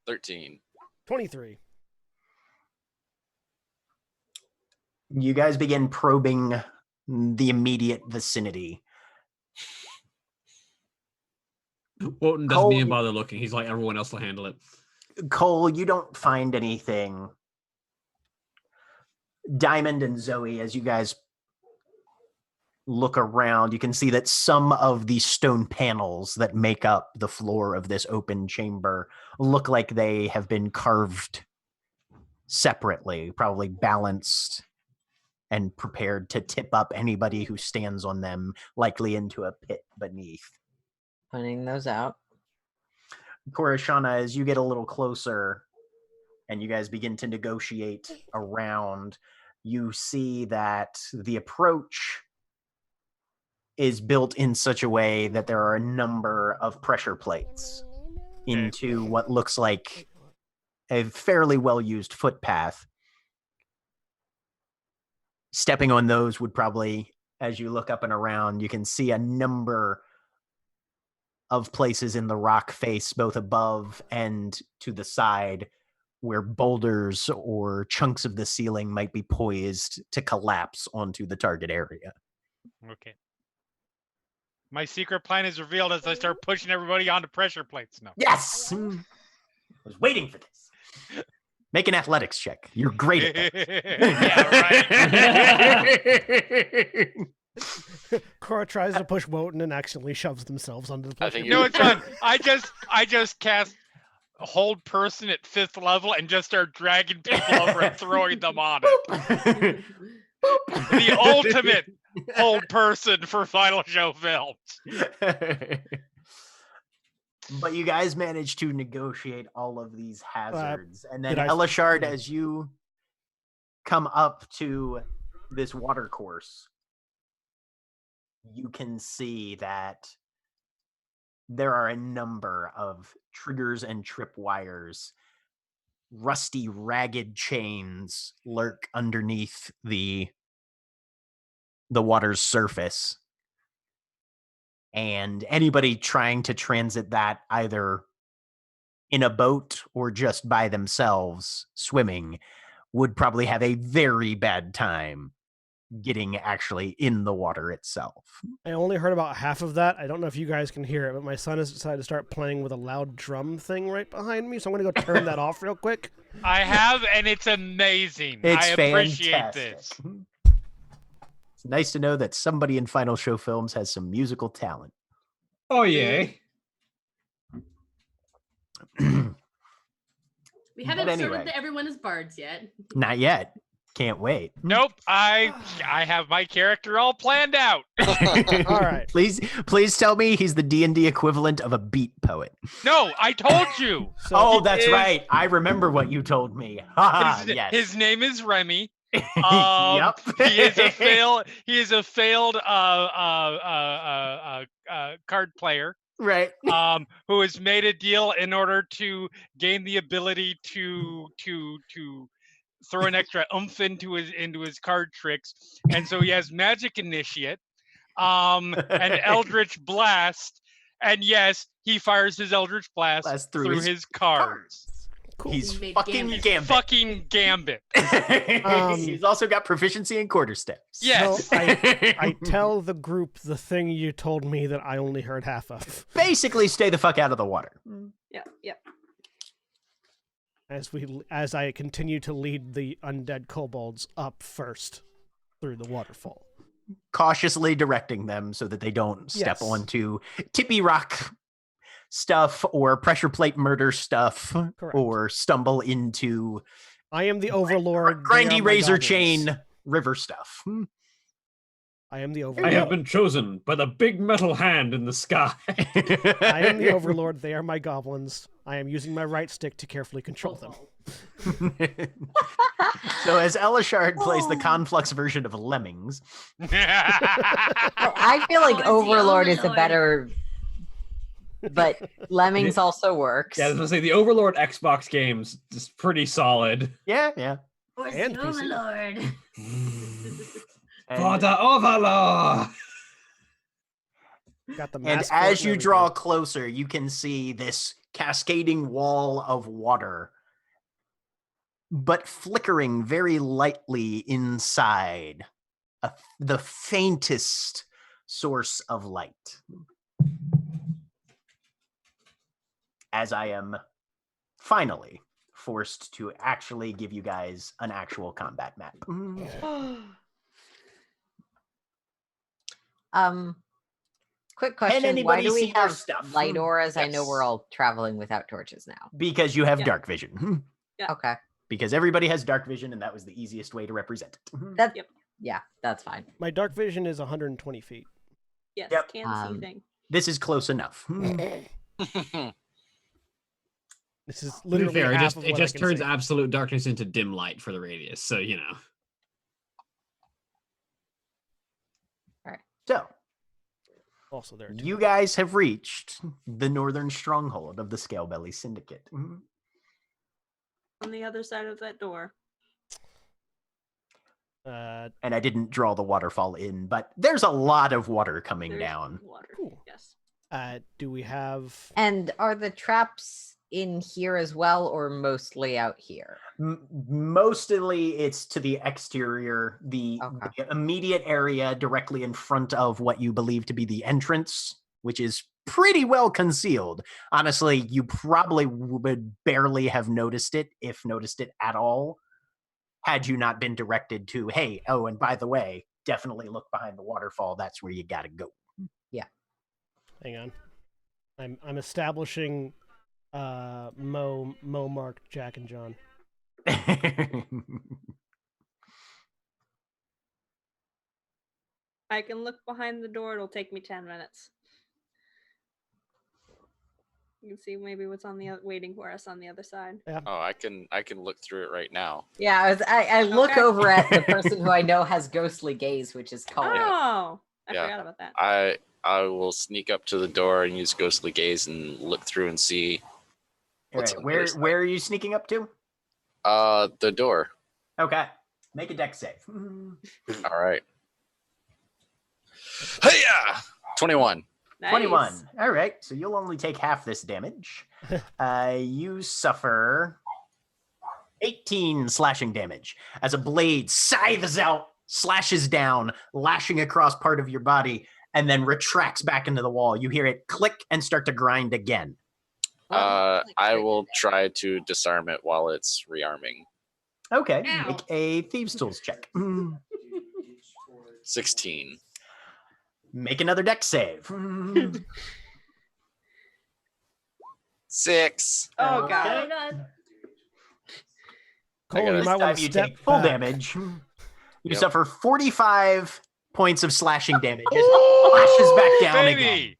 13. 23. You guys begin probing the immediate vicinity. Wotan doesn't Cole, even bother looking. He's like, everyone else will handle it. Cole, you don't find anything. Diamond and Zoe, as you guys look around, you can see that some of the stone panels that make up the floor of this open chamber look like they have been carved separately, probably balanced and prepared to tip up anybody who stands on them, likely into a pit beneath. Pointing those out. Korishana, as you get a little closer and you guys begin to negotiate around, you see that the approach is built in such a way that there are a number of pressure plates into what looks like a fairly well-used footpath. Stepping on those would probably, as you look up and around, you can see a number of places in the rock face, both above and to the side, where boulders or chunks of the ceiling might be poised to collapse onto the target area. Okay. My secret plan is revealed as I start pushing everybody onto pressure plates. No. Yes! I was waiting for this. Make an athletics check. You're great at that. Cora tries to push Wotan and accidentally shoves themselves onto the platform. No, it's fine. I just cast hold person at 5th level and just start dragging people over and throwing them on it. The ultimate hold person for final show films. But you guys managed to negotiate all of these hazards. And then did I- Elishard, as you come up to this water course, you can see that there are a number of triggers and tripwires. Rusty, ragged chains lurk underneath the water's surface. And anybody trying to transit that either in a boat or just by themselves swimming would probably have a very bad time getting actually in the water itself. I only heard about half of that. I don't know if you guys can hear it, but my son has decided to start playing with a loud drum thing right behind me, so I'm going to go turn that off real quick. I have, and it's amazing. It's I appreciate fantastic. this. It's nice to know that somebody in Final Show Films has some musical talent. Oh, yay. We haven't But anyway. started the Everyone is Bards yet. Not yet. Can't wait. Nope, I have my character all planned out. All right. Please tell me he's the D&D equivalent of a beat poet. No, I told you. So Oh, he that's is- right. I remember what you told me. Haha, yes. His name is Remy. Yep. He is a failed card player. Right. Who has made a deal in order to gain the ability to throw an extra oomph into his card tricks, and so he has Magic Initiate, and Eldritch Blast, and yes, he fires his Eldritch Blast through his cards. cool. He's made fucking Gambit. Gambit. Fucking Gambit. He's also got proficiency in quarter steps. Yes. So I tell the group the thing you told me that I only heard half of. Basically, stay the fuck out of the water. Yep. As I continue to lead the undead kobolds up first through the waterfall. Cautiously directing them so that they don't step Yes. onto tippy rock stuff or pressure plate murder stuff. Correct. Or stumble into I am the overlord. they are grindy my razor goblins. chain river stuff. I am the I overlord. have been chosen by the big metal hand in the sky. I am the overlord. They are my goblins. I am using my right stick to carefully control them. So as Elishard plays the Conflux version of Lemmings, I feel like Oh, it's the Overlord is a Overlord. better, but Lemmings also works. Yeah, I was gonna say the Overlord Xbox games is pretty solid. yeah. Where's And the PC. Overlord? And, For the Overlord! Got the and mask for it as and you everything. draw closer, you can see this cascading wall of water but flickering very lightly inside, the faintest source of light. As I am finally forced to actually give you guys an actual combat map. Quick Can question: Why anybody do we see their have stuff? light auras? I know we're Yes. all traveling without torches now. Because you have Yeah. dark vision. Yeah. Okay, Because everybody has dark vision, and that was the easiest way to represent it. that Yep. yeah, that's fine. My dark vision is 120 feet. Yes, Yep. can see thing. This is close enough. This is To be literally fair, half of it what I just can turns see. absolute darkness into dim light for the radius. So you know. So, Also, there are two. you guys have reached the northern stronghold of the Scalebelly Syndicate. On the other side of that door. Uh, And I didn't draw the waterfall in, but there's a lot of water coming There's down. water. Cool. Yes. do we have? And are the traps in here as well, or mostly out here? Mostly it's to the exterior, the immediate area directly in front of what you believe to be the entrance, which is pretty well concealed. Honestly, you probably would barely have noticed it, if noticed it at all, had you not been directed to, hey, oh, and by the way, definitely look behind the waterfall. That's where you gotta go. Yeah. Hang on. I'm establishing Mo, Mark, Jack, and John. I can look behind the door. It'll take me 10 minutes. You can see maybe what's on the waiting for us on the other side. Yeah. Oh, I can look through it right now. Yeah, I look Okay. over at the person who I know has ghostly gaze, which is Cole. Oh, I Yeah. forgot about that. I will sneak up to the door and use ghostly gaze and look through and see All what's right, on the other where are you sneaking up to? side. The door. Okay. Make a deck save. All right. Hey-ya! 21. Nice. 21. All right, so you'll only take half this damage. You suffer 18 slashing damage as a blade scythes out, slashes down, lashing across part of your body, and then retracts back into the wall. You hear it click and start to grind again. I will try to disarm it while it's rearming. Okay, Ow. make a Thieves' Tools check. 16. Make another deck save. 6. Oh, Okay. God. Cole, gotta- you This might time want to you step take full back. damage. You Yep. suffer 45 points of slashing damage. It flashes back down again. Baby!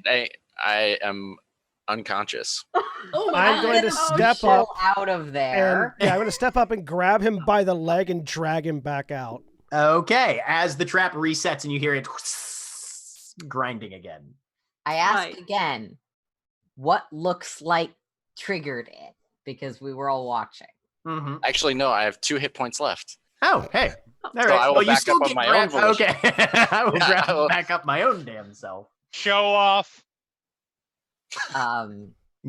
Hey, I am unconscious. Oh my I'm going to God. step Pull up out of and there. I'm going to step up and grab him by the leg and drag him back out. Okay, as the trap resets and you hear it grinding again. I ask Right. again, what looks like triggered it? Because we were all watching. Mm-hmm. Actually, no, I have 2 hit points left. Oh, hey. All right. I will well, you back still up on get my own grabbed. volition. Okay. I will Yeah, grab I will. back up my own damn self. Show off.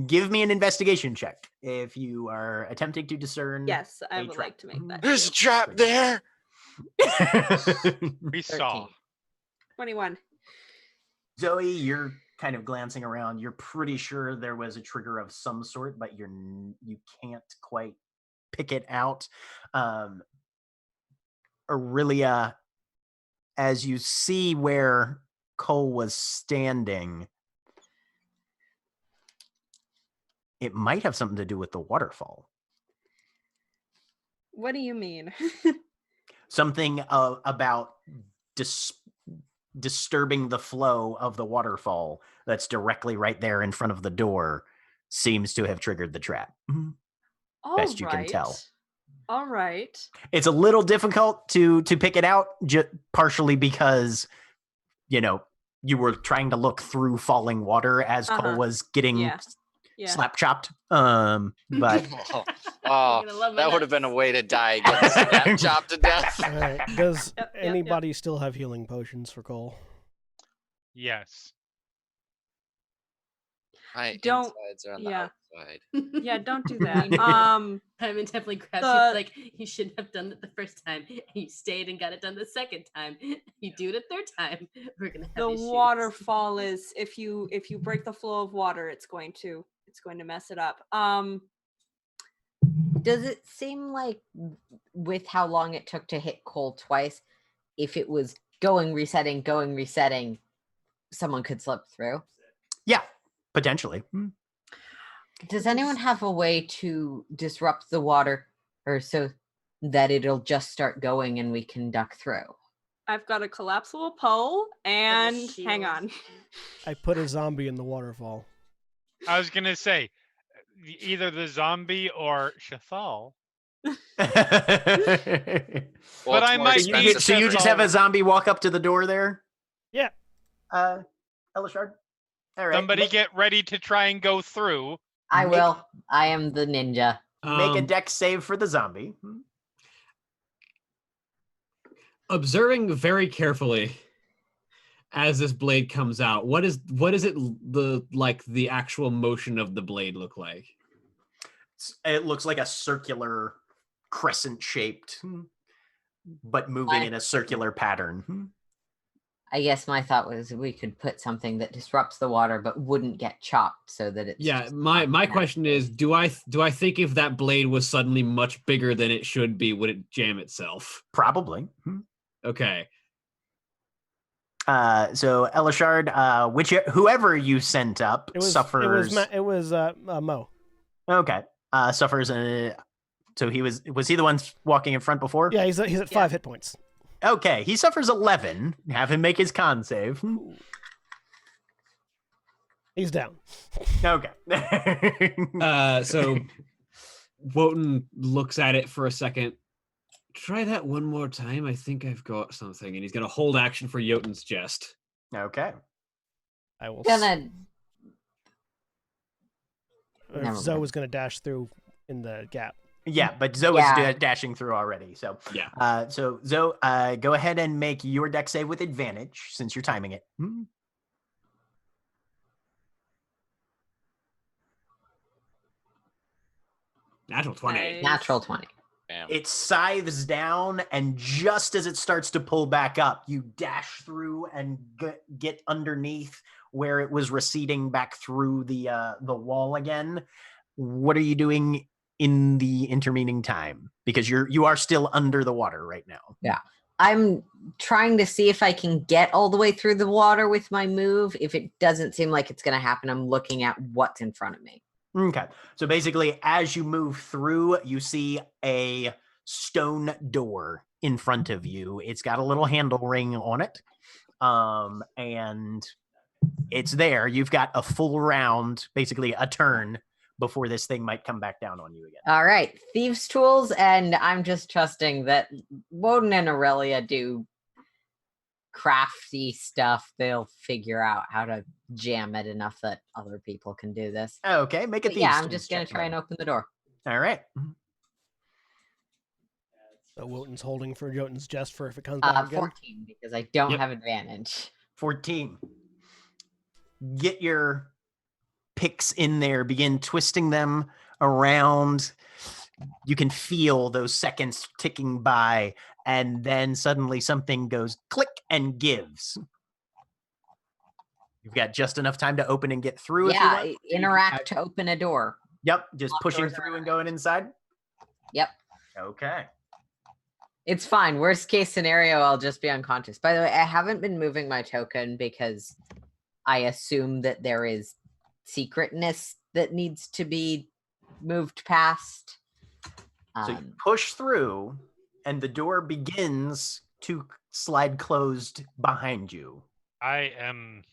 Give me an investigation check if you are attempting to discern. Yes, I a would trap. like to make that. There's a trap there. We saw. 21. Zoe, you're kind of glancing around. You're pretty sure there was a trigger of some sort, but you can't quite pick it out. Aurelia, as you see where Cole was standing, it might have something to do with the waterfall. What do you mean? Something about disturbing the flow of the waterfall that's directly right there in front of the door seems to have triggered the trap. Best you can tell. All right. It's a little difficult to pick it out, partially because, you were trying to look through falling water as Cole was getting Yeah. slap chopped. But Oh, You're gonna love my that would have nuts. been a way to die. Get snap chopped to death. All right. Does Yep, yep. anybody still have healing potions for Cole? Yes. My Don't- insides are on yeah. the outside. Yeah, don't do that. Simon definitely grabs the- you like you shouldn't have done it the first time. You stayed and got it done the second time. You do it a third time. We're gonna have the issues. waterfall is if you break the flow of water, it's going to mess it up. Does it seem like, with how long it took to hit Cole twice, if it was going, resetting, someone could slip through? Yeah, potentially. Does anyone have a way to disrupt the water, or so that it'll just start going and we can duck through? I've got a collapsible pole and hang shield. on. I put a zombie in the waterfall. I was gonna say either the zombie or Shafal. Well, But it's I more might So be you, so you just have a Shafal. zombie walk up to the door there? Yeah. Elishard? All right. Somebody make, get ready to try and go through. I Make- will. I am the ninja. make a dex save for the zombie. Observing very carefully as this blade comes out, what is it the actual motion of the blade look like? It looks like a circular crescent shaped, but moving in a circular pattern. I guess my thought was we could put something that disrupts the water but wouldn't get chopped, so that it's Yeah, just my not question is, do I think if that blade was suddenly much bigger than it should be, would it jam itself? Probably. Okay. So Elishard, whoever you sent up suffers. It was Mo. Okay. Suffers. So was he the one walking in front before? Yeah, he's at 5 hit points. Okay, he suffers 11. Have him make his con save. He's down. Okay. So Wotan looks at it for a second. Try that one more time. I think I've got something, and he's gonna hold action for Jotun's Jest. Okay. I will. gonna. Never Zoe mind. was gonna dash through in the gap. Yeah, but Zoe Yeah. is dashing through already. So Yeah. So Zoe, go ahead and make your dex save with advantage since you're timing it. Natural 20. Natural 20. Bam. It scythes down, and just as it starts to pull back up, you dash through and get underneath where it was receding back through the wall again. What are you doing in the intervening time? Because you are still under the water right now. I'm trying to see if I can get all the way through the water with my move. If it doesn't seem like it's going to happen, I'm looking at what's in front of me. Okay. So basically, as you move through, you see a stone door in front of you. It's got a little handle ring on it. And it's there. You've got a full round, basically a turn, before this thing might come back down on you again. All right, thieves' tools, and I'm just trusting that Woden and Aurelia do crafty stuff. They'll figure out how to jam it enough that other people can do this. Okay, make a But thieves yeah, I'm tools just gonna check, try and Mike. open the door. All right. So Wotan's holding for Jotun's Jest for if it comes back again. 14 because I don't Yep. have advantage. 14. Get your picks in there, begin twisting them around. You can feel those seconds ticking by, and then suddenly something goes click and gives. You've got just enough time to open and get through. Yeah, if you want. interact to open a door. Yep, just Lock pushing doors through are and going inside. Yep. Okay. It's fine. Worst case scenario, I'll just be unconscious. By the way, I haven't been moving my token because I assume that there is secretness that needs to be moved past. So you push through, and the door begins to slide closed behind you. I am.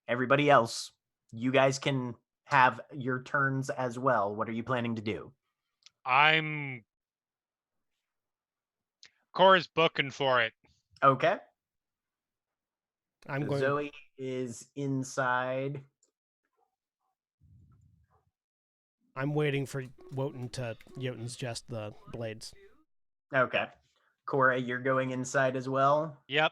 Everybody else, you guys can have your turns as well. What are you planning to do? I'm. Cora's booking for it. Okay. I'm So going. Zoe is inside. I'm waiting for Wotan to Jotun's Jest the blades. Okay. Cora, you're going inside as well. Yep.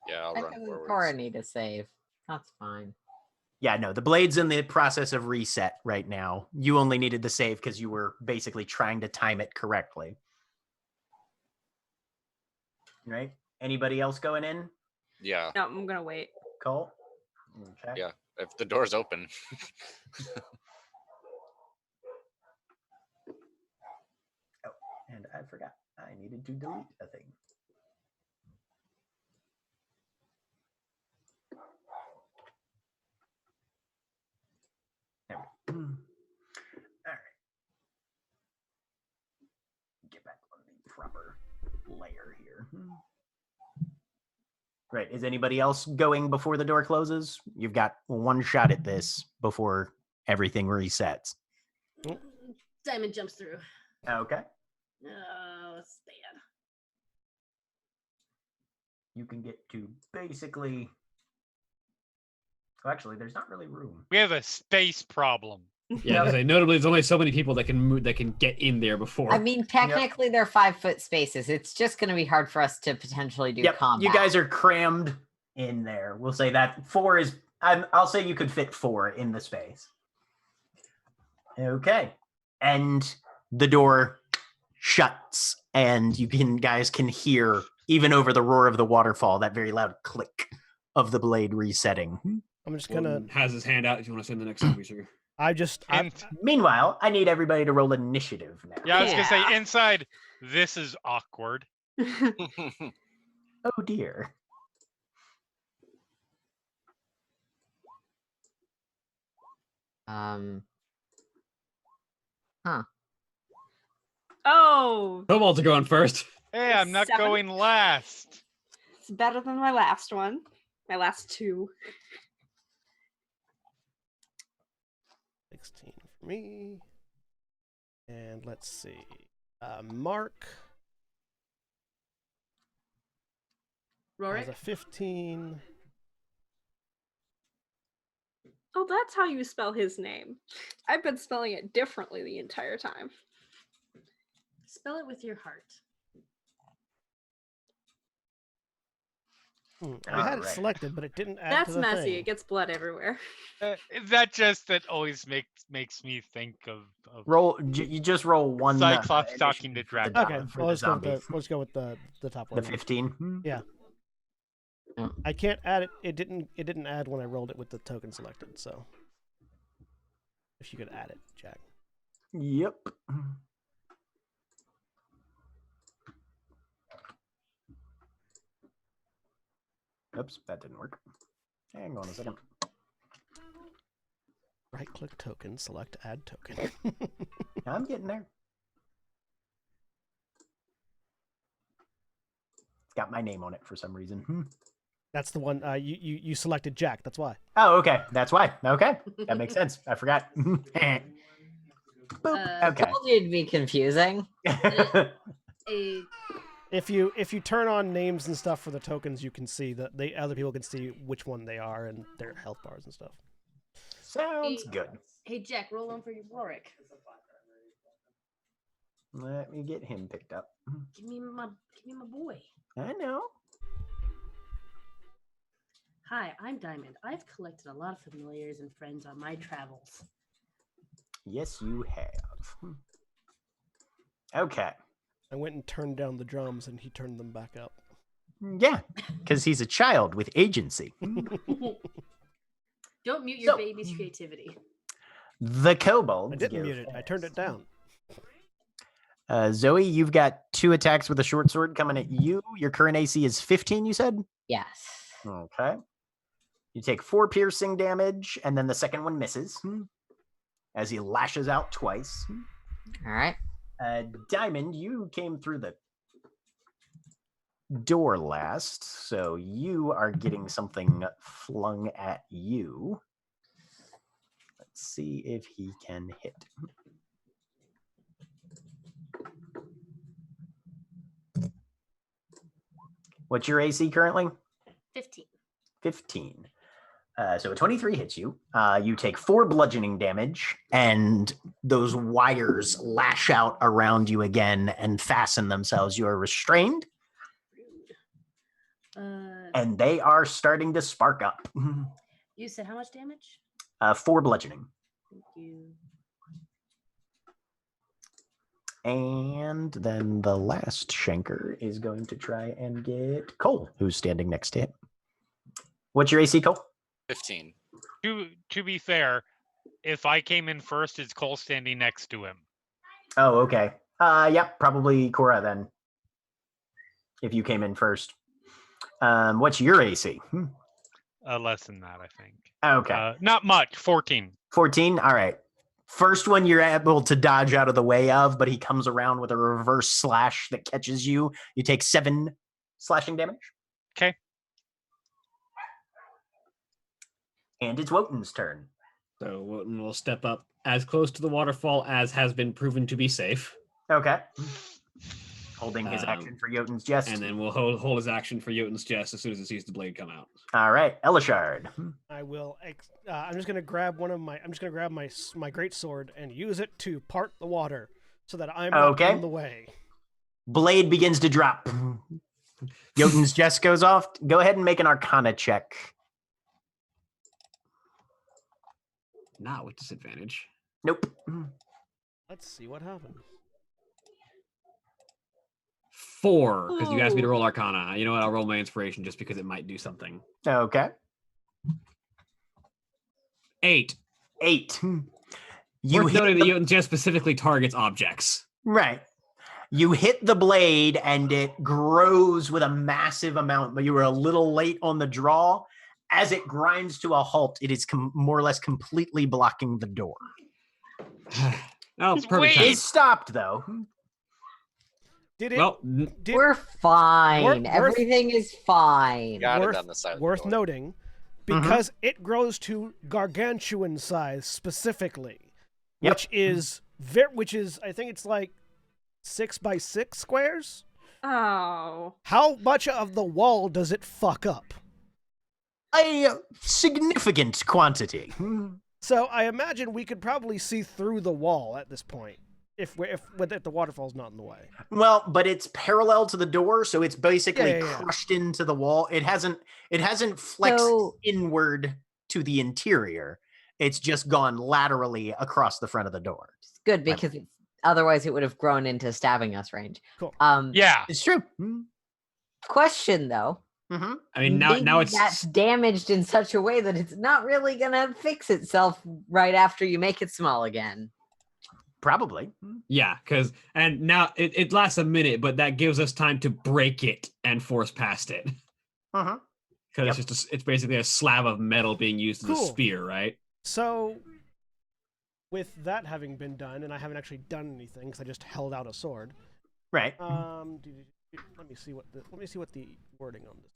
Yeah, I'll Why run doesn't forward. Cora need a save? That's fine. Yeah, no, the blade's in the process of reset right now. You only needed to save because you were basically trying to time it correctly. Right? Anybody else going in? Yeah. No, I'm gonna wait. Cole? Okay. Yeah. If the door's open. Oh, and I forgot. I needed to delete a thing. There we go. All right. Get back on the proper layer here. Right. Is anybody else going before the door closes? You've got one shot at this before everything resets. Diamond jumps through. Okay. Oh, stand. You can get to basically. Well, actually, there's not really room. We have a space problem. Yeah, I was like, notably, there's only so many people that can move, that can get in there before. I mean, technically, they're 5-foot spaces. It's just going to be hard for us to potentially do combat. You guys are crammed in there. We'll say that 4 is. I'll say you could fit 4 in the space. Okay, and the door shuts, and guys can hear, even over the roar of the waterfall, that very loud click of the blade resetting. I'm just gonna. Has his hand out if you want to send the next zombie sugar. Meanwhile, I need everybody to roll initiative now. Yeah, I was gonna say inside. This is awkward. Oh dear. Huh. Oh, Kobolds are going first. Hey, I'm not 7. going last. It's better than my last one. My last 2. 16 for me. And let's see. Mark Rorik? has a 15. Oh, that's how you spell his name. I've been spelling it differently the entire time. Spell it with your heart. I had it selected, but it didn't add That's to the messy. thing. It gets blood everywhere. That always makes me think of Roll. You just roll one. Cyclops talking to Dragon. Okay, well, let's go with the top one. The 15. Yeah. I can't add it. It didn't add when I rolled it with the token selected. So, if you could add it, Jack. Yep. Oops, that didn't work. Hang on a second. Right-click token, select add token. I'm getting there. It's got my name on it for some reason. That's the one you selected, Jack. That's why. Oh, okay. That's why. Okay, that makes sense. I forgot. Boop. Okay. Told you it'd be confusing. If you turn on names and stuff for the tokens, you can see that the other people can see which one they are and their health bars and stuff. Sounds good. Hey, Jack, roll on for your Rorik. Let me get him picked up. Give me my boy. I know. Hi, I'm Diamond. I've collected a lot of familiars and friends on my travels. Yes, you have. Okay. I went and turned down the drums, and he turned them back up. Yeah, because he's a child with agency. Don't mute your baby's creativity. The kobolds. I didn't mute it. I turned it down. Zoe, you've got 2 attacks with a short sword coming at you. Your current AC is 15, you said? Yes. Okay. You take 4 piercing damage, and then the second one misses as he lashes out twice. All right. Diamond, you came through the door last, so you are getting something flung at you. Let's see if he can hit. What's your AC currently? 15. 15. So a 23 hits you. You take 4 bludgeoning damage, and those wires lash out around you again and fasten themselves. You are restrained, and they are starting to spark up. You said how much damage? 4 bludgeoning. Thank you. And then the last Shanker is going to try and get Cole, who's standing next to him. What's your AC, Cole? 15. To be fair, if I came in first, is Cole standing next to him? Oh, okay. Yep, probably Cora then. If you came in first. What's your AC? Less than that, I think. Okay. Not much. 14. 14? All right. First one you're able to dodge out of the way of, but he comes around with a reverse slash that catches you. You take 7 slashing damage. Okay. And it's Wotan's turn. So Wotan will step up as close to the waterfall as has been proven to be safe. Okay. Holding his action for Jotun's Jest. And then we'll hold his action for Jotun's Jest as soon as it sees the blade come out. All right, Elishard. I will. I'm just gonna grab my great sword and use it to part the water so that I'm not in the way. Blade begins to drop. Jotun's Jest goes off. Go ahead and make an Arcana check. Not with disadvantage. Nope. Let's see what happens. 4, because you asked me to roll Arcana. You know what? I'll roll my inspiration just because it might do something. Okay. 8. You Worth noting that Jotun just specifically targets objects. Right. You hit the blade and it grows with a massive amount, but you were a little late on the draw. As it grinds to a halt, it is more or less completely blocking the door. Oh, Just perfect. wait. timing. It stopped, though. Did it? Well, We're fine. Everything is fine. Got it on the side of the worth door. noting, because it grows to gargantuan size specifically, which is I think it's like 6 by 6 squares. Oh. How much of the wall does it fuck up? A significant quantity. So I imagine we could probably see through the wall at this point if the waterfall's not in the way. Well, but it's parallel to the door, so it's basically Yeah. crushed into the wall. It hasn't flexed So- inward to the interior. It's just gone laterally across the front of the door. It's good because otherwise it would have grown into stabbing us range. Cool. Yeah. It's true. Question though. Mm-hmm. I mean, now Maybe it's that's damaged in such a way that it's not really gonna fix itself right after you make it small again. Probably. yeah, because now it lasts a minute, but that gives us time to break it and force past it. Uh-huh. Because it's basically a slab of metal being used as a Cool. spear, right? So, with that having been done, and I haven't actually done anything because I just held out a sword. Right. Let me see what the wording on this.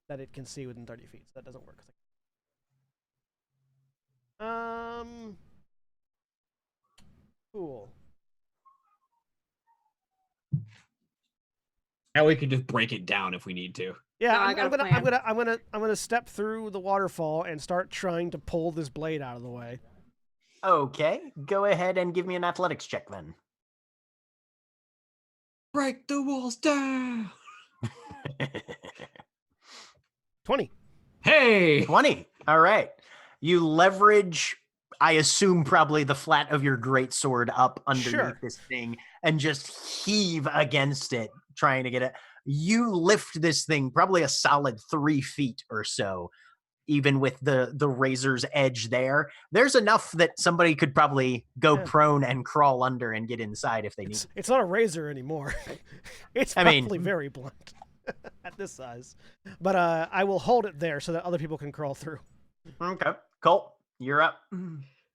That it can see within 30 feet. So that doesn't work. Cool. Now we can just break it down if we need to. Yeah, No, I I'm got a gonna plan. step through the waterfall and start trying to pull this blade out of the way. Okay. Go ahead and give me an athletics check then. Break the walls down. 20. Hey! 20. All right. You leverage, I assume, probably the flat of your greatsword up underneath Sure. this thing and just heave against it, trying to get it. You lift this thing probably a solid 3 feet or so, even with the razor's edge there. There's enough that somebody could probably go Yeah. prone and crawl under and get inside if they need. It's not a razor anymore. It's I mean- probably very blunt at this size. But I will hold it there so that other people can crawl through. Okay. Colt, you're up.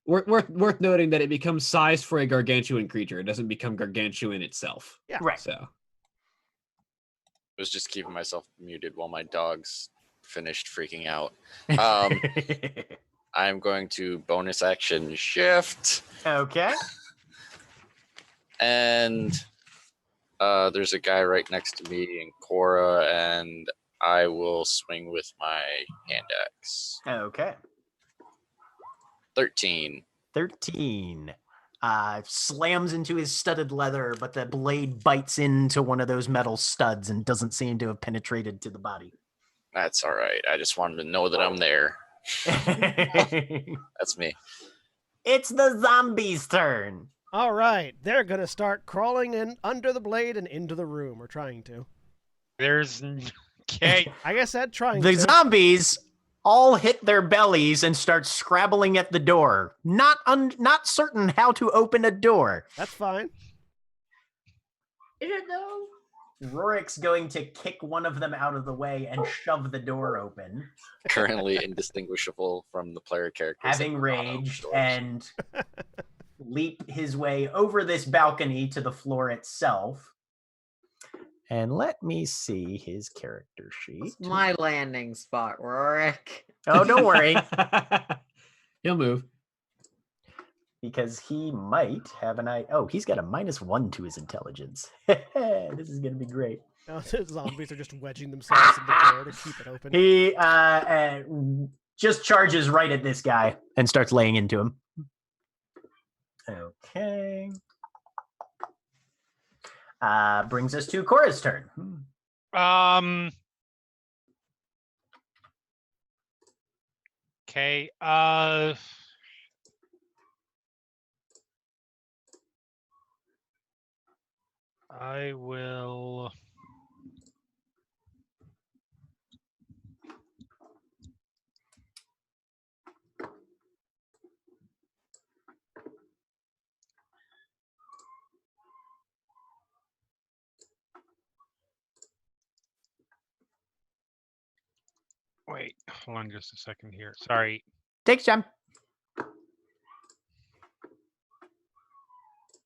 Worth noting that it becomes sized for a gargantuan creature. It doesn't become gargantuan itself. Yeah. Right. So I was just keeping myself muted while my dogs finished freaking out. I'm going to bonus action shift, Okay. and there's a guy right next to me in Cora, and I will swing with my hand axe. Okay. 13. 13. slams into his studded leather, but the blade bites into one of those metal studs and doesn't seem to have penetrated to the body. That's all right. I just wanted to know that I'm there. That's me. It's the zombies' turn. All right, they're gonna start crawling in under the blade and into the room, or trying to. There's okay. I guess that trying The to. zombies all hit their bellies and start scrabbling at the door. Not certain how to open a door. That's fine. Is it though? Rorik's going to kick one of them out of the way and shove the door open, Currently indistinguishable from the player characters. having raged, and leap his way over this balcony to the floor itself. And let me see his character sheet. It's my landing spot, Rorik. Oh, don't worry, He'll move. because he might have an eye. Oh, he's got a -1 to his intelligence. This is going to be great. No, the zombies are just wedging themselves in the door to keep it open. He just charges right at this guy and starts laying into him. Okay. Brings us to Cora's turn. Okay. I will. Wait, hold on just a second here. Sorry. Takes time.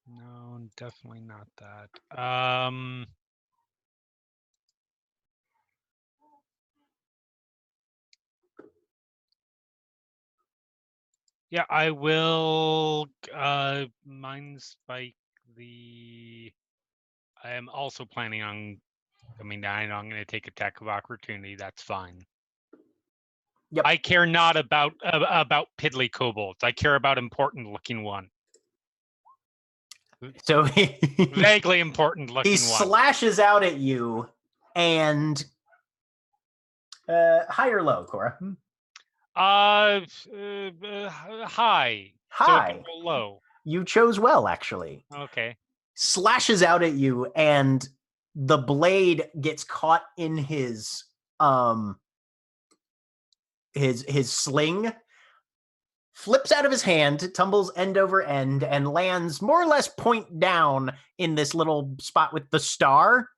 No, definitely not that. Yeah, I will mind spike the. I am also planning on. I mean, I know I'm going to take attack of opportunity. That's fine. Yep. I care not about piddly kobolds. I care about important looking one. So Vaguely important looking he one. slashes out at you, and high or low, Cora? High. High. So it can roll low. You chose well, actually. Okay. Slashes out at you, and the blade gets caught in his sling, flips out of his hand, tumbles end over end, and lands more or less point down in this little spot with the star.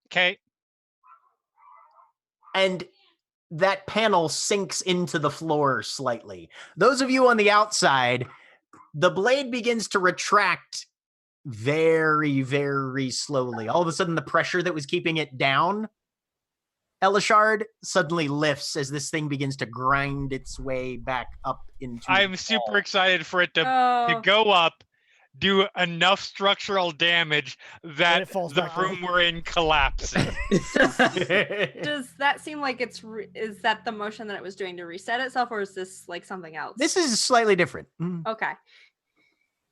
Okay. And that panel sinks into the floor slightly. Those of you on the outside, the blade begins to retract very, very slowly. All of a sudden, the pressure that was keeping it down, Elishard, suddenly lifts as this thing begins to grind its way back up into I'm the super wall. excited for it to go up, do enough structural damage that it falls the down. room we're in collapses. Does that seem like is that the motion that it was doing to reset itself, or is this like something else? This is slightly different. Okay.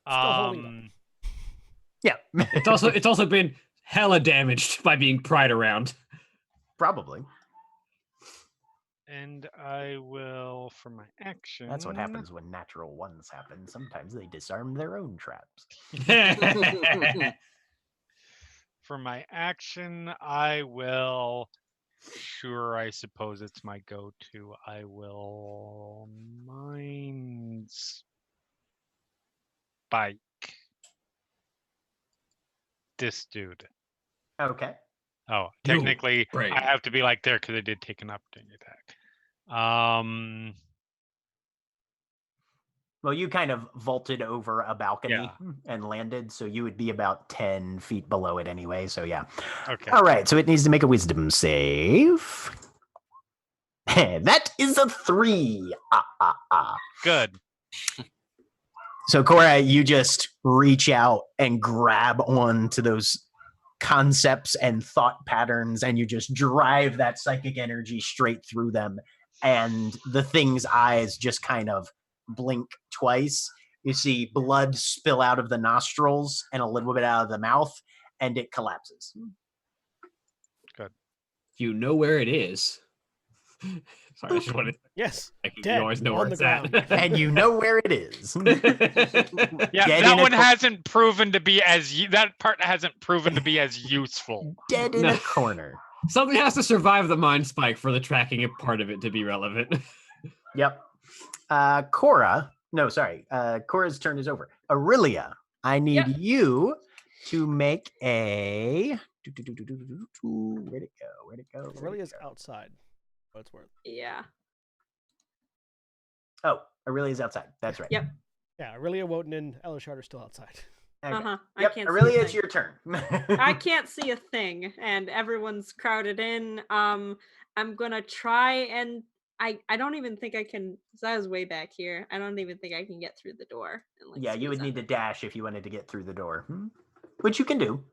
Still holding up. Yeah. It's also been hella damaged by being pried around. Probably. And I will, for my action. That's what happens when natural ones happen. Sometimes they disarm their own traps. For my action, I will. Sure, I suppose it's my go-to. I will mind spike this dude. Okay. Oh, technically, great. I have to be like there because I did take an opportunity attack. Well, you kind of vaulted over a balcony and landed, so you would be about 10 feet below it anyway, so yeah. Okay. All right, so it needs to make a wisdom save. That is a 3. Good. So, Cora, you just reach out and grab onto those concepts and thought patterns, and you just drive that psychic energy straight through them, and the thing's eyes just kind of blink twice. You see blood spill out of the nostrils and a little bit out of the mouth, and it collapses. You know where it is. Sorry, I just wanted. Yes. Like, you Dead always know on where the it's ground. at. And you know where it is. Yeah, Dead that in a one cor- hasn't proven to be that part hasn't proven to be as useful. Dead in No. a corner. Something has to survive the mind spike for the tracking part of it to be relevant. Yep. Cora. No, sorry. Cora's turn is over. Aurelia, I need Yep. you to make a. Where'd it go? Where'd it go? Aurelia's outside. What it's worth. Yeah. Oh, Aurelia's outside. That's right. Yep. Yeah, Aurelia, Wotan, and Elishard are still outside. Okay. Uh-huh. I Yep. can't Aurelia, see a it's thing. your turn. I can't see a thing, and everyone's crowded in. I'm gonna try and I don't even think I can. So I was way back here. I don't even think I can get through the door. And, like, Yeah, you would squeeze need to under. dash if you wanted to get through the door, which you can do.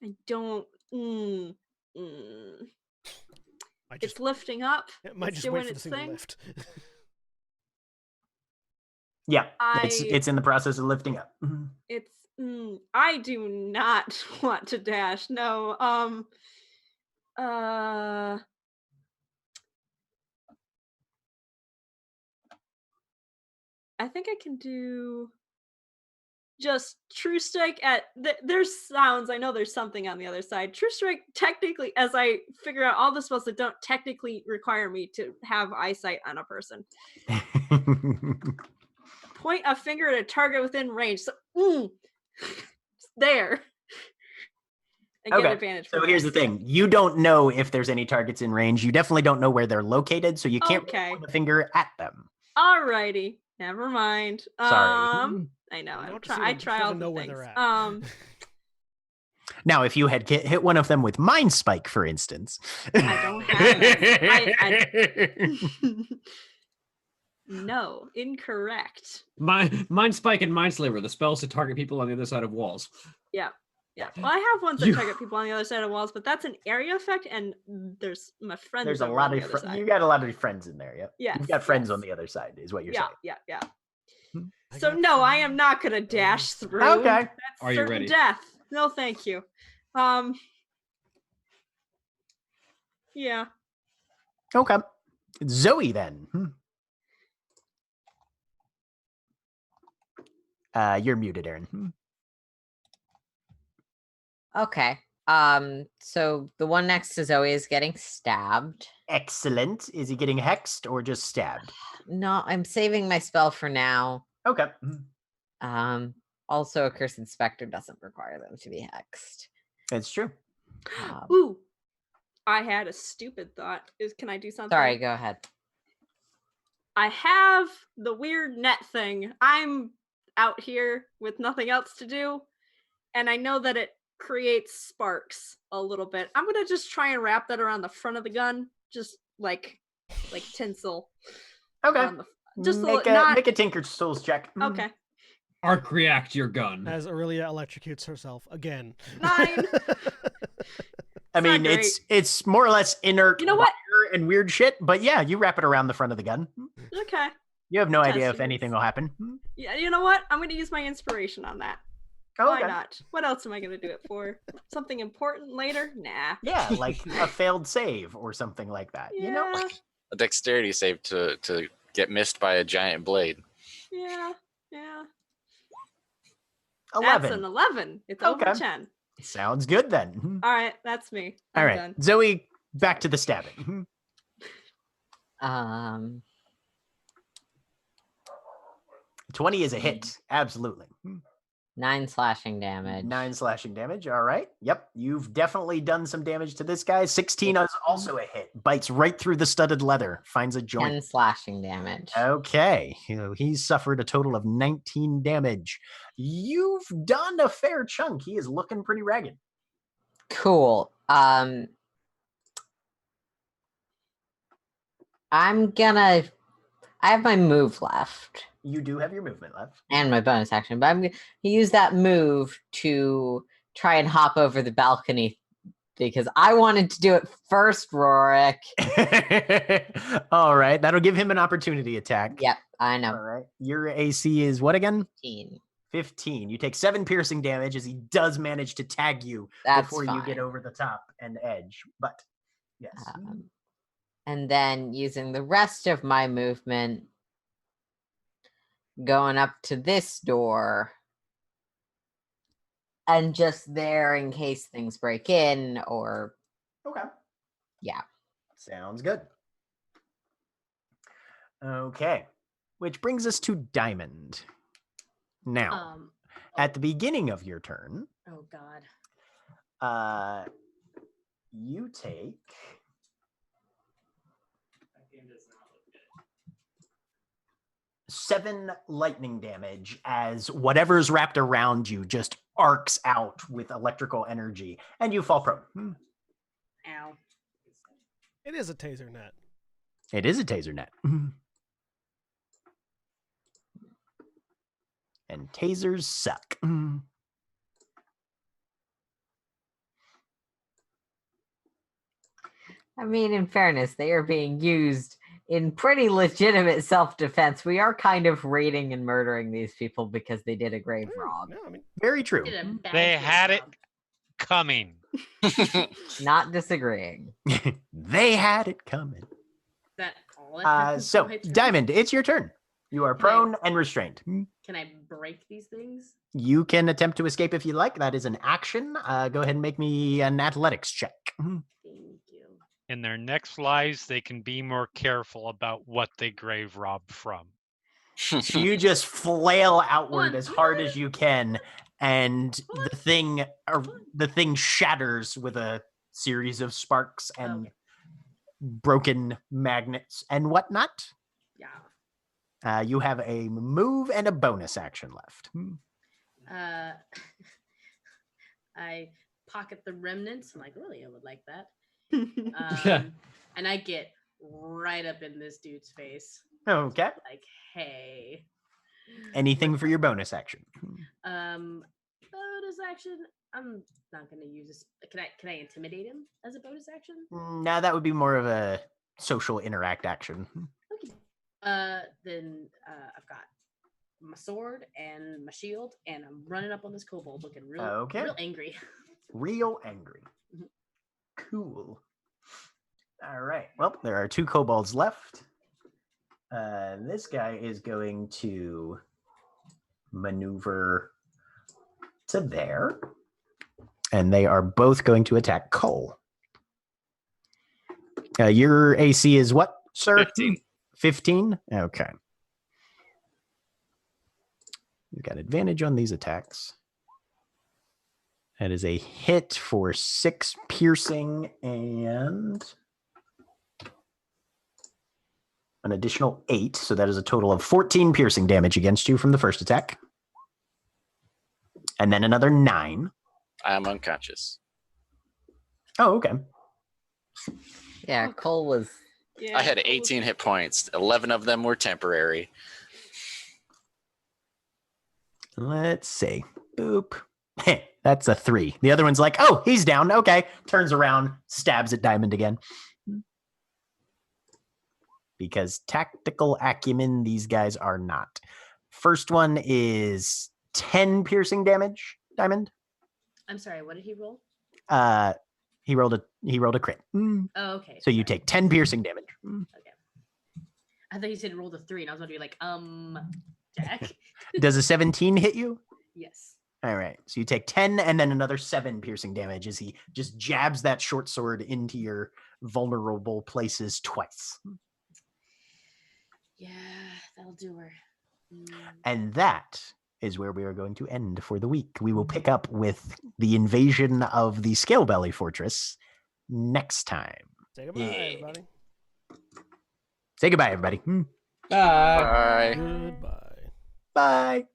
I don't. It's Might just, lifting up. it might It's just wait doing for the its thing to thing. lift. Yeah, it's in the process of lifting up. It's. I do not want to dash. No. I think I can do just True Strike at there's sounds. I know there's something on the other side. True Strike technically, as I figure out all the spells that don't technically require me to have eyesight on a person. Point a finger at a target within range. So there. And get Okay, advantage. so from here's that. the thing. You don't know if there's any targets in range. You definitely don't know where they're located, so you can't really Okay. point a finger at them. Alrighty. Never mind. Sorry. I know. You don't have to I see them, try you all have to the know where things. they're at. Now, if you had hit one of them with Mind Spike, for instance. I don't have that. No, incorrect. Mind Spike and Mind Sliver, the spells to target people on the other side of walls. Yeah. Yeah. Well, I have ones that You- target people on the other side of walls, but that's an area effect, and there's my friends. There's a over lot on of the other side. you got a lot of friends in there, yep. Yes, You've got friends yes. on the other side, is what you're Yeah, saying. yeah. I So got no, I friends. am not gonna dash through. Okay. That's Are you certain ready? death. No, thank you. Yeah. Okay. Zoe then. You're muted, Aaron. Okay. So the one next to Zoe is getting stabbed. Excellent. Is he getting hexed or just stabbed? No, I'm saving my spell for now. Okay. Also, a Cursed Spectre doesn't require them to be hexed. It's true. Ooh. I had a stupid thought. Can I do something? Sorry, go ahead. I have the weird net thing. I'm out here with nothing else to do, and I know that it creates sparks a little bit. I'm gonna just try and wrap that around the front of the gun, just like tinsel. Okay. on the- Just make a, not make a Tinker Tools check. okay. Arc react your gun. As Aurelia electrocutes herself again. 9. I mean, not it's more or less inert You know what? wire and weird shit, but yeah, you wrap it around the front of the gun. Okay. You have no idea if Testing anything this. will happen. Yeah, you know what? I'm gonna use my inspiration on that. Why not? What else am I gonna do it for? Something important later? Nah. Yeah, like a failed save or something like that. Yeah. You know? A dexterity save to get missed by a giant blade. Yeah. 11. That's an 11. It's over Okay. 10. Sounds good then. All right, that's me. All I'm right. done. Zoe, back to the stabbing. 20 is a hit. Absolutely. 9 slashing damage. 9 slashing damage. All right. Yep. You've definitely done some damage to this guy. 16 is also a hit. Bites right through the studded leather. Finds a 10 joint. slashing damage. Okay. He's suffered a total of 19 damage. You've done a fair chunk. He is looking pretty ragged. Cool. I have my move left You do have your movement left. and my bonus action, but I'm gonna use that move to try and hop over the balcony because I wanted to do it first, Rorik. All right, that'll give him an opportunity attack. Yep, I All know. right, your AC is what again? 15. 15. You take 7 piercing damage as he does manage to tag you That's before you get fine. over the top and edge. But yes. And then using the rest of my movement, going up to this door, and just there in case things break in or Okay. yeah. Sounds good. Okay. Which brings us to Diamond. Now, at the beginning of your turn, Oh God. you take 7 lightning damage as whatever's wrapped around you just arcs out with electrical energy, and you fall prone. Ow. It is a taser net. It is a taser net. And tasers suck. I mean, in fairness, they are being used in pretty legitimate self-defense. We are kind of raiding and murdering these people because they did a grave rob. No, I mean, Very true. Did a bad They grave had it job. coming. Not disagreeing. They had it coming. That all I have So, on my turn? Diamond, it's your turn. You are Can I- prone and restrained. Can I break these things? You can attempt to escape if you like. That is an action. Go ahead and make me an athletics check. Thank you. In their next lives, they can be more careful about what they grave rob from. So you just flail outward One. as hard as you can, and the thing shatters with a series of sparks and Okay. broken magnets and whatnot. Yeah. You have a move and a bonus action left. I pocket the remnants. I'm like, really, I would like that. Yeah. And I get right up in this dude's face. Okay. Like, hey. Anything for your bonus action? Bonus action. I'm not gonna use this. Can I intimidate him as a bonus action? No, that would be more of a social interact action. Okay. Then I've got my sword and my shield, and I'm running up on this kobold, looking real angry. Real angry. Mhm. Cool. All right. Well, there are 2 kobolds left. This guy is going to maneuver to there, and they are both going to attack Cole. Your AC is what, sir? 15. 15? Okay. You've got advantage on these attacks. That is a hit for 6 piercing and an additional 8. So that is a total of 14 piercing damage against you from the first attack. And then another 9. I am unconscious. Oh, okay. Yeah, Cole was. Yeah, I had Cole was- 18 hit points. 11 of them were temporary. Let's see. Boop. That's a 3. The other one's like, oh, he's down. Okay. Turns around, stabs at Diamond again. Because tactical acumen, these guys are not. First one is 10 piercing damage, Diamond. I'm sorry. What did he roll? He rolled a crit. Oh, okay. So you sorry. take 10 piercing damage. Okay. I thought you said roll the 3, and I was going to be like, Jack. Does a 17 hit you? Yes. All right. So you take 10 and then another 7 piercing damage as he just jabs that short sword into your vulnerable places twice. Yeah, that'll do her. And that is where we are going to end for the week. We will pick up with the invasion of the Scalebelly Fortress next time. Say goodbye, everybody. Say goodbye, everybody. Bye. Bye. Goodbye. Bye.